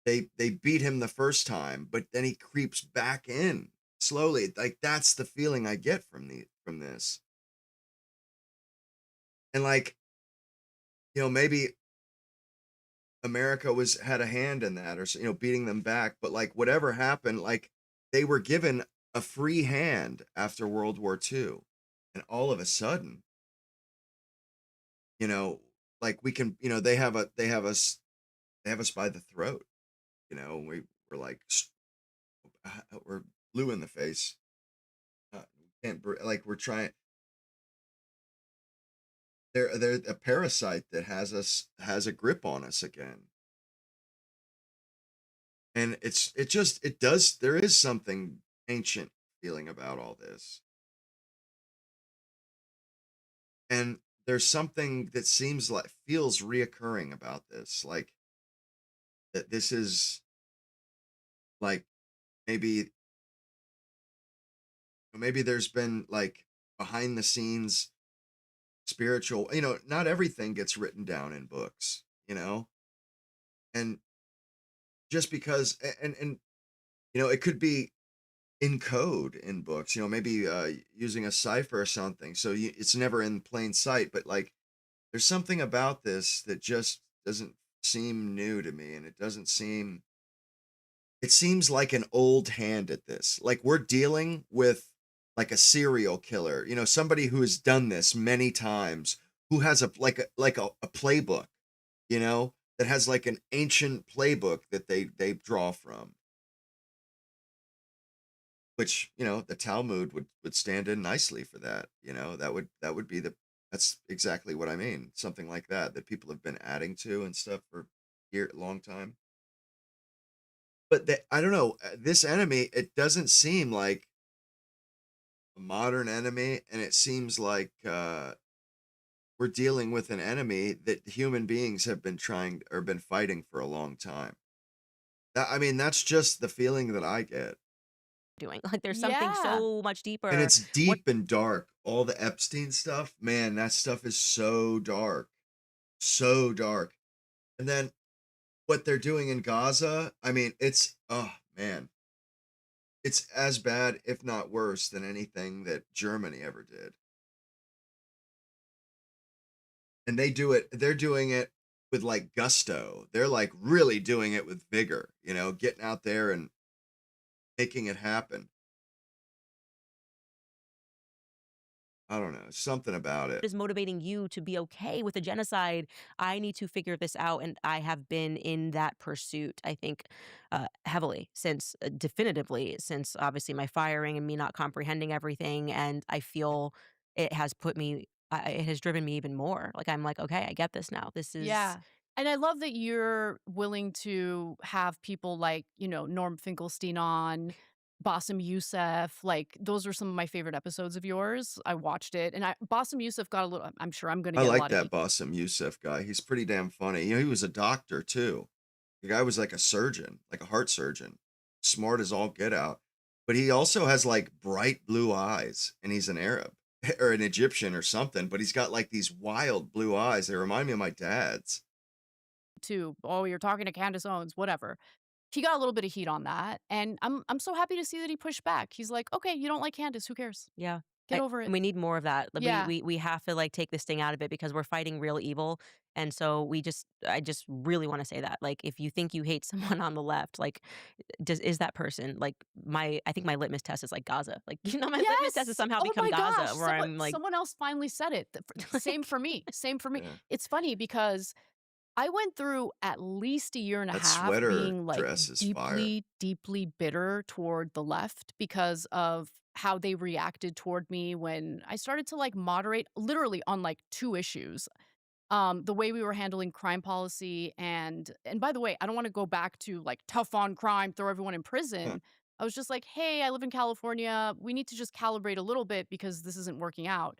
they beat him the first time, but then he creeps back in slowly. Like that's the feeling I get from this. And like, maybe America had a hand in that, or beating them back, but like whatever happened, like they were given a free hand after World War II. And all of a sudden, you know, like we can, they have us by the throat. We're like we're blue in the face. We can't like we're trying. They're a parasite that has a grip on us again. And it does, there is something ancient feeling about all this. And there's something that feels reoccurring about this, like that this is like maybe there's been like behind the scenes spiritual, not everything gets written down in books, and just because, and it could be in code in books, maybe using a cipher or something, so it's never in plain sight, but like there's something about this that just doesn't seem new to me, and it seems like an old hand at this. Like we're dealing with like a serial killer, somebody who has done this many times, who has a playbook, that has like an ancient playbook that they draw from, which, the Talmud would stand in nicely for that. That would be that's exactly what I mean. Something like that people have been adding to and stuff for long time. But I don't know, this enemy, it doesn't seem like a modern enemy, and it seems like we're dealing with an enemy that human beings have been trying or been fighting for a long time. I mean, that's just the feeling that I get. Doing like there's something Yeah. so much And deeper. it's What deep and dark. All the Epstein stuff, man, that stuff is so dark. So dark. And then what they're doing in Gaza, I mean, oh man, it's as bad, if not worse, than anything that Germany ever did. And they're doing it with like gusto. They're like really doing it with vigor, getting out there and making it happen. I don't know, something about it. is motivating you to be okay with a genocide? I need to figure this out, and I have been in that pursuit, I think, heavily since, definitively since obviously my firing and me not comprehending everything, and I feel it has it has driven me even more. Like, I'm like, "Okay, I get this now. This is." Yeah. And I love that you're willing to have people like, Norm Finkelstein on, Bassem Youssef. Like, those are some of my favorite episodes of yours. I watched it. And Bassem Youssef got a little, I'm sure I'm going to I get a like lot of that heat. Bassem Youssef guy. He's pretty damn funny. He was a doctor too. The guy was like a surgeon, like a heart surgeon, smart as all get out. But he also has like bright blue eyes, and he's an Arab or an Egyptian or something. But he's got like these wild blue eyes. They remind me of my dad's. Too. Oh, you're talking to Candace Owens, whatever. He got a little bit of heat on that. And I'm so happy to see that he pushed back. He's like, okay, you don't like Candace. Who cares? Yeah. Get over And it. we need more of that. Like, Yeah. we have to, like, take this thing out of it because we're fighting real evil, And so I just really want to say that, like, if you think you hate someone on the left, like, is that person like I think my litmus test is like Gaza. Like, my litmus test is Yes! somehow Oh become my Gaza, gosh! where Someone I'm like, someone else finally said it. Same like, for me. Same for me. Yeah. It's funny because I went through at least a year and a That half sweater being like dress is fire. deeply, deeply bitter toward the left because of how they reacted toward me when I started to like moderate literally on like two issues. The way we were handling crime policy and by the way, I don't want to go back to like tough on crime, throw everyone in Huh. prison. I was just like, hey, I live in California. We need to just calibrate a little bit because this isn't working out.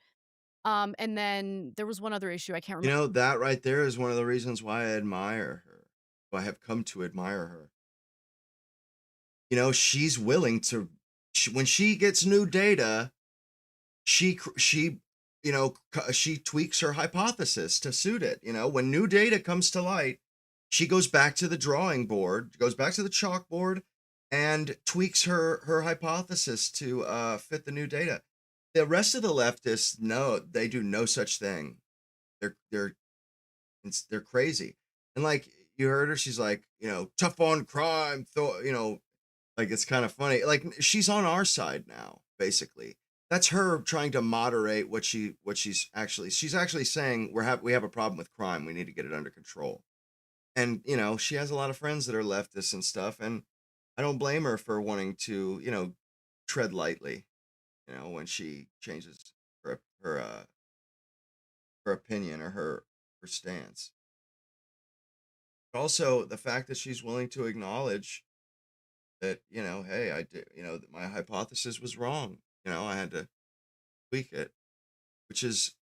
And then there was one other issue. I can't You remember. know, that right there is one of the reasons why I admire her. Why I have come to admire her. You know, she's willing to, when she gets new data, she she tweaks her hypothesis to suit it. You know, when new data comes to light, she goes back to the drawing board, goes back to the chalkboard, and tweaks her hypothesis to fit the new data. The rest of the leftists, no, they do no such thing. They're they're crazy. And like you heard her, she's like, tough on crime, like it's kind of funny. Like she's on our side now, basically. That's her trying to moderate she's actually saying we have a problem with crime. We need to get it under control. And she has a lot of friends that are leftists and stuff, and I don't blame her for wanting to, tread lightly, when she changes her opinion or her stance. But also the fact that she's willing to acknowledge that, hey, I did, that my hypothesis was wrong. I had to tweak it, which is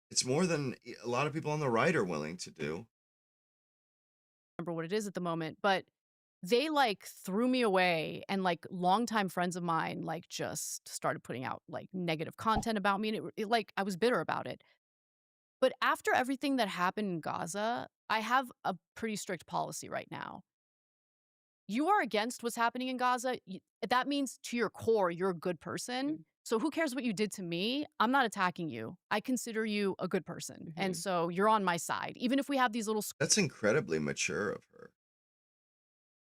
it's more than a lot of people on the right are willing to do. Remember what it is at the moment, but they like threw me away and like longtime friends of mine like just started putting out like negative content about me and like I was bitter about it. But after everything that happened in Gaza, I have a pretty strict policy right now. You are against what's happening in Gaza. That means to your core, you're a good person. So who cares what you did to me? I'm not attacking you. I consider you a good person. And so you're on my side. Even if we have these little That's incredibly mature of her.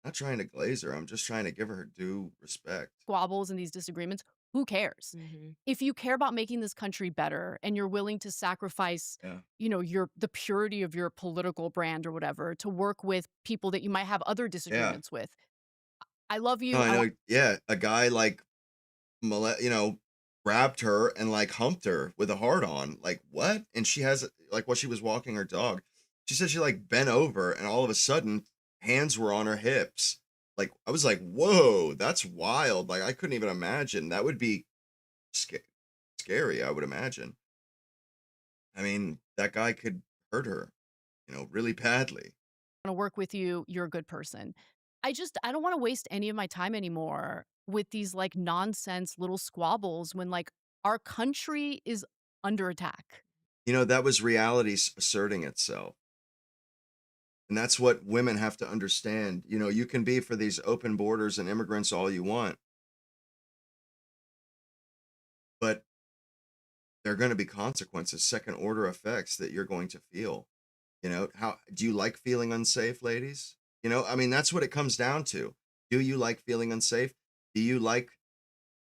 Not trying to glaze her. I'm just trying to give her due respect. squabbles and these disagreements, who cares? Mhm. If you care about making this country better and you're willing to sacrifice, Yeah. the purity of your political brand or whatever to work with people that you might have other Yeah. disagreements with. I love No, you. I I want know. Yeah. A guy like, grabbed her and like humped her with a hard on. Like, what? And she has, like, while she was walking her dog, she said she like bent over and all of a sudden hands were on her hips. Like, I was like, whoa, that's wild. Like, I couldn't even imagine. That would be sca- scary, I would imagine. I mean, that guy could hurt her, really badly. to work with you. You're a good person. I don't want to waste any of my time anymore with these like nonsense little squabbles when like our country is under attack. That was reality asserting itself. And that's what women have to understand. You can be for these open borders and immigrants all you want, but there are going to be consequences, second order effects that you're going to feel. How do you like feeling unsafe, ladies? I mean, that's what it comes down to. Do you like feeling unsafe? Do you like,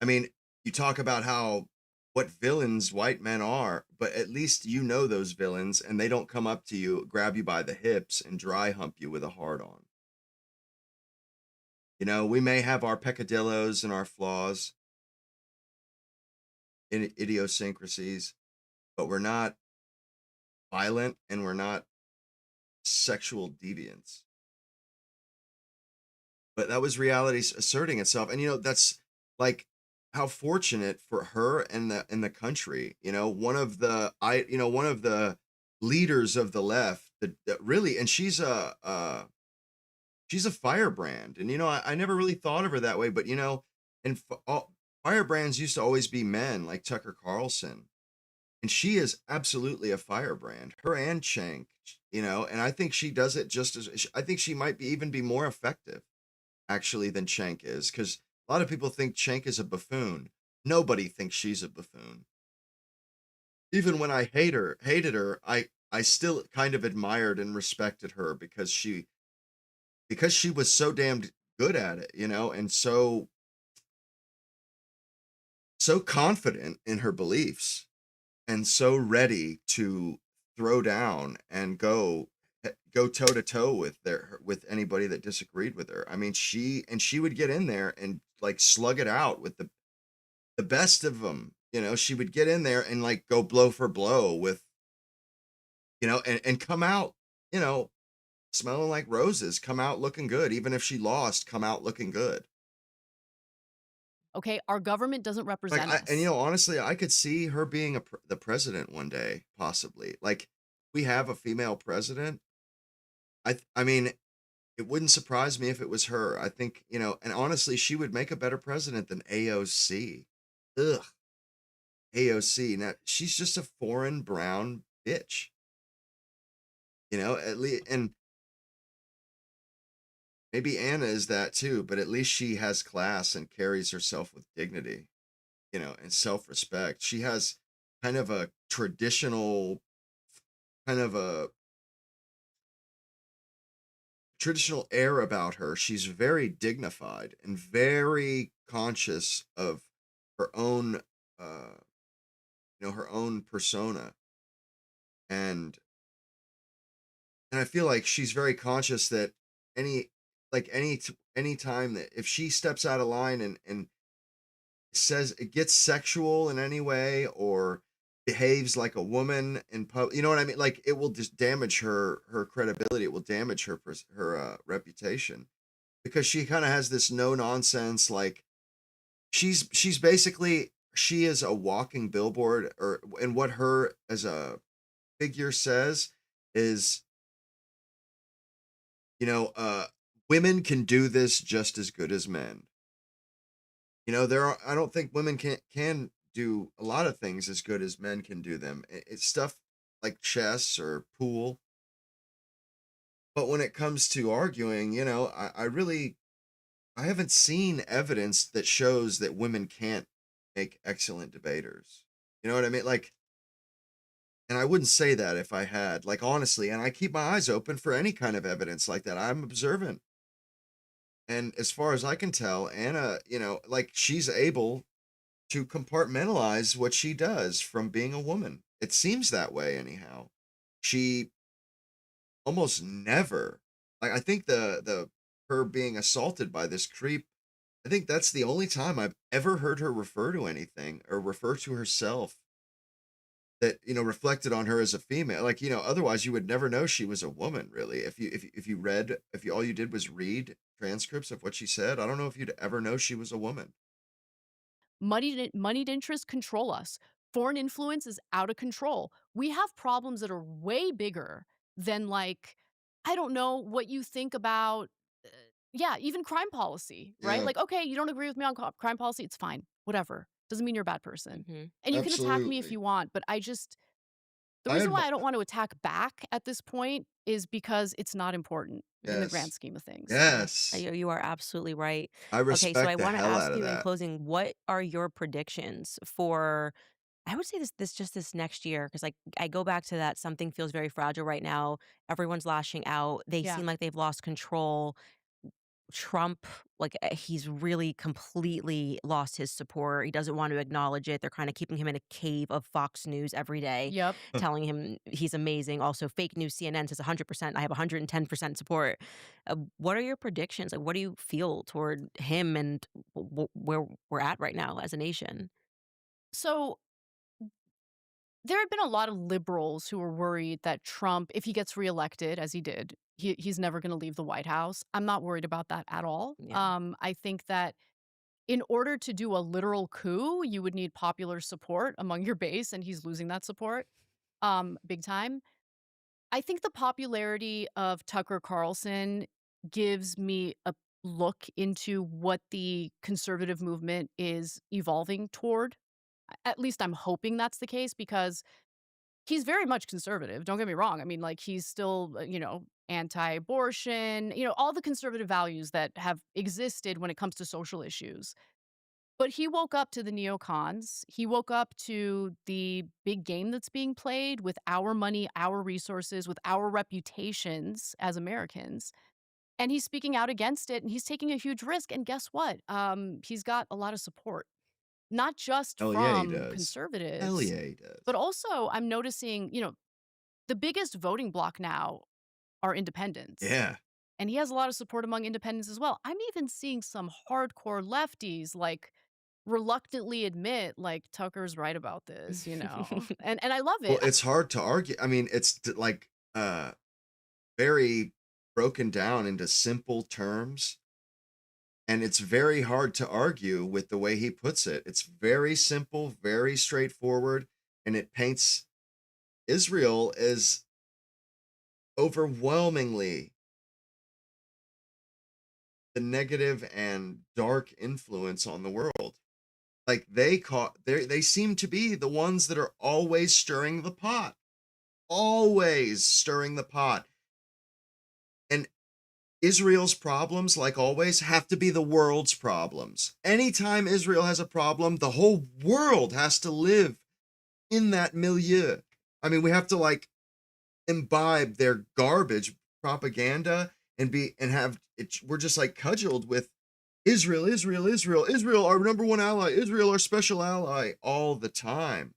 I mean, you talk about what villains white men are, but at least those villains and they don't come up to you, grab you by the hips and dry hump you with a hard on. We may have our peccadillos and our flaws and idiosyncrasies, but we're not violent and we're not sexual deviants. But that was reality asserting itself. And that's like how fortunate for her and the country. One of the leaders of the left that really, and she's a firebrand. And I never really thought of her that way, but and firebrands used to always be men like Tucker Carlson. And she is absolutely a firebrand, her and Cenk, and I think she does it I think she might even be more effective actually than Cenk is, because a lot of people think Cenk is a buffoon. Nobody thinks she's a buffoon. Even when I hated her, I still kind of admired and respected her because she was so damned good at it, you know, and so confident in her beliefs and so ready to throw down and go toe to toe with anybody that disagreed with her. I mean, she would get in there and like slug it out with the best of them. You know, she would get in there and like go blow for blow with, you know, and come out, you know, smelling like roses, come out looking good. Even if she lost, come out looking good. Okay, our government doesn't Like, represent and you us. know, honestly, I could see her being the president one day, possibly. Like, we have a female president. I mean, it wouldn't surprise me if it was her. I think, you know, and honestly, she would make a better president than AOC. Ugh, AOC. Now, she's just a foreign brown bitch, you know, at least, and maybe Anna is that too, but at least she has class and carries herself with dignity, you know, and self-respect. She has kind of a traditional, kind of a traditional air about her. She's very dignified and very conscious of her own, uh, you know, her own persona. And I feel like she's very conscious that any, like any time that if she steps out of line and says it gets sexual in any way or behaves like a woman in public, you know what I mean? Like it will just damage her credibility. It will damage her reputation because she kind of has this no nonsense, like she's basically she is a walking billboard. Or and what her as a figure says is, you know, women can do this just as good as men. You know, there are, I don't think women can do a lot of things as good as men can do them. It's stuff like chess or pool. But when it comes to arguing, you know, I haven't seen evidence that shows that women can't make excellent debaters. You know what I mean? Like, and I wouldn't say that if I had, like, honestly, and I keep my eyes open for any kind of evidence like that. I'm observant. And as far as I can tell, Anna, you know, like she's able to compartmentalize what she does from being a woman. It seems that way anyhow. She almost never, like, I think the her being assaulted by this creep, I think that's the only time I've ever heard her refer to anything or refer to herself that, you know, reflected on her as a female. Like, you know, otherwise you would never know she was a woman, really. If you read, if you all you did was read transcripts of what she said, I don't know if you'd ever know she was a woman. Moneyed interests control us. Foreign influence is out of control. We have problems that are way bigger than, like, I don't know what you think about, uh, yeah, even crime policy, right? Yeah, Like, okay, you don't agree with me on crime policy, it's fine, whatever. Doesn't mean you're a bad person. Mhm. And you can attack me if absolutely. you want, but I just, the I reason why admi- I don't want to attack back at this point is because it's not important in the grand yes. scheme of things. Yeah, Yes. you are absolutely right. I Okay, so I respect the want to hell ask out of you in that. closing, what are your predictions for I would say this next year because I go back to that something feels very fragile right now. Everyone's lashing out. They Yeah. seem like they've lost control. Trump, like he's really completely lost his support. He doesn't want to acknowledge it. They're kind of keeping him in a cave of Fox News every day, Yep. telling him he's amazing. Also, fake news CNN says 100%. I have 110% support. What are your predictions? Like, what do you feel toward him and where we're at right now as a nation? So there had been a lot of liberals who were worried that Trump, if he gets reelected, as he did, he's never going to leave the White House. I'm not worried about that at all. Yeah. I think that in order to do a literal coup, you would need popular support among your base, and he's losing that support big time. I think the popularity of Tucker Carlson gives me a look into what the conservative movement is evolving toward. At least I'm hoping that's the case because he's very much conservative, don't get me wrong. I mean, like, he's still, anti-abortion, all the conservative values that have existed when it comes to social issues. But he woke up to the neocons. He woke up to the big game that's being played with our money, our resources, with our reputations as Americans. And he's speaking out against it and he's taking a huge risk. And guess what? He's got a lot of support, not just Hell yeah, he from does. Hell conservatives, yeah, he does. but also I'm noticing, the biggest voting bloc now are independents. Yeah. And he has a lot of support among independents as well. I'm even seeing some hardcore lefties like reluctantly admit like Tucker's right about this, And I love Well, it. it's hard to argue. I mean, it's like very broken down into simple terms, and it's very hard to argue with the way he puts it. It's very simple, very straightforward, and it paints Israel as overwhelmingly the negative and dark influence on the world. Like they seem to be the ones that are always stirring the pot. Always stirring the pot. And Israel's problems, like always, have to be the world's problems. Anytime Israel has a problem, the whole world has to live in that milieu. I mean, we have to like imbibe their garbage propaganda and have it. We're just like cudgeled with Israel, Israel, Israel, Israel, our number one ally, Israel, our special ally, all the time.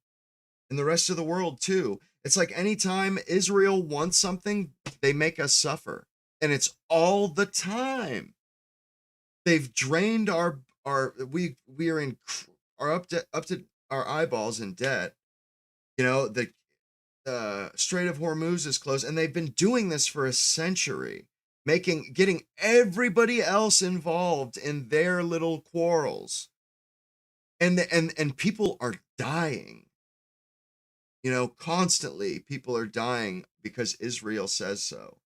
And the rest of the world too. It's like anytime Israel wants something, they make us suffer. And it's all the time. They've drained we are in are up to our eyeballs in debt. The Strait of Hormuz is closed, and they've been doing this for a century, getting everybody else involved in their little quarrels, and people are dying. Constantly people are dying because Israel says so.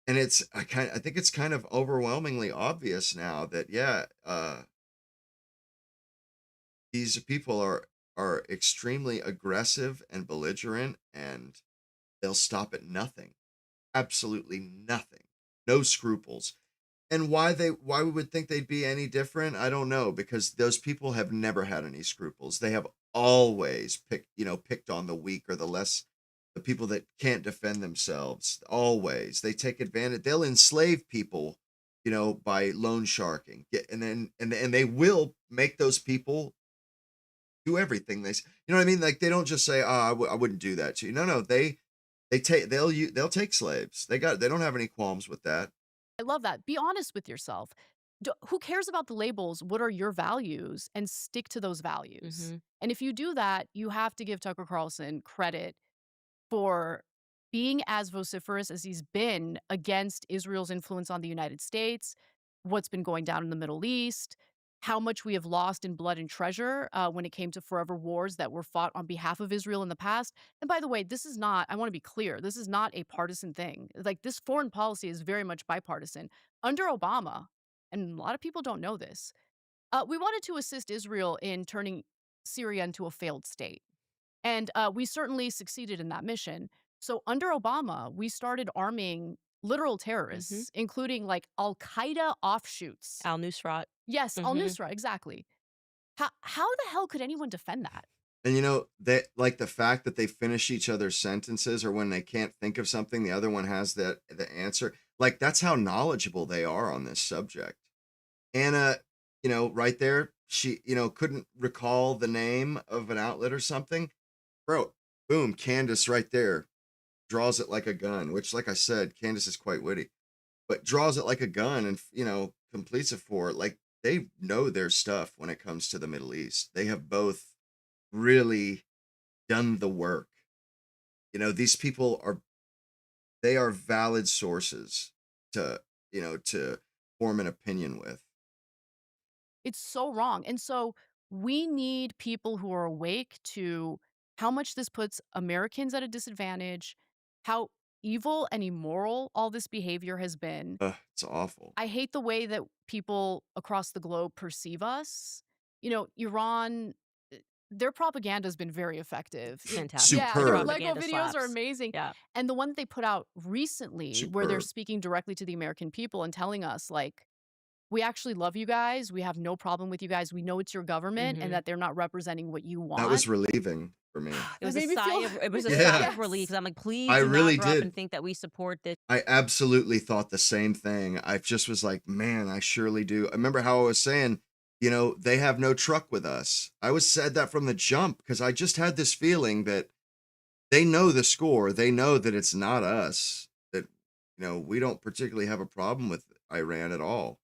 And I think it's kind of overwhelmingly obvious now that these people are extremely aggressive and belligerent, and they'll stop at nothing. Absolutely nothing. No scruples. And why we would think they'd be any different, I don't know, because those people have never had any scruples. They have always picked on the weak or the people that can't defend themselves. Always. They take advantage. They'll enslave people, by loan sharking. And they will make those people do everything you know what I mean? Like they don't just say, "Oh, I wouldn't do that to you." No, they'll take slaves. They don't have any qualms with that. I love that. Be honest with yourself. Who cares about the labels? What are your values? And stick to those values. Mhm. And if you do that, you have to give Tucker Carlson credit for being as vociferous as he's been against Israel's influence on the United States, what's been going down in the Middle East, how much we have lost in blood and treasure when it came to forever wars that were fought on behalf of Israel in the past. And by the way, this is not, I want to be clear, this is not a partisan thing. Like this foreign policy is very much bipartisan. Under Obama, and a lot of people don't know this, we wanted to assist Israel in turning Syria into a failed state. And we certainly succeeded in that mission. So under Obama, we started arming literal Mhm. terrorists, including like Al Qaeda offshoots. Al-Nusrat. Yes, Al Mhm. Nusra, exactly. How the hell could anyone defend that? And they like the fact that they finish each other's sentences, or when they can't think of something, the other one has the answer. Like that's how knowledgeable they are on this subject. Anna, right there, she, couldn't recall the name of an outlet or something. Bro, boom, Candace right there draws it like a gun, which, like I said, Candace is quite witty, but draws it like a gun and, completes it for it. Like they know their stuff when it comes to the Middle East. They have both really done the work. These people they are valid sources to form an opinion with. It's so wrong. And so we need people who are awake to how much this puts Americans at a disadvantage, how evil and immoral all this behavior has been. Ugh, it's awful. I hate the way that people across the globe perceive us. Iran, their propaganda has been very effective. Fantastic. Yeah, Their their Superb. Lego propaganda videos are slaps. amazing. Yeah. And the one that they put out recently, where they're Superb. speaking directly to the American people and telling us, like, we actually love you guys. We have no problem with you guys. We know it's your government and Mhm. that they're not representing what you That was want. relieving for me. It That was a made me feel sigh of it was a sigh Yeah, of relief yes. because I'm like, "Please I do not really grow up and did. think that we support this." I absolutely thought the same thing. I just was like, man, I surely do. I remember how I was saying, they have no truck with us. I was said that from the jump because I just had this feeling that they know the score. They know that it's not us, that, we don't particularly have a problem with Iran at all.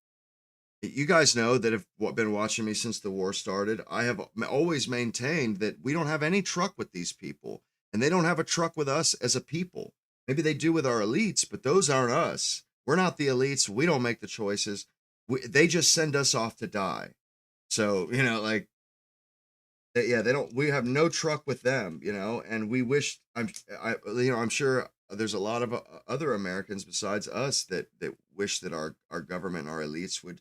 You guys know that have been watching me since the war started. I have always maintained that we don't have any truck with these people, and they don't have a truck with us as a people. Maybe they do with our elites, but those aren't us. We're not the elites. We don't make the choices. They just send us off to die. So, like, yeah, they don't. We have no truck with them, and we wish. I'm sure there's a lot of other Americans besides us that wish that our government, our elites would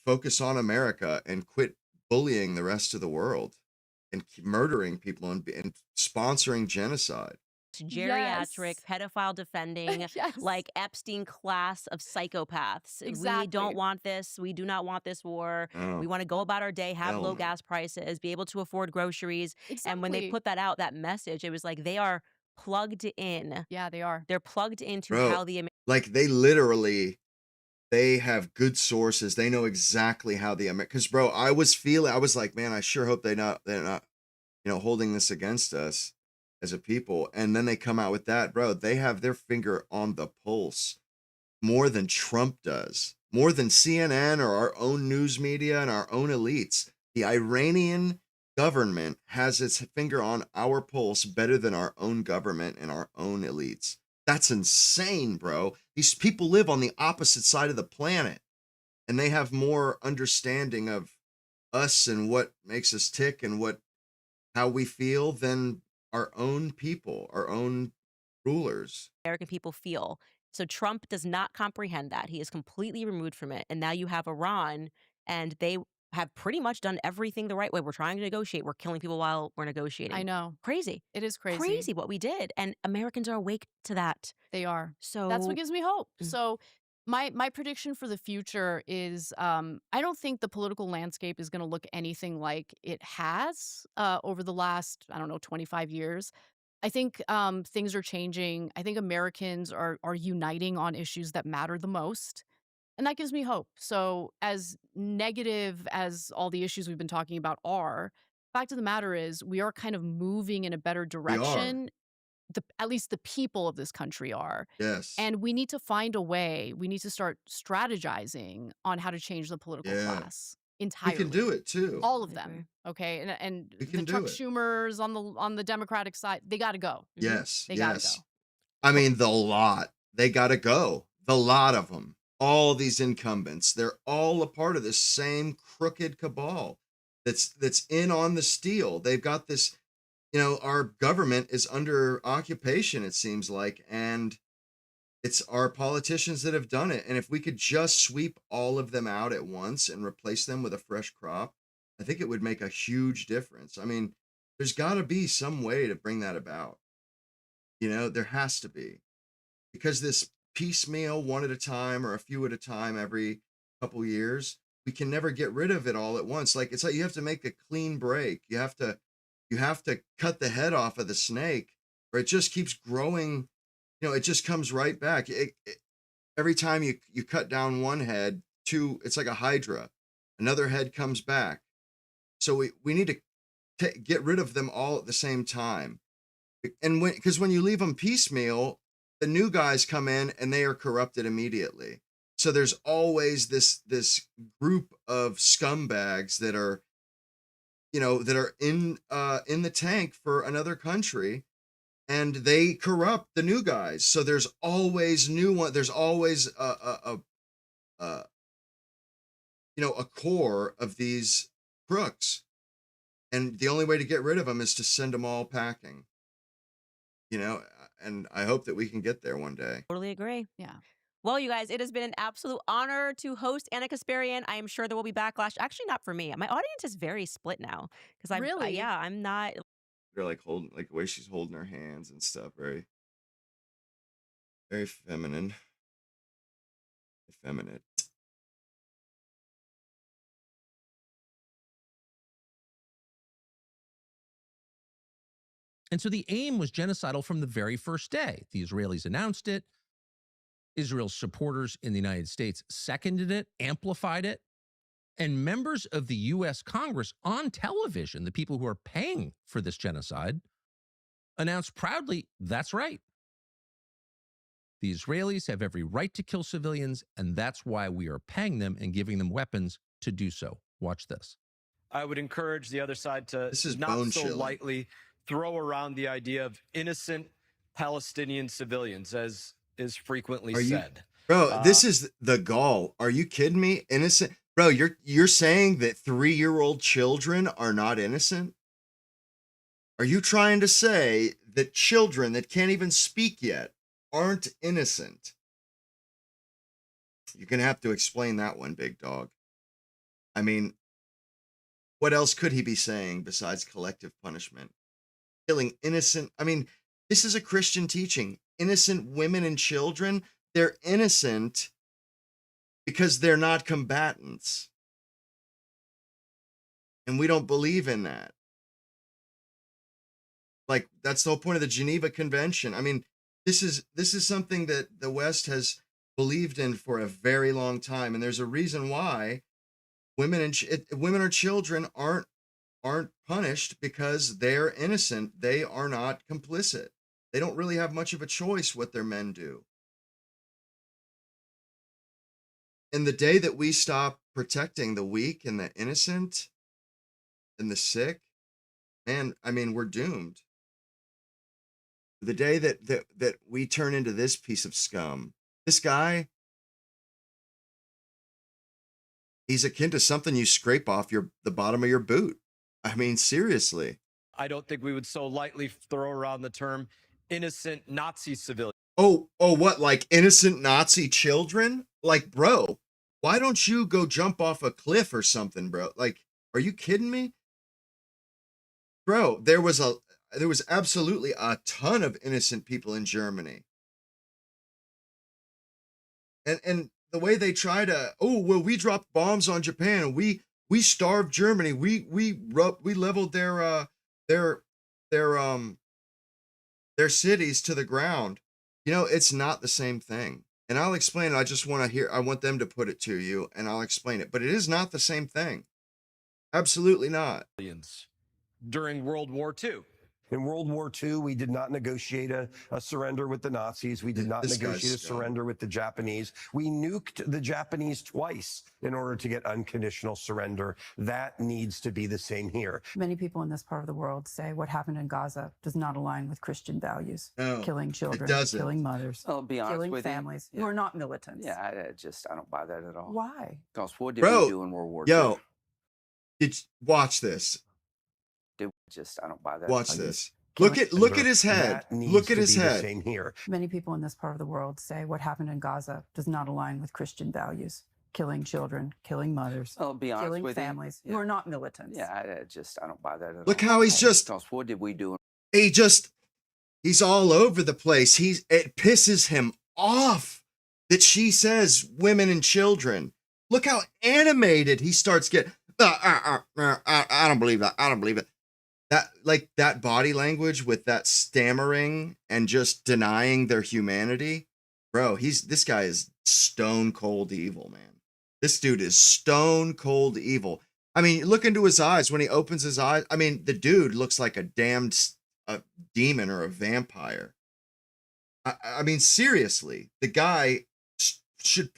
focus on America and quit bullying the rest of the world and murdering people and sponsoring genocide. Geriatric, Yes. pedophile defending, Yes. like Epstein class of psychopaths. We don't Exactly. want this. We do not want this war. We Oh, want to go about our day, have hell low no. gas prices, be able to afford groceries. And when they Exactly. put that out, that message, it was like they are plugged in. Yeah, they are. They're plugged into Bro, how the like they have good sources. They know exactly how the because bro, I was like, man, I sure hope they're not, holding this against us as a people. And then they come out with that, bro. They have their finger on the pulse more than Trump does, more than CNN or our own news media and our own elites. The Iranian government has its finger on our pulse better than our own government and our own elites. That's insane, bro. These people live on the opposite side of the planet and they have more understanding of us and what makes us tick and how we feel than our own people, our own rulers. American people feel. So Trump does not comprehend that. He is completely removed from it. And now you have Iran, and they have pretty much done everything the right way. We're trying to negotiate. We're killing people while we're I negotiating. know. Crazy. It is crazy. Crazy what we did. And Americans are awake to that. They are. That's what So gives me hope. mm, So my prediction for the future is I don't think the political landscape is going to look anything like it has over the last, I don't know, 25 years. I think things are changing. I think Americans are uniting on issues that matter the most. And that gives me hope. So as negative as all the issues we've been talking about are, fact of the matter is we are kind of moving in a better We are. direction, at least the people of this country are. Yes. And we need to find a way, we need to start strategizing on how to change the political Yeah. class We can do entirely. it too. All of I agree. them. Okay. And We the can do Chuck it. Schumers on the Democratic side, they gotta go. Hmm. Yes, They gotta yes. go. I mean, the lot. They got to go. The lot of them. All these incumbents. They're all a part of this same crooked cabal that's in on the steal. They've got this, our government is under occupation, it seems like, and it's our politicians that have done it. And if we could just sweep all of them out at once and replace them with a fresh crop, I think it would make a huge difference. I mean, there's got to be some way to bring that about. There has to be, because this piecemeal, one at a time or a few at a time every couple years, we can never get rid of it all at once. Like, it's like you have to make a clean break. You have to cut the head off of the snake, or it just keeps growing. It just comes right back. Every time you cut down one head, it's like a hydra. Another head comes back. So we need to get rid of them all at the same time. And because when you leave them piecemeal, the new guys come in and they are corrupted immediately. So there's always this group of scumbags that are in the tank for another country, and they corrupt the new guys. So there's always new one. There's always a a core of these crooks, and the only way to get rid of them is to send them all packing. And I hope that we can get there one day. totally agree. Yeah. Well, you guys, it has been an absolute honor to host Anna Kasparian. I am sure there will be backlash. Actually, not for me. My audience is very split now because Really? yeah, I'm not. They're like holding, like the way she's holding her hands and stuff, very, very feminine, effeminate. And so the aim was genocidal from the very first day. The Israelis announced it. Israel's supporters in the United States seconded it, amplified it. And members of the U.S. Congress on television, the people who are paying for this genocide, announced proudly, that's right. The Israelis have every right to kill civilians, and that's why we are paying them and giving them weapons to do so. Watch this. I would encourage the other side to This is not bone so chilling. lightly throw around the idea of innocent Palestinian civilians, as is frequently said. Bro, this is the gall. Are you kidding me? Innocent. Bro, you're saying that 3-year-old children are not innocent? Are you trying to say that children that can't even speak yet aren't innocent? You're going to have to explain that one, big dog. I mean, what else could he be saying besides collective punishment? Killing innocent. I mean, this is a Christian teaching. Innocent women and children, they're innocent because they're not combatants. And we don't believe in that. Like, that's the whole point of the Geneva Convention. I mean, this is something that the West has believed in for a very long time, and there's a reason why women or children aren't punished, because they're innocent. They are not complicit. They don't really have much of a choice what their men do. And the day that we stop protecting the weak and the innocent and the sick, man, I mean, we're doomed. The day that we turn into this piece of scum, this guy, he's akin to something you scrape off the bottom of your boot. I mean, seriously. I don't think we would so lightly throw around the term innocent Nazi civilians. Oh, what, like innocent Nazi children? Like, bro, why don't you go jump off a cliff or something, bro? Like, are you kidding me? Bro, there was absolutely a ton of innocent people in Germany. And the way they try to, we dropped bombs on Japan and we starved Germany. We leveled their cities to the ground. You know, it's not the same thing. And I'll explain it. I want them to put it to you, and I'll explain it. But it is not the same thing. Absolutely not. During World War II. In World War II, we did not negotiate a surrender with the Nazis. We did not negotiate a surrender with the Japanese. We nuked the Japanese twice in order to get unconditional surrender. That needs to be the same here. Many people in this part of the world say what happened in Gaza does not align with Christian values. No, killing children, it doesn't. killing mothers, I'll be honest killing with families you. who are not militants. Yeah, I don't buy that at all. Why? Because what did Bro, we do in World War II? Watch this. I don't buy that. Watch this. Look at his head. Look at his head. Same here. Many people in this part of the world say what happened in Gaza does not align with Christian values. Killing children, killing mothers, I'll be honest killing with families you. who are not militants. Yeah, I don't buy that at all. Look how he's just. Because what did we do? He's all over the place. It pisses him off that she says women and children. Look how animated he starts getting. I don't believe that. I don't believe it. That body language with that stammering and just denying their humanity, bro. This guy is stone cold evil, man. This dude is stone cold evil. I mean, look into his eyes when he opens his eyes. I mean, the dude looks like a damned demon or a vampire. I mean, seriously, the guy should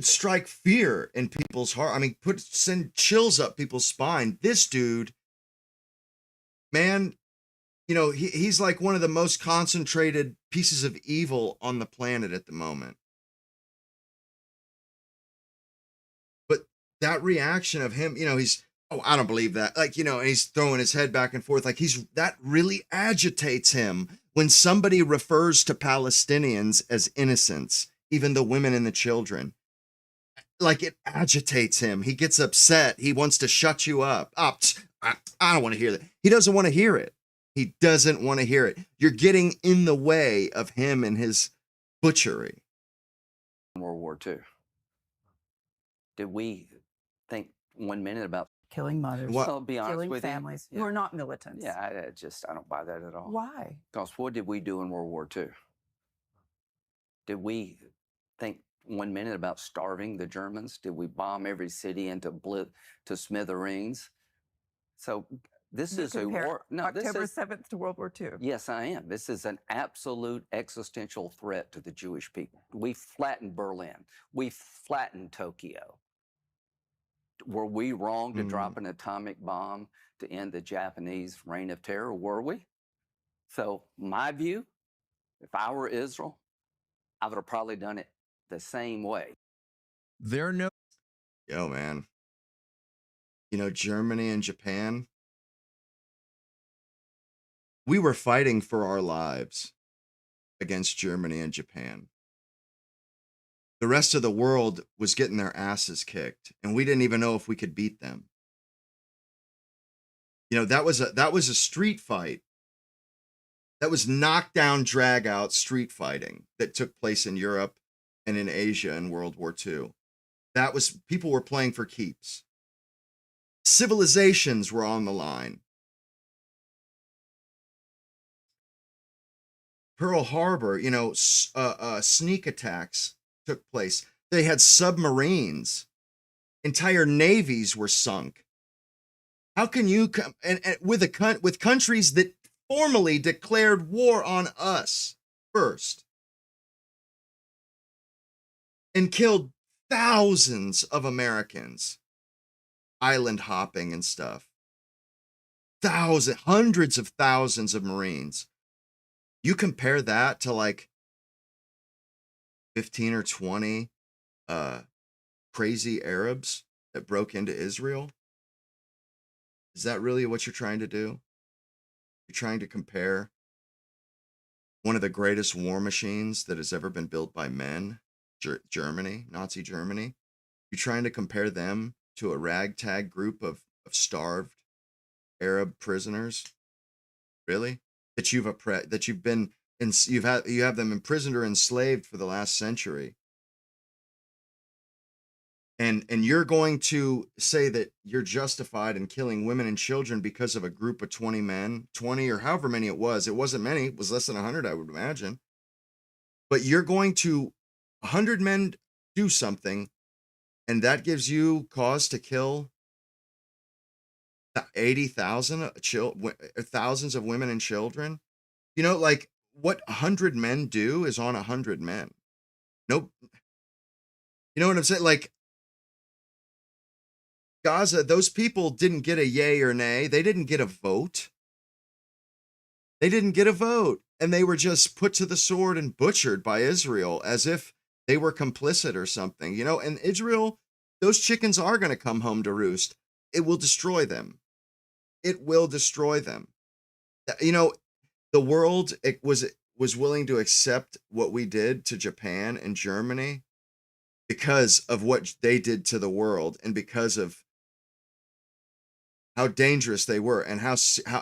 strike fear in people's heart. I mean, send chills up people's spine. This dude, man, you know, he's like one of the most concentrated pieces of evil on the planet at the moment. But that reaction of him, you know, I don't believe that. Like, you know, and he's throwing his head back and forth. Like that really agitates him when somebody refers to Palestinians as innocents, even the women and the children. Like, it agitates him. He gets upset. He wants to shut you up. I don't want to hear that. He doesn't want to hear it. He doesn't want to hear it. You're getting in the way of him and his butchery. World War II. Did we think 1 minute about killing mothers, What? I'll be honest killing with families you. who are not militants. Yeah, I don't buy that at all. Why? Because what did we do in World War II? Did we think 1 minute about starving the Germans? Did we bomb every city into smithereens? So this You is a compare war. No, October this is, 7th to World War II. yes, I am. This is an absolute existential threat to the Jewish people. We flattened Berlin. We flattened Tokyo. Were we wrong to drop an atomic bomb to end the Japanese reign of terror? Were we? So my view, if I were Israel, I would have probably done it the same way. There are no Yo, man. You know, Germany and Japan, we were fighting for our lives against Germany and Japan. The rest of the world was getting their asses kicked, and we didn't even know if we could beat them. You know, that was a street fight. That was knockdown, drag out street fighting that took place in Europe and in Asia in World War II. That was, people were playing for keeps. Civilizations were on the line. Pearl Harbor, you know, sneak attacks took place. They had submarines. Entire navies were sunk. How can you come and with countries that formally declared war on us first and killed thousands of Americans, island hopping and stuff. Hundreds of thousands of Marines. You compare that to like 15 or 20 crazy Arabs that broke into Israel. Is that really what you're trying to do? You're trying to compare one of the greatest war machines that has ever been built by men, Germany, Nazi Germany. You're trying to compare them to a ragtag group of starved Arab prisoners. Really? That you have them imprisoned or enslaved for the last century. And you're going to say that you're justified in killing women and children because of a group of 20 men, 20 or however many it was. It wasn't many. It was less than 100, I would imagine. But you're going to 100 men do something, and that gives you cause to kill 80,000 thousands of women and children. You know, like what 100 men do is on 100 men. Nope. You know what I'm saying? Like Gaza, those people didn't get a yay or nay. They didn't get a vote. They didn't get a vote. And they were just put to the sword and butchered by Israel as if they were complicit or something. You know, and Israel, those chickens are going to come home to roost. It will destroy them. It will destroy them. You know, the world was willing to accept what we did to Japan and Germany because of what they did to the world and because of how dangerous they were and how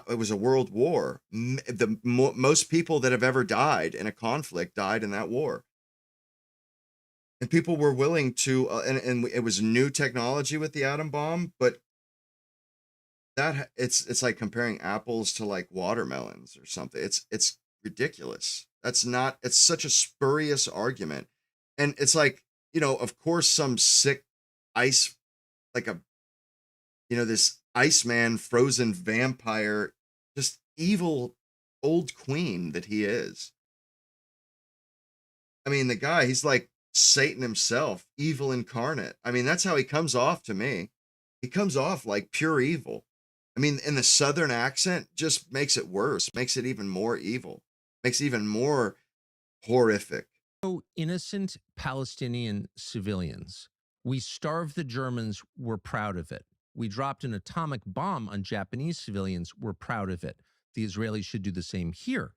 it was a world war. Most people that have ever died in a conflict died in that war. And people were willing to, and it was new technology with the atom bomb, but that it's like comparing apples to like watermelons or something. It's ridiculous. It's such a spurious argument. And it's like, you know, of course, some sick ice, like this Iceman, frozen vampire, just evil old queen that he is. I mean, the guy, he's like Satan himself, evil incarnate. I mean, that's how he comes off to me. He comes off like pure evil. I mean, in the Southern accent just makes it worse, makes it even more evil, makes it even more horrific. Innocent Palestinian civilians. We starved the Germans. We're proud of it. We dropped an atomic bomb on Japanese civilians. We're proud of it. The Israelis should do the same here.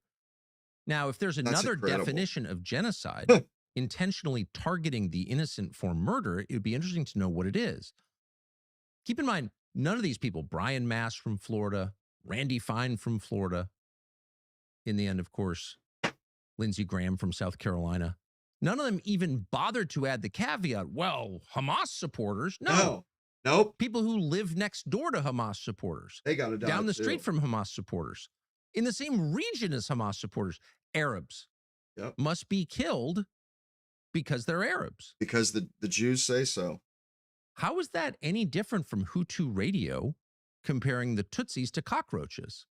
Now, if there's another definition of genocide, intentionally targeting the innocent for murder, it would be interesting to know what it is. Keep in mind, none of these people, Brian Mass from Florida, Randy Fine from Florida, in the end, of course, Lindsey Graham from South Carolina, none of them even bothered to add the caveat, well, Hamas supporters. No. Nope. People who live next door to Hamas supporters, They got to die down the too. street from Hamas supporters, in the same region as Hamas supporters, Arabs must be killed because they're Arabs. Because the Jews say so. How is that any different from Hutu radio comparing the Tutsis to cockroaches?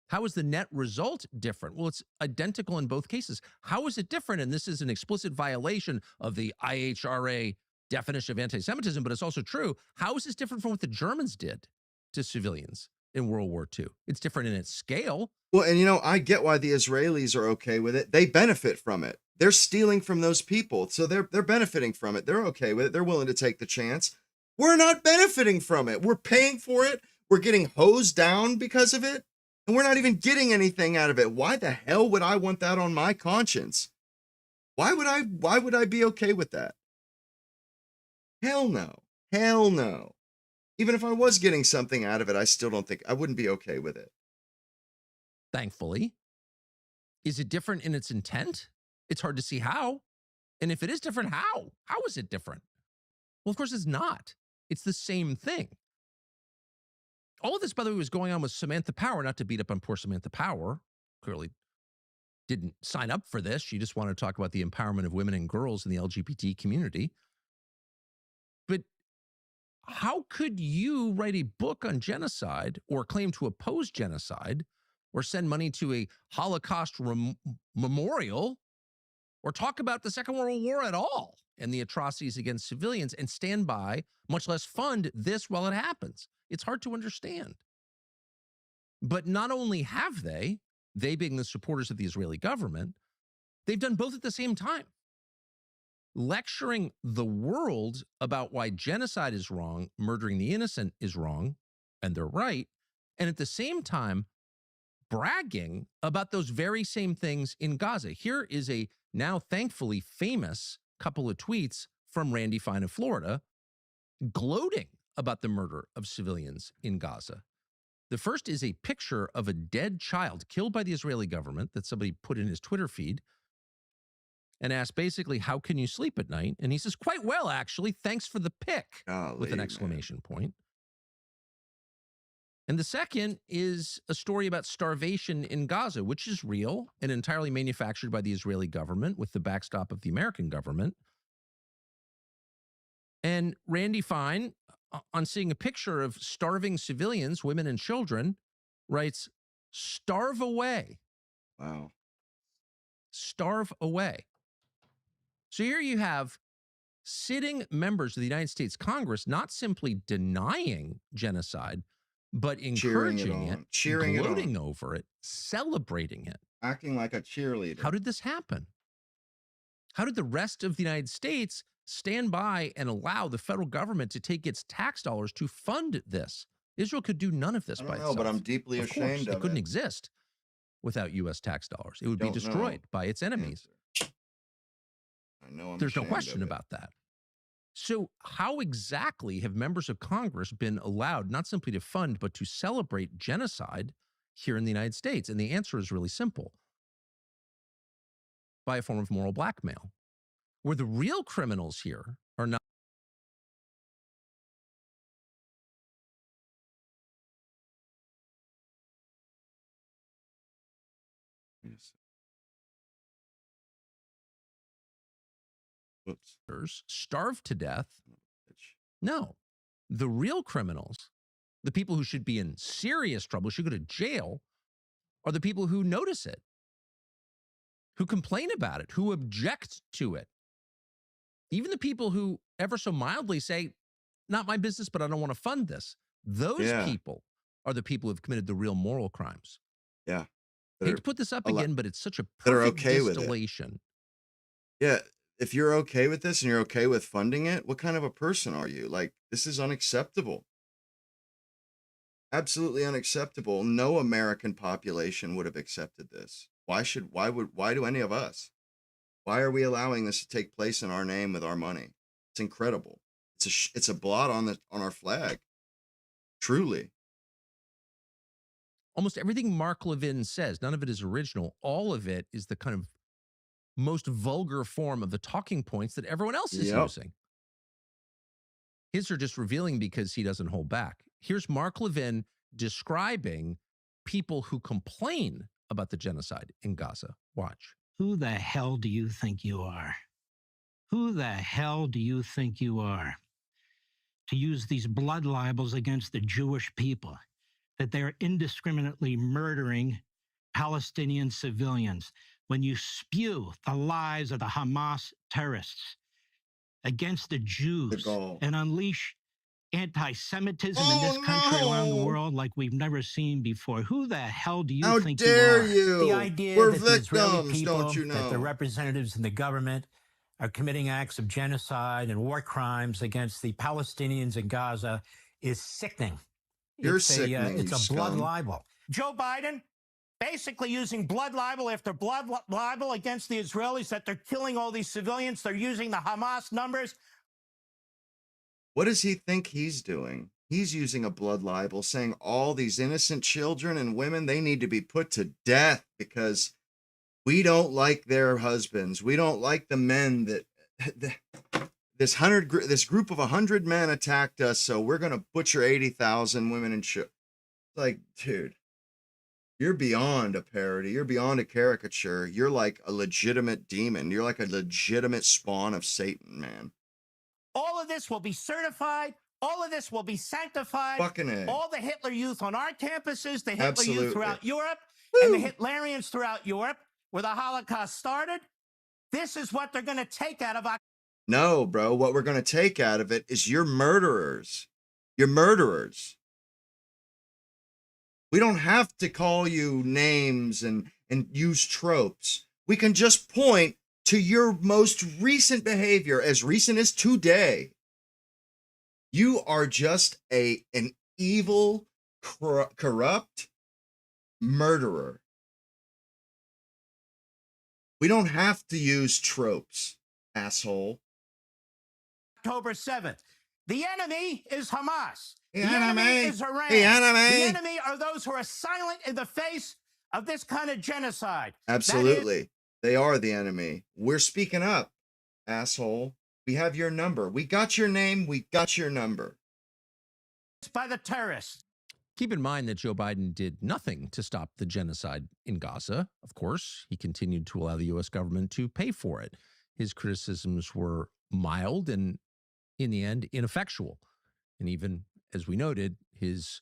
How is the net result different? Well, it's identical in both cases. How is it different? And this is an explicit violation of the IHRA definition of anti-Semitism, but it's also true. How is this different from what the Germans did to civilians in World War II? It's different in its scale. Well, and you know, I get why the Israelis are okay with it. They benefit from it. They're stealing from those people. So they're benefiting from it. They're okay with it. They're willing to take the chance. We're not benefiting from it. We're paying for it. We're getting hosed down because of it. And we're not even getting anything out of it. Why the hell would I want that on my conscience? Why would I be okay with that? Hell no. Hell no. Even if I was getting something out of it, I still don't think I wouldn't be okay with it. Thankfully. Is it different in its intent? It's hard to see how. And if it is different, how? How is it different? Well, of course it's not. It's the same thing. All of this, by the way, was going on with Samantha Power, not to beat up on poor Samantha Power. Clearly didn't sign up for this. She just wanted to talk about the empowerment of women and girls in the LGBT community. But how could you write a book on genocide or claim to oppose genocide or send money to a Holocaust memorial or talk about the Second World War at all and the atrocities against civilians and stand by, much less fund this while it happens? It's hard to understand. But not only have they being the supporters of the Israeli government, they've done both at the same time. Lecturing the world about why genocide is wrong, murdering the innocent is wrong, and they're right, and at the same time, bragging about those very same things in Gaza. Here is a now thankfully famous couple of tweets from Randy Fine of Florida, gloating about the murder of civilians in Gaza. The first is a picture of a dead child killed by the Israeli government that somebody put in his Twitter feed and asked basically, how can you sleep at night? And he says, quite well, actually. Thanks for the pic, with an exclamation point. And the second is a story about starvation in Gaza, which is real and entirely manufactured by the Israeli government with the backstop of the American government. And Randy Fine, on seeing a picture of starving civilians, women and children, writes, starve away. Wow. Starve away. So here you have sitting members of the United States Congress not simply denying genocide, but encouraging it, gloating over it, celebrating it. Acting like a cheerleader. How did this happen? How did the rest of the United States stand by and allow the federal government to take its tax dollars to fund this? Israel could do none of this by itself. but I'm deeply ashamed of it. It couldn't exist without U.S. tax dollars. It would be destroyed by its enemies. I know. There's no question about that. So how exactly have members of Congress been allowed not simply to fund, but to celebrate genocide here in the United States? And the answer is really simple. By a form of moral blackmail, where the real criminals here are not. Yes. Starved to death. No, the real criminals, the people who should be in serious trouble, should go to jail, are the people who notice it, who complain about it, who object to it. Even the people who ever so mildly say, not my business, but I don't want to fund this. Those people are the people who have committed the real moral crimes. Yeah. I hate to put this up again, but it's such a perfect distillation. Yeah. If you're okay with this and you're okay with funding it, what kind of a person are you? Like, this is unacceptable. Absolutely unacceptable. No American population would have accepted this. Why do any of us? Why are we allowing this to take place in our name with our money? It's incredible. It's a blot on our flag. Truly. Almost everything Mark Levin says, none of it is original. All of it is the kind of most vulgar form of the talking points that everyone else is using. His are just revealing because he doesn't hold back. Here's Mark Levin describing people who complain about the genocide in Gaza. Watch. Who the hell do you think you are? Who the hell do you think you are to use these blood libels against the Jewish people, that they're indiscriminately murdering Palestinian civilians, when you spew the lies of the Hamas terrorists against the Jews and unleash anti-Semitism in this country around the world like we've never seen before? Who the hell do you think you are? How dare you? The idea We're that the Israeli victims, people, don't you know? that the representatives in the government are committing acts of genocide and war crimes against the Palestinians in Gaza is sickening. You're sickening, It's you a blood scum. libel. Joe Biden basically using blood libel after blood libel against the Israelis, that they're killing all these civilians. They're using the Hamas numbers. What does he think he's doing? He's using a blood libel, saying all these innocent children and women, they need to be put to death because we don't like their husbands. We don't like the men that this group of 100 men attacked us, so we're going to butcher 80,000 women and children. Like, dude, you're beyond a parody. You're beyond a caricature. You're like a legitimate demon. You're like a legitimate spawn of Satan, man. All of this will be certified. All of this will be sanctified. Fucking A. All the Hitler Youth on our campuses, the Hitler Absolutely. Youth throughout Europe, Woo. and the Hitlerians throughout Europe, where the Holocaust started. This is what they're going to take out of our... No, bro. What we're going to take out of it is you're murderers. You're murderers. We don't have to call you names and use tropes. We can just point to your most recent behavior, as recent as today. You are just an evil, corrupt murderer. We don't have to use tropes, asshole. October 7th. The enemy is Hamas. The enemy enemy is Iran. The enemy. The enemy are those who are silent in the face of this kind of genocide. Absolutely. They are the enemy. We're speaking up, asshole. We have your number. We got your name. We got your number. It's by the terrorists. Keep in mind that Joe Biden did nothing to stop the genocide in Gaza. Of course, he continued to allow the U.S. government to pay for it. His criticisms were mild and, in the end, ineffectual. And even, as we noted, his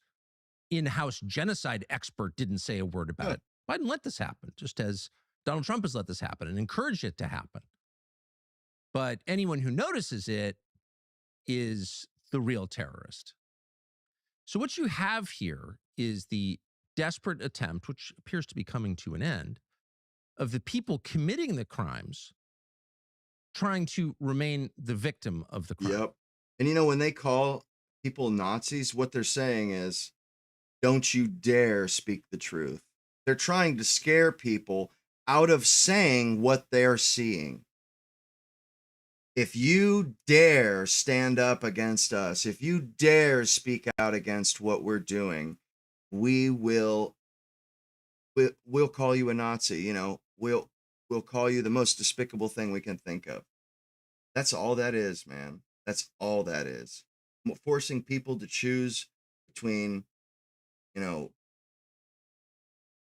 in-house genocide expert didn't say a word about it. Biden let this happen, just as Donald Trump has let this happen and encouraged it to happen. But anyone who notices it is the real terrorist. So what you have here is the desperate attempt, which appears to be coming to an end, of the people committing the crimes trying to remain the victim of the crime. Yep. And you know, when they call people Nazis, what they're saying is, don't you dare speak the truth. They're trying to scare people out of saying what they're seeing. If you dare stand up against us, if you dare speak out against what we're doing, we'll call you a Nazi. You know, we'll call you the most despicable thing we can think of. That's all that is, man. That's all that is. Forcing people to choose between, you know,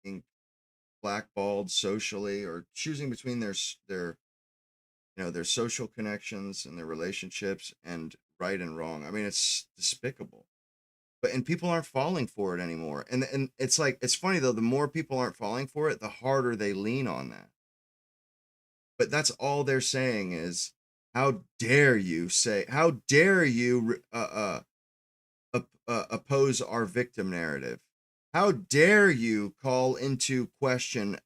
being blackballed socially, or choosing between their social connections and their relationships and right and wrong. I mean, it's despicable. And people aren't falling for it anymore. And it's like, it's funny though, the more people aren't falling for it, the harder they lean on that. But that's all they're saying is, how dare you oppose our victim narrative? How dare you call into question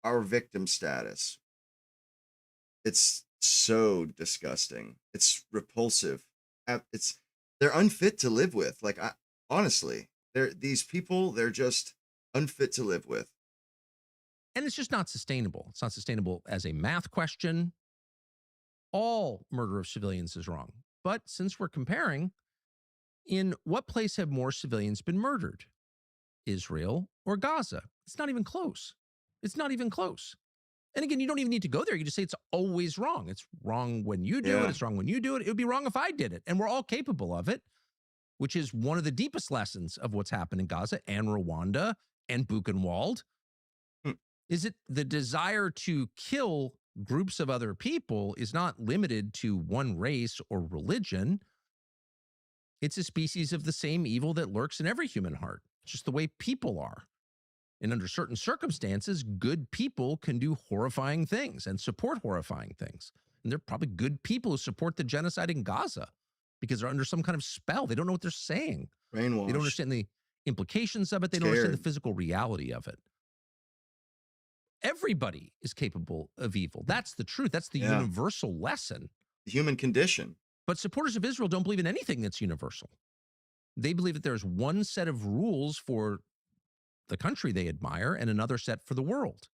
our victim status? It's so disgusting. It's repulsive. They're unfit to live with. Like, honestly, these people, they're just unfit to live with. And it's just not sustainable. It's not sustainable as a math question. All murder of civilians is wrong. But since we're comparing, in what place have more civilians been murdered? Israel or Gaza? It's not even close. It's not even close. And again, you don't even need to go there. You just say it's always wrong. It's wrong when you do it. It's wrong when you do it. It would be wrong if I did it. And we're all capable of it, which is one of the deepest lessons of what's happened in Gaza and Rwanda and Buchenwald. Is it the desire to kill groups of other people is not limited to one race or religion. It's a species of the same evil that lurks in every human heart. It's just the way people are. And under certain circumstances, good people can do horrifying things and support horrifying things. And they're probably good people who support the genocide in Gaza because they're under some kind of spell. They don't know what they're saying. Brainwashed. They don't understand the implications of it. They don't understand the physical reality of it. Everybody is capable of evil. That's the truth. That's the universal lesson. The human condition. But supporters of Israel don't believe in anything that's universal. They believe that there's one set of rules for the country they admire and another set for the world.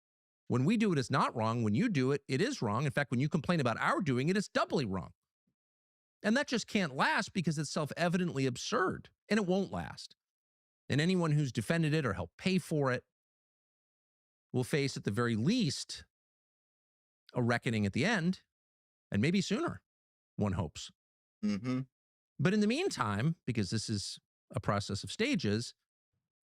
When we do it, it's not wrong. When you do it, it is wrong. In fact, when you complain about our doing it, it's doubly wrong. And that just can't last because it's self-evidently absurd, and it won't last. And anyone who's defended it or helped pay for it will face, at the very least, a reckoning at the end, and maybe sooner, one hopes. But in the meantime, because this is a process of stages,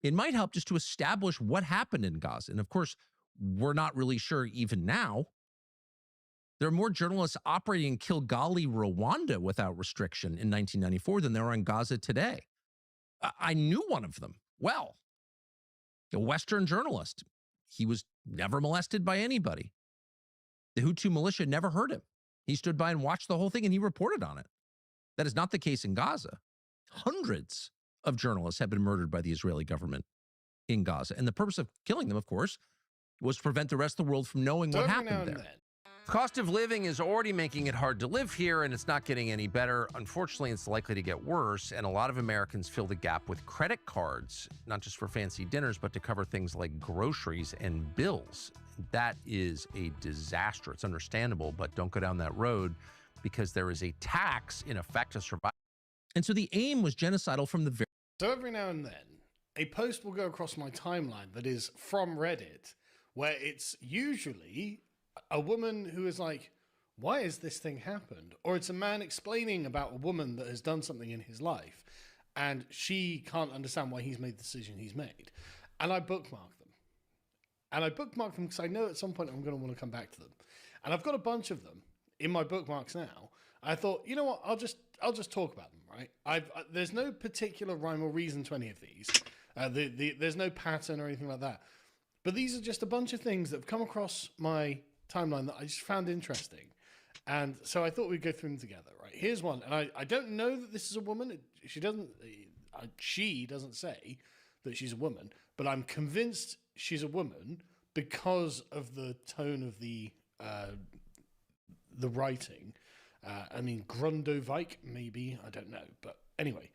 it might help just to establish what happened in Gaza. And of course, we're not really sure even now. There are more journalists operating in Kigali, Rwanda without restriction in 1994 than there are in Gaza today. I knew one of them well, a Western journalist. He was never molested by anybody. The Hutu militia never hurt him. He stood by and watched the whole thing, and he reported on it. That is not the case in Gaza. Hundreds of journalists have been murdered by the Israeli government in Gaza. And the purpose of killing them, of course, was to prevent the rest of the world from knowing what happened there. Cost of living is already making it hard to live here, and it's not getting any better. Unfortunately, it's likely to get worse, and a lot of Americans fill the gap with credit cards, not just for fancy dinners, but to cover things like groceries and bills. That is a disaster. It's understandable, but don't go down that road because there is a tax in effect to survive. And so the aim was genocidal from the very... So every now and then, a post will go across my timeline that is from Reddit, where it's usually a woman who is like, why has this thing happened? Or it's a man explaining about a woman that has done something in his life, and she can't understand why he's made the decision he's made. And I bookmark them. And I bookmark them because I know at some point I'm going to want to come back to them. And I've got a bunch of them in my bookmarks now. I thought, you know what, I'll just talk about them, right? There's no particular rhyme or reason to any of these. There's no pattern or anything like that. But these are just a bunch of things that have come across my timeline that I just found interesting. And so I thought we'd go through them together, right? Here's one. And I don't know that this is a woman. She doesn't say that she's a woman, but I'm convinced she's a woman because of the tone of the writing. I mean, Grundovike, maybe, I don't know. But anyway,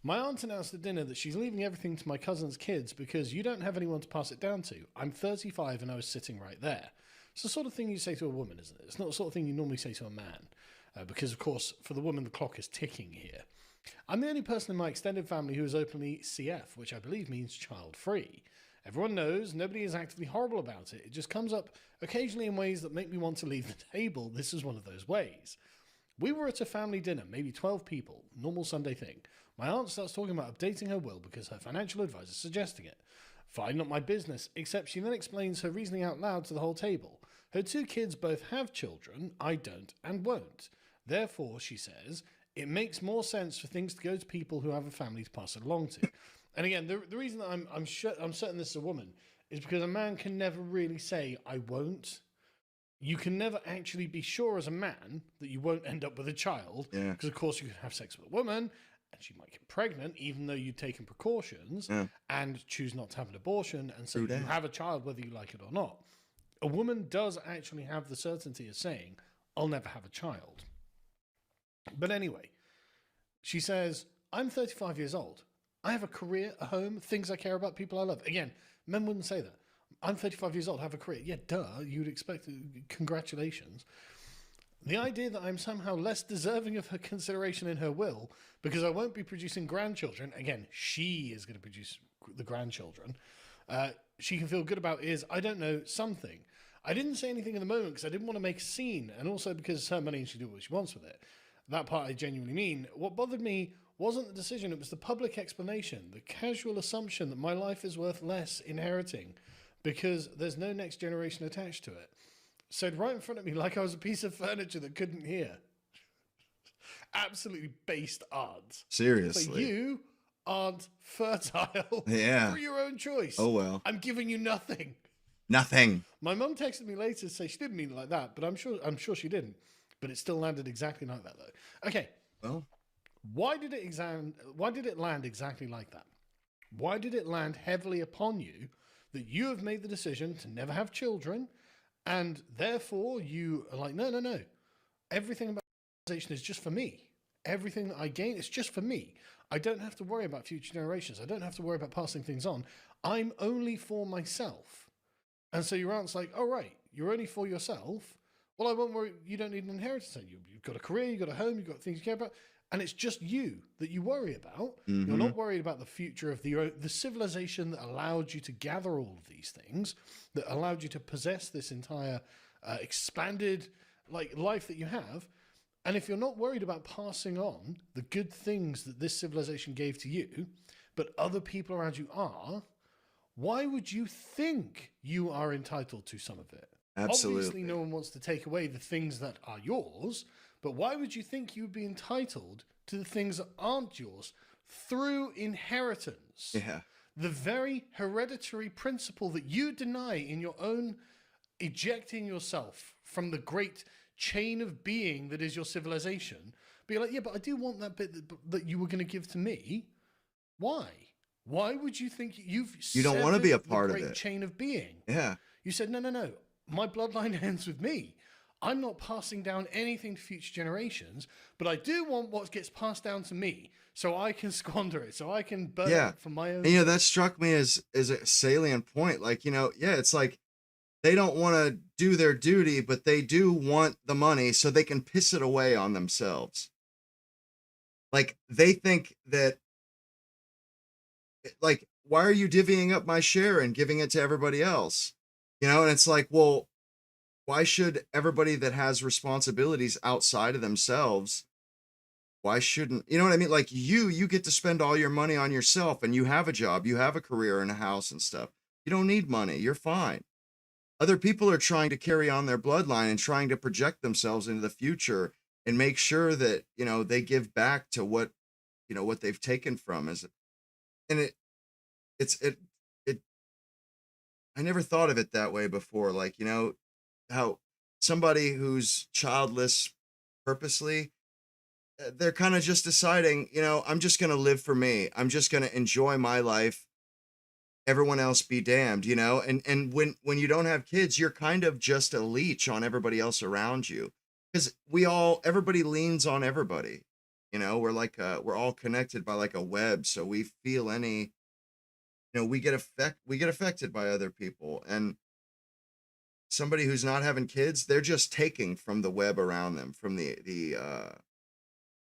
my aunt announced at dinner that she's leaving everything to my cousin's kids because you don't have anyone to pass it down to. I'm 35 and I was sitting right there. It's the sort of thing you say to a woman, isn't it? It's not the sort of thing you normally say to a man. Because, of course, for the woman, the clock is ticking here. I'm the only person in my extended family who is openly CF, which I believe means child-free. Everyone knows, nobody is actively horrible about it. It just comes up occasionally in ways that make me want to leave the table. This is one of those ways. We were at a family dinner, maybe 12 people, normal Sunday thing. My aunt starts talking about updating her will because her financial advisor is suggesting it. Fine, not my business, except she then explains her reasoning out loud to the whole table. Her two kids both have children, I don't and won't. Therefore, she says, it makes more sense for things to go to people who have a family to pass it along to. And again, the reason that I'm certain this is a woman is because a man can never really say, I won't. You can never actually be sure as a man that you won't end up with a child. Because, of course, you could have sex with a woman and she might get pregnant, even though you've taken precautions and choose not to have an abortion. And so you have a child whether you like it or not. A woman does actually have the certainty of saying, I'll never have a child. But anyway, she says, I'm 35 years old. I have a career, a home, things I care about, people I love. Again, men wouldn't say that. I'm 35 years old, I have a career. Yeah, duh, you'd expect congratulations. The idea that I'm somehow less deserving of her consideration in her will because I won't be producing grandchildren, again, she is going to produce the grandchildren, she can feel good about is, I don't know, something. I didn't say anything in the moment because I didn't want to make a scene, and also because it's her money and she can do what she wants with it. That part I genuinely mean. What bothered me wasn't the decision, it was the public explanation, the casual assumption that my life is worth less inheriting because there's no next generation attached to it. Said right in front of me like I was a piece of furniture that couldn't hear. Absolutely based odds. Seriously. But you aren't fertile Yeah. for your own choice. Oh, well. I'm giving you nothing. Nothing. My mum texted me later to say she didn't mean it like that, but I'm sure she didn't. But it still landed exactly like that, though. Okay. Well, why did it land exactly like that? Why did it land heavily upon you that you have made the decision to never have children, and therefore you are like, no. Everything about civilization is just for me. Everything that I gain is just for me. I don't have to worry about future generations. I don't have to worry about passing things on. I'm only for myself. And so your aunt's like, oh, right, you're only for yourself. Well, I won't worry. You don't need an inheritance. You've got a career, you've got a home, you've got things you care about. And it's just you that you worry about. Mm-hmm. You're not worried about the future of the civilization that allowed you to gather all of these things, that allowed you to possess this entire expanded life that you have. And if you're not worried about passing on the good things that this civilization gave to you, but other people around you are, why would you think you are entitled to some of it? Absolutely. Obviously, no one wants to take away the things that are yours, but why would you think you'd be entitled to the things that aren't yours through inheritance? Yeah. The very hereditary principle that you deny in your own ejecting yourself from the great chain of being that is your civilization. Be like, yeah, but I do want that bit that you were going to give to me. Why? Why would you think you don't want to be a part of the it? great chain of being. Yeah. You said, no. My bloodline ends with me. I'm not passing down anything to future generations, but I do want what gets passed down to me so I can squander it, so I can burn it for my own. And, that struck me as a salient point. Like, it's like they don't want to do their duty, but they do want the money so they can piss it away on themselves. Like, they think that, like, why are you divvying up my share and giving it to everybody else? And it's like, well, why should everybody that has responsibilities outside of themselves, why shouldn't, you know what I mean? Like you get to spend all your money on yourself, and you have a job, you have a career and a house and stuff. You don't need money. You're fine. Other people are trying to carry on their bloodline and trying to project themselves into the future and make sure that, they give back to what they've taken from I never thought of it that way before. Like, how somebody who's childless purposely, they're kind of just deciding, I'm just going to live for me. I'm just going to enjoy my life. Everyone else be damned, and when you don't have kids, you're kind of just a leech on everybody else around you, because everybody leans on everybody. We're all connected by like a web. So we feel we get affected by other people, and somebody who's not having kids, they're just taking from the web around them, from the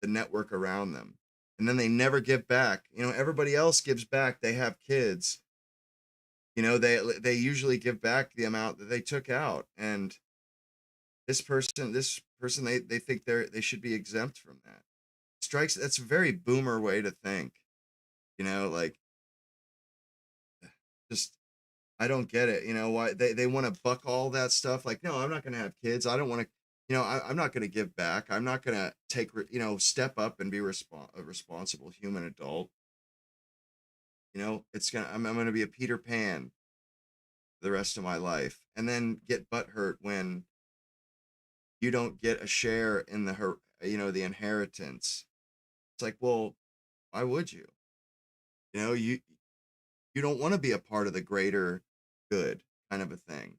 network around them. And then they never give back. Everybody else gives back. They have kids. They usually give back the amount that they took out. And this person, they think they should be exempt from that. That's a very boomer way to think. Just, I don't get it. Why they want to buck all that stuff. Like, no, I'm not going to have kids. I don't want to, I'm not going to give back. I'm not going to take, step up and be a responsible human adult. I'm going to be a Peter Pan for the rest of my life, and then get butthurt when you don't get a share in the inheritance. It's like, well, why would you? You don't want to be a part of the greater good kind of a thing.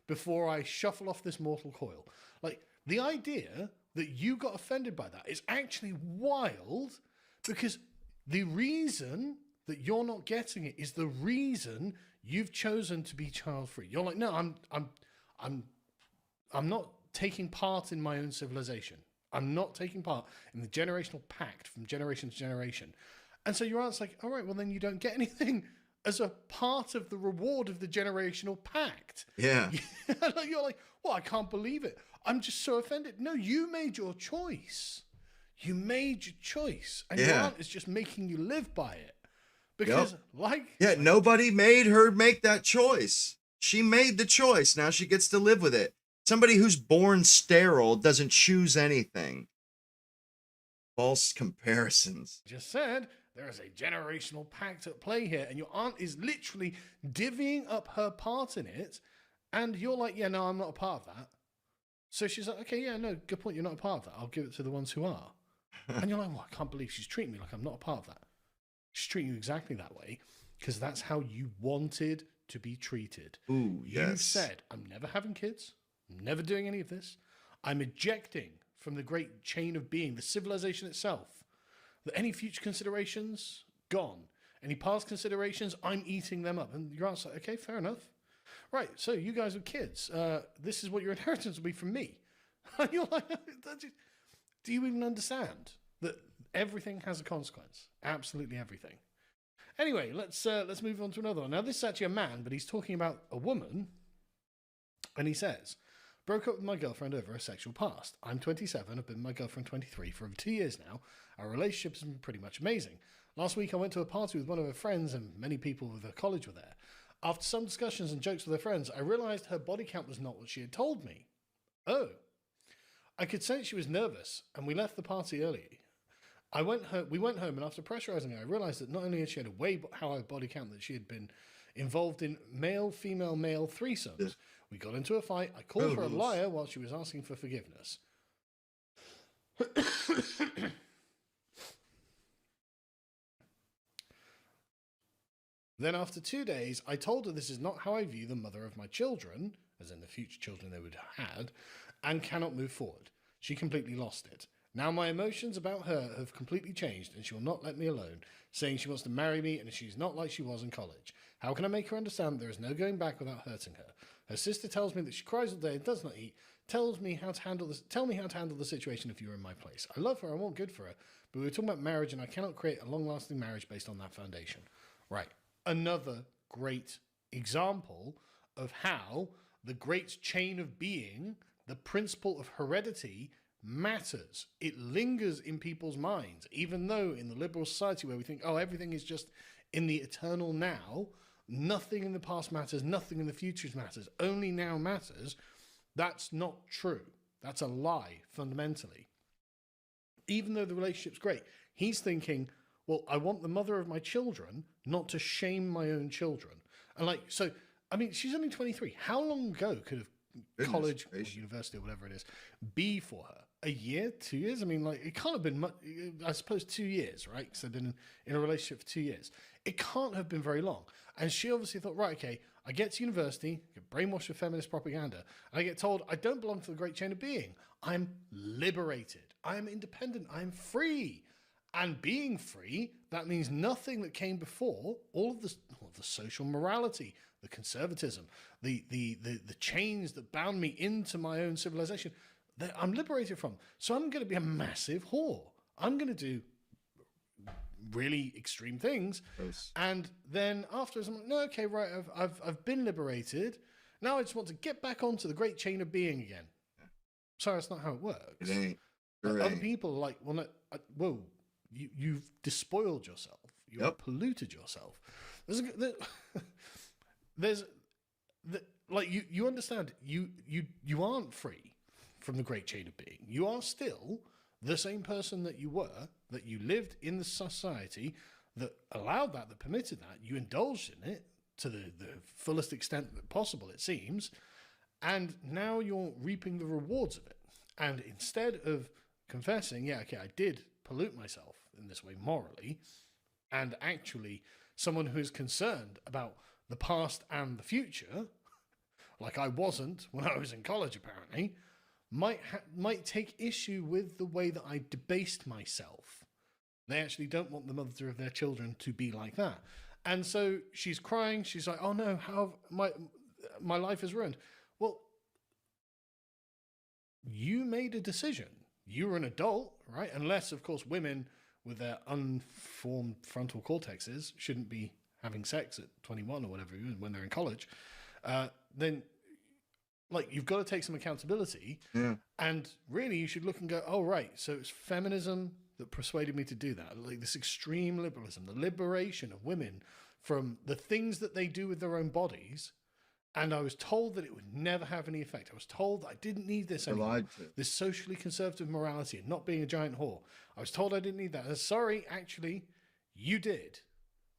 Before I shuffle off this mortal coil, like, the idea that you got offended by that is actually wild, because the reason that you're not getting it is the reason you've chosen to be child free. You're like, no, I'm not taking part in my own civilization. I'm not taking part in the generational pact from generation to generation. And so your aunt's like, all right, well then you don't get anything as a part of the reward of the generational pact. Yeah. You're like, well, I can't believe it. I'm just so offended. No, you made your choice. You made your choice. And your aunt is just making you live by it. Because, nobody made her make that choice. She made the choice. Now she gets to live with it. Somebody who's born sterile doesn't choose anything. False comparisons. Just said, there is a generational pact at play here, and your aunt is literally divvying up her part in it, and you're like, yeah, no, I'm not a part of that. So she's like, okay, yeah, no, good point, you're not a part of that. I'll give it to the ones who are. And you're like, well, I can't believe she's treating me like I'm not a part of that. She's treating you exactly that way, because that's how you wanted to be treated. Ooh, yes. You said, I'm never having kids. I'm never doing any of this. I'm ejecting from the great chain of being, the civilization itself. That any future considerations, gone. Any past considerations, I'm eating them up. And your aunt's like, okay, fair enough. Right, so you guys are kids. This is what your inheritance will be from me. And you're like, do you even understand that everything has a consequence? Absolutely everything. Anyway, let's move on to another one. Now, this is actually a man, but he's talking about a woman. And he says, broke up with my girlfriend over a sexual past. I'm 27. I've been with my girlfriend 23 for over 2 years now. Our relationship has been pretty much amazing. Last week, I went to a party with one of her friends, and many people with her college were there. After some discussions and jokes with her friends, I realized her body count was not what she had told me. Oh. I could sense she was nervous, and we left the party early. We went home, and after pressurizing her, I realized that not only had she had a way higher body count that she had been involved in male, female, male threesomes. We got into a fight. I called her a liar while she was asking for forgiveness. Then after 2 days, I told her this is not how I view the mother of my children, as in the future children they would have had, and cannot move forward. She completely lost it. Now my emotions about her have completely changed, and she will not let me alone, saying she wants to marry me and she's not like she was in college. How can I make her understand there is no going back without hurting her? Her sister tells me that she cries all day and does not eat. Tell me how to handle the situation if you were in my place. I love her, I want good for her, but we were talking about marriage, and I cannot create a long-lasting marriage based on that foundation. Right. Another great example of how the great chain of being, the principle of heredity, matters. It lingers in people's minds, even though in the liberal society where we think, oh, everything is just in the eternal now, nothing in the past matters, nothing in the future matters, only now matters. That's not true. That's a lie, fundamentally. Even though the relationship's great, he's thinking, well, I want the mother of my children not to shame my own children. And like, so, I mean, she's only 23. How long ago could college or university or whatever it is be for her? A year, 2 years? I mean, like, it can't have been much, I suppose 2 years, right? Because they've been in a relationship for 2 years. It can't have been very long. And she obviously thought, right, okay, I get to university, get brainwashed with feminist propaganda, and I get told I don't belong to the great chain of being. I'm liberated. I'm independent. I'm free. And being free, that means nothing that came before, all of the social morality, the conservatism, the chains that bound me into my own civilization, that I'm liberated from. So I'm going to be a massive whore. I'm going to do really extreme things. Gross. And then afterwards, I'm like, no, okay, right, I've been liberated. Now I just want to get back onto the great chain of being again. Sorry, that's not how it works. It ain't. Other people are like, well, no, whoa, you've despoiled yourself. You've polluted yourself. Like you understand, you aren't free from the great chain of being. You are still the same person that you were, that you lived in the society that allowed that permitted that. You indulged in it to the fullest extent that possible, it seems, and now you're reaping the rewards of it. And instead of confessing, yeah, okay, I did pollute myself in this way morally, and actually someone who is concerned about the past and the future, like I wasn't when I was in college apparently, might take issue with the way that I debased myself. They actually don't want the mother of their children to be like that. And so she's crying. She's like, oh no, how my life is ruined. Well, you made a decision. You were an adult, right? Unless, of course, women with their unformed frontal cortexes shouldn't be having sex at 21 or whatever when they're in college, then like you've got to take some accountability. Yeah. And really you should look and go, oh, right, so it's feminism that persuaded me to do that. Like this extreme liberalism, the liberation of women from the things that they do with their own bodies. And I was told that it would never have any effect. I was told that I didn't need this anymore. This socially conservative morality and not being a giant whore. I was told I didn't need that. Sorry, actually, you did.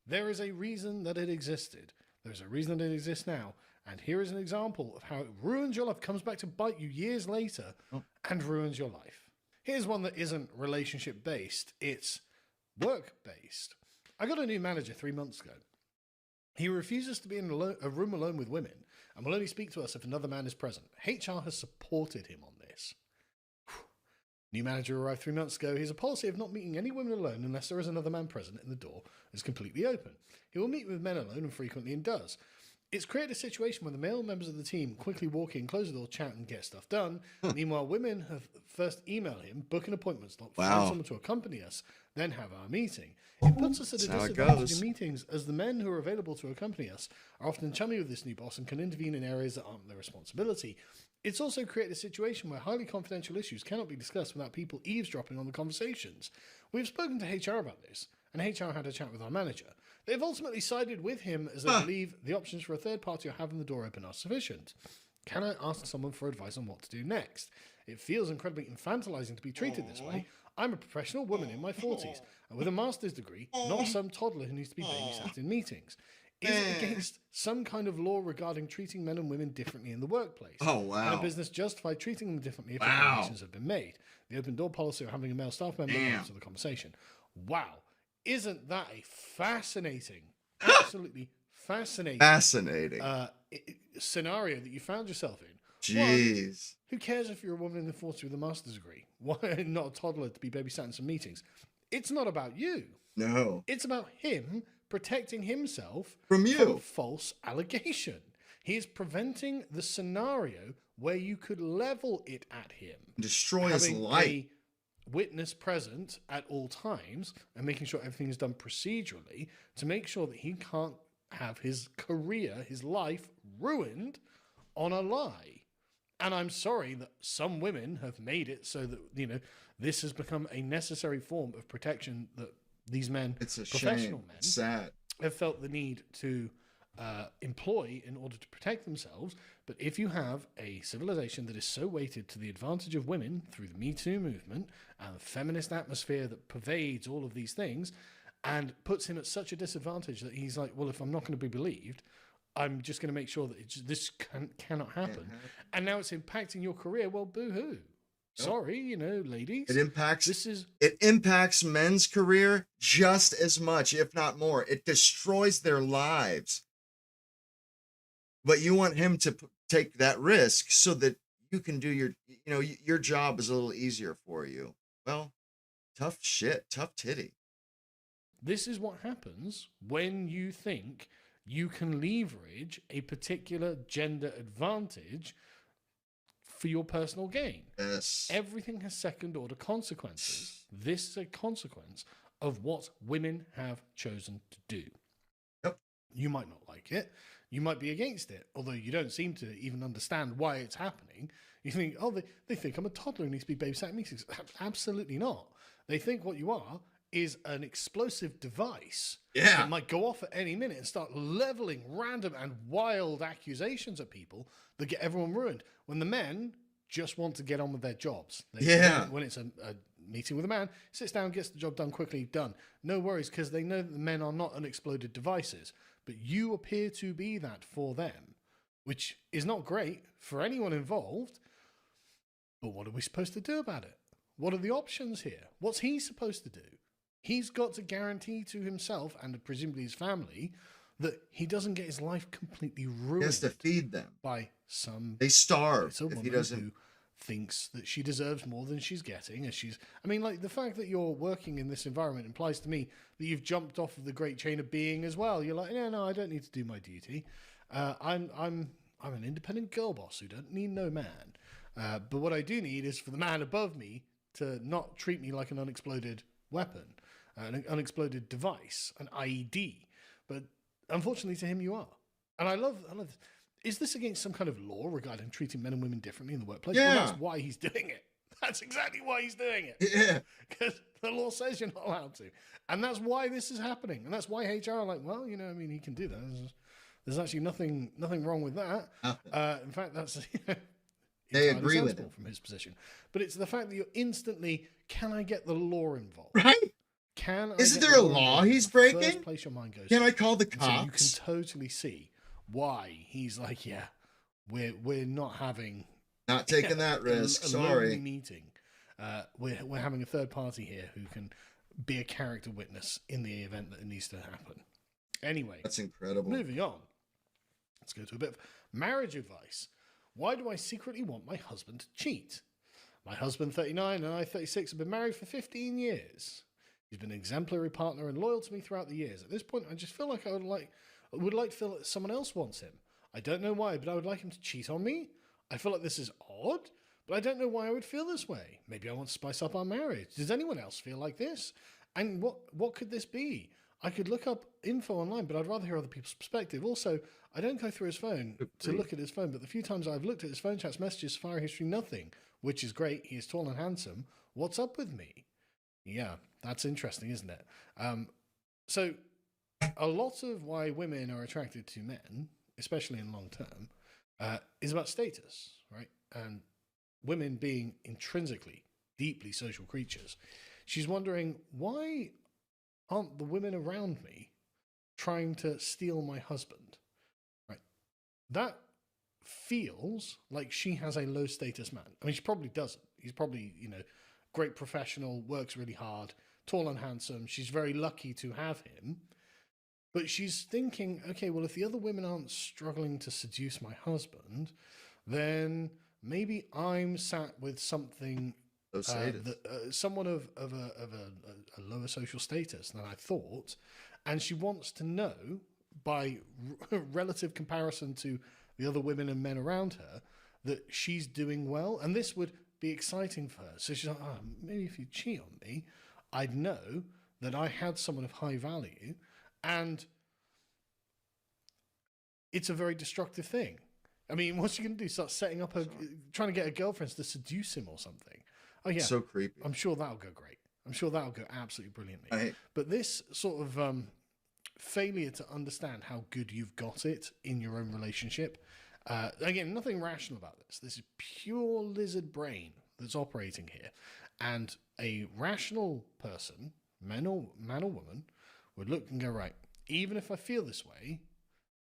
There is a reason that it existed. There's a reason that it exists now. And here is an example of how it ruins your life, comes back to bite you years later and ruins your life. Here's one that isn't relationship-based. It's work-based. I got a new manager 3 months ago. He refuses to be in a room alone with women and will only speak to us if another man is present. HR has supported him on this. New manager arrived 3 months ago. He has a policy of not meeting any women alone unless there is another man present and the door is completely open. He will meet with men alone and frequently and does. It's created a situation where the male members of the team quickly walk in, close the door, chat and get stuff done. Meanwhile, women have first emailed him, book an appointment slot, find someone to accompany us, then have our meeting. It puts us at a disadvantage in meetings as the men who are available to accompany us are often chummy with this new boss and can intervene in areas that aren't their responsibility. It's also created a situation where highly confidential issues cannot be discussed without people eavesdropping on the conversations. We've spoken to HR about this, and HR had a chat with our manager. They've ultimately sided with him as they believe the options for a third party or having the door open are sufficient. Can I ask someone for advice on what to do next? It feels incredibly infantilizing to be treated this way. I'm a professional woman in my 40s, and with a master's degree, not some toddler who needs to be babysat in meetings. Is it against some kind of law regarding treating men and women differently in the workplace? Oh, wow. Can a business justify treating them differently if recommendations have been made? The open door policy or having a male staff member answer the conversation. Wow. Isn't that a fascinating, absolutely fascinating scenario that you found yourself in? Jeez. One, who cares if you're a woman in the 40s with a master's degree? Why not a toddler to be babysat in some meetings? It's not about you. No. It's about him protecting himself from false allegation. He is preventing the scenario where you could level it at him. Destroy his life. A witness present at all times and making sure everything is done procedurally to make sure that he can't have his career, his life ruined on a lie. And I'm sorry that some women have made it so that, you know, this has become a necessary form of protection that these men, professional men, sad, have felt the need to employ in order to protect themselves. But if you have a civilization that is so weighted to the advantage of women through the Me Too movement and the feminist atmosphere that pervades all of these things and puts him at such a disadvantage that he's like, well, if I'm not going to be believed, I'm just going to make sure that this cannot happen. And now it's impacting your career. Well, boo-hoo. Sorry, you know, ladies. It impacts men's career just as much, if not more. It destroys their lives. But you want him to take that risk so that you can do your job is a little easier for you. Well, tough shit, tough titty. This is what happens when you think you can leverage a particular gender advantage for your personal gain. Yes. Everything has second order consequences. This is a consequence of what women have chosen to do. Yep. You might not like it. You might be against it, although you don't seem to even understand why it's happening. You think, oh, they think I'm a toddler who needs to be babysat in meetings. Absolutely not. They think what you are is an explosive device that might go off at any minute and start leveling random and wild accusations at people that get everyone ruined. When the men just want to get on with their jobs. When it's a meeting with a man, sits down, gets the job done quickly, done. No worries, because they know that the men are not unexploded devices. But you appear to be that for them, which is not great for anyone involved. But what are we supposed to do about it? What are the options here? What's he supposed to do? He's got to guarantee to himself and presumably his family that he doesn't get his life completely ruined. He has to feed them. By some... They starve if he doesn't... who thinks that she deserves more than she's getting. I mean, like, the fact that you're working in this environment implies to me that you've jumped off of the great chain of being as well. You're like, no, I don't need to do my duty. I'm an independent girl boss who don't need no man. But what I do need is for the man above me to not treat me like an unexploded weapon, an unexploded device, an IED. But unfortunately to him, you are. And I love this. Is this against some kind of law regarding treating men and women differently in the workplace? Yeah. Well, that's why he's doing it. That's exactly why he's doing it. Yeah. Because the law says you're not allowed to. And that's why this is happening. And that's why HR are like, well, you know, I mean, he can do that. There's actually nothing wrong with that. In fact, that's they agree with him from his position. But it's the fact that you're instantly, can I get the law involved? Right? Isn't there a law he's breaking? First place your mind goes Can to. I call the And so you can cops? totally see why he's like, yeah, we're not having Not taking that risk. a lonely Sorry. meeting. We're having a third party here who can be a character witness in the event that it needs to happen. Anyway, That's incredible. moving on. Let's go to a bit of marriage advice. Why do I secretly want my husband to cheat? My husband, 39, and I, 36, have been married for 15 years. He's been an exemplary partner and loyal to me throughout the years. At this point, I just feel like I would like to feel that someone else wants him. I don't know why, but I would like him to cheat on me. I feel like this is odd, but I don't know why I would feel this way. Maybe I want to spice up our marriage. Does anyone else feel like this? And what could this be? I could look up info online, but I'd rather hear other people's perspective. Also, I don't go through his phone to look at his phone, but the few times I've looked at his phone chats, messages, fire history, nothing, which is great. He is tall and handsome. What's up with me? Yeah, that's interesting, isn't it? So a lot of why women are attracted to men, especially in long term, is about status, right? And women being intrinsically, deeply social creatures. She's wondering, why aren't the women around me trying to steal my husband? Right? That feels like she has a low status man. I mean, she probably doesn't. He's probably, great professional, works really hard, tall and handsome. She's very lucky to have him. But she's thinking, okay, well, if the other women aren't struggling to seduce my husband, then maybe I'm sat with something, someone of a lower social status than I thought. And she wants to know, by relative comparison to the other women and men around her, that she's doing well. And this would be exciting for her. So she's like, maybe if you cheat on me, I'd know that I had someone of high value. And it's a very destructive thing. I mean, what's she going to do? Start setting up trying to get her girlfriends to seduce him or something? Oh, yeah. So creepy. I'm sure that'll go great. I'm sure that'll go absolutely brilliantly. But this sort of failure to understand how good you've got it in your own relationship, again, nothing rational about this. This is pure lizard brain that's operating here. And a rational person, man or woman, would look and go, right, even if I feel this way,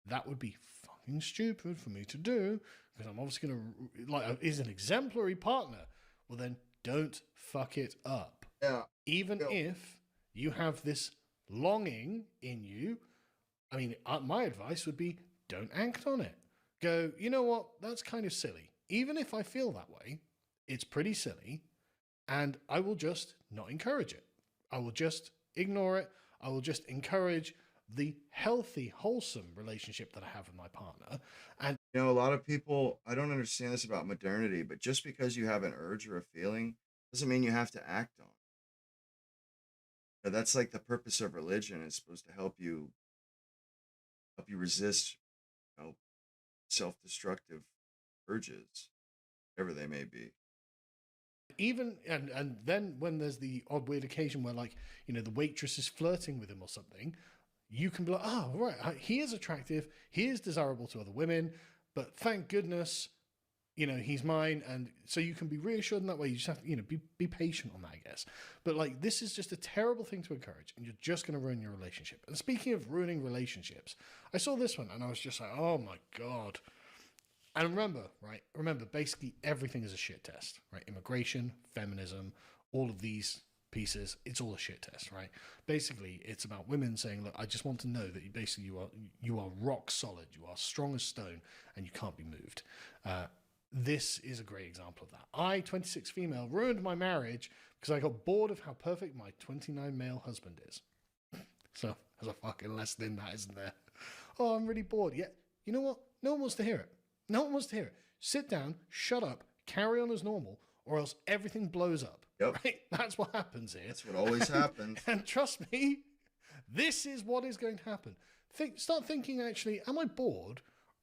that would be fucking stupid for me to do, because I'm obviously going to, is an exemplary partner. Well, then don't fuck it up. Yeah. Even if you have this longing in you, I mean, my advice would be don't act on it. Go, you know what? That's kind of silly. Even if I feel that way, it's pretty silly, and I will just not encourage it. I will just ignore it. I will just encourage the healthy, wholesome relationship that I have with my partner. And a lot of people, I don't understand this about modernity, but just because you have an urge or a feeling doesn't mean you have to act on it. That's like the purpose of religion. It's supposed to help you resist, self-destructive urges, whatever they may be. Even and then when there's the odd weird occasion where, like, the waitress is flirting with him or something, you can be like, oh, right, he is attractive, he is desirable to other women, but thank goodness, he's mine. And so you can be reassured in that way. You just have to, be patient on that, I guess. But like, this is just a terrible thing to encourage, and you're just going to ruin your relationship. And speaking of ruining relationships, I saw this one and I was just like, oh my God. And remember, basically everything is a shit test, right? Immigration, feminism, all of these pieces, it's all a shit test, right? Basically, it's about women saying, look, I just want to know that you are rock solid, you are strong as stone, and you can't be moved. This is a great example of that. I, 26 female, ruined my marriage because I got bored of how perfect my 29 male husband is. So there's a fucking lesson in that, isn't there? Oh, I'm really bored. Yeah, you know what? No one wants to hear it. No one wants to hear it. Sit down, shut up, carry on as normal, or else everything blows up. Yep. Right? That's what happens here. That's what always happens. And trust me, this is what is going to happen. Start thinking, actually, am I bored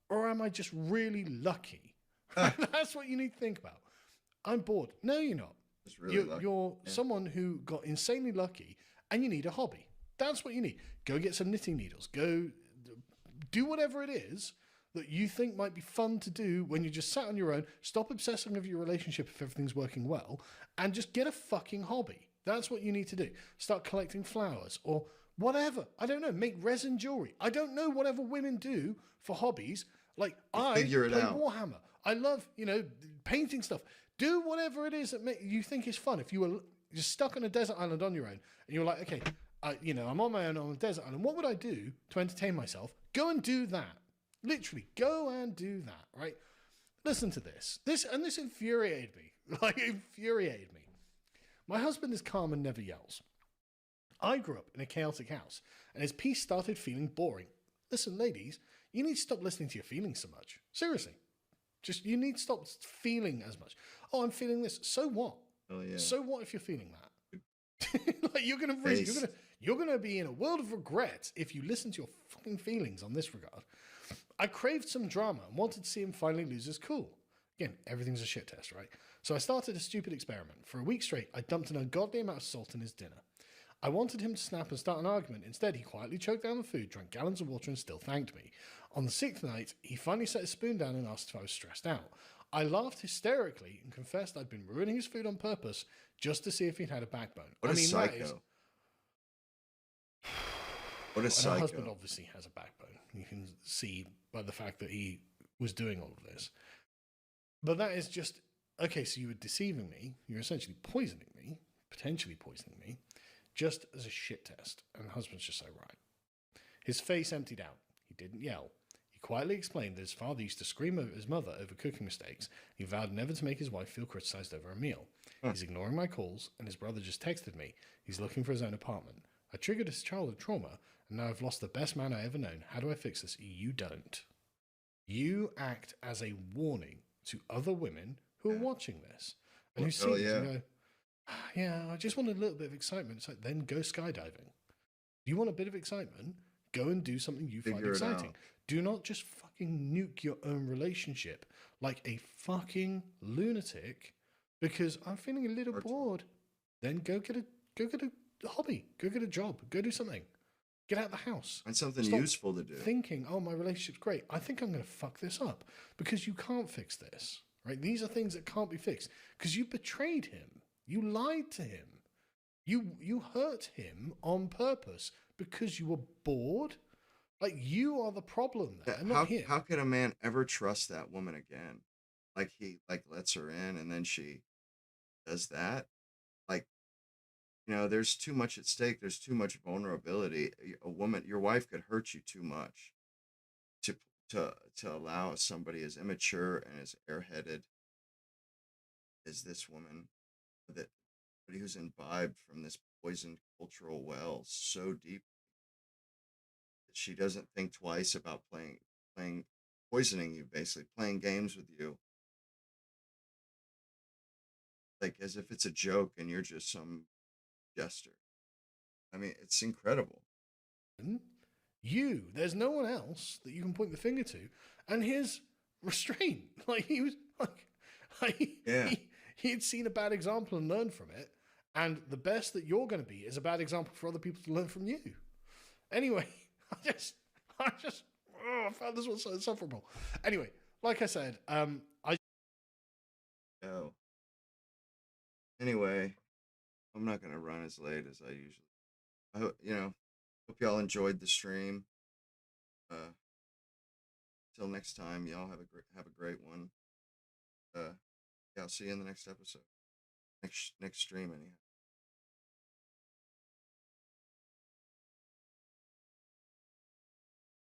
or am I just really lucky? That's what you need to think about. I'm bored. No, you're not. Really you're someone who got insanely lucky and you need a hobby. That's what you need. Go get some knitting needles. Go do whatever it is that you think might be fun to do when you're just sat on your own. Stop obsessing over your relationship if everything's working well, and just get a fucking hobby. That's what you need to do. Start collecting flowers or whatever. I don't know. Make resin jewelry. I don't know, whatever women do for hobbies. Like, I play Warhammer. I love, painting stuff. Do whatever it is that you think is fun. If you were just stuck on a desert island on your own and you're like, okay, I'm on my own on a desert island. What would I do to entertain myself? Go and do that. Literally, go and do that, right? Listen to this. This infuriated me. Infuriated me. My husband is calm and never yells. I grew up in a chaotic house, and his peace started feeling boring. Listen, ladies, you need to stop listening to your feelings so much. Seriously. You need to stop feeling as much. Oh, I'm feeling this. So what? Oh, yeah. So what if you're feeling that? You're gonna be in a world of regret if you listen to your fucking feelings on this regard. I craved some drama and wanted to see him finally lose his cool. Again, everything's a shit test, right? So I started a stupid experiment. For a week straight, I dumped an ungodly amount of salt in his dinner. I wanted him to snap and start an argument. Instead, he quietly choked down the food, drank gallons of water, and still thanked me. On the 6th night, he finally set his spoon down and asked if I was stressed out. I laughed hysterically and confessed I'd been ruining his food on purpose just to see if he'd had a backbone. What a psycho. What a psycho. My husband obviously has a backbone. You can see by the fact that he was doing all of this. But that is just, okay, so you were deceiving me. You're essentially poisoning me, potentially poisoning me, just as a shit test. And the husband's just so right. His face emptied out. He didn't yell. He quietly explained that his father used to scream at his mother over cooking mistakes. He vowed never to make his wife feel criticized over a meal. He's ignoring my calls, and his brother just texted me. He's looking for his own apartment. I triggered his childhood trauma, and now I've lost the best man I ever known. How do I fix this? You don't. You act as a warning to other women who are watching this. And who see this and go, yeah, I just want a little bit of excitement. It's like, then go skydiving. Do you want a bit of excitement? Go and do something you find exciting. Do not just fucking nuke your own relationship like a fucking lunatic because I'm feeling a little bored. Then go get a hobby. Go get a job. Go do something. Get out of the house. And something useful to do. Thinking, oh, my relationship's great. I think I'm going to fuck this up because you can't fix this, right? These are things that can't be fixed because you betrayed him. You lied to him. You hurt him on purpose because you were bored. Like, you are the problem there, not him. How could a man ever trust that woman again? Like, he lets her in and then she does that? Like, there's too much at stake. There's too much vulnerability. A woman, your wife could hurt you too much to allow somebody as immature and as airheaded as this woman, somebody who's imbibed from this poisoned cultural well so deep that she doesn't think twice about poisoning you, basically playing games with you, like as if it's a joke and you're just some jester. I mean, it's incredible. There's no one else that you can point the finger to, and his restraint, like he was he had seen a bad example and learned from it, and the best that you're going to be is a bad example for other people to learn from you. Anyway, I found this one so insufferable. Anyway, like I said, Anyway, I'm not going to run as late as I usually. I hope y'all enjoyed the stream. Till next time, y'all have a great one. I'll see you in the next episode. Next stream anyhow.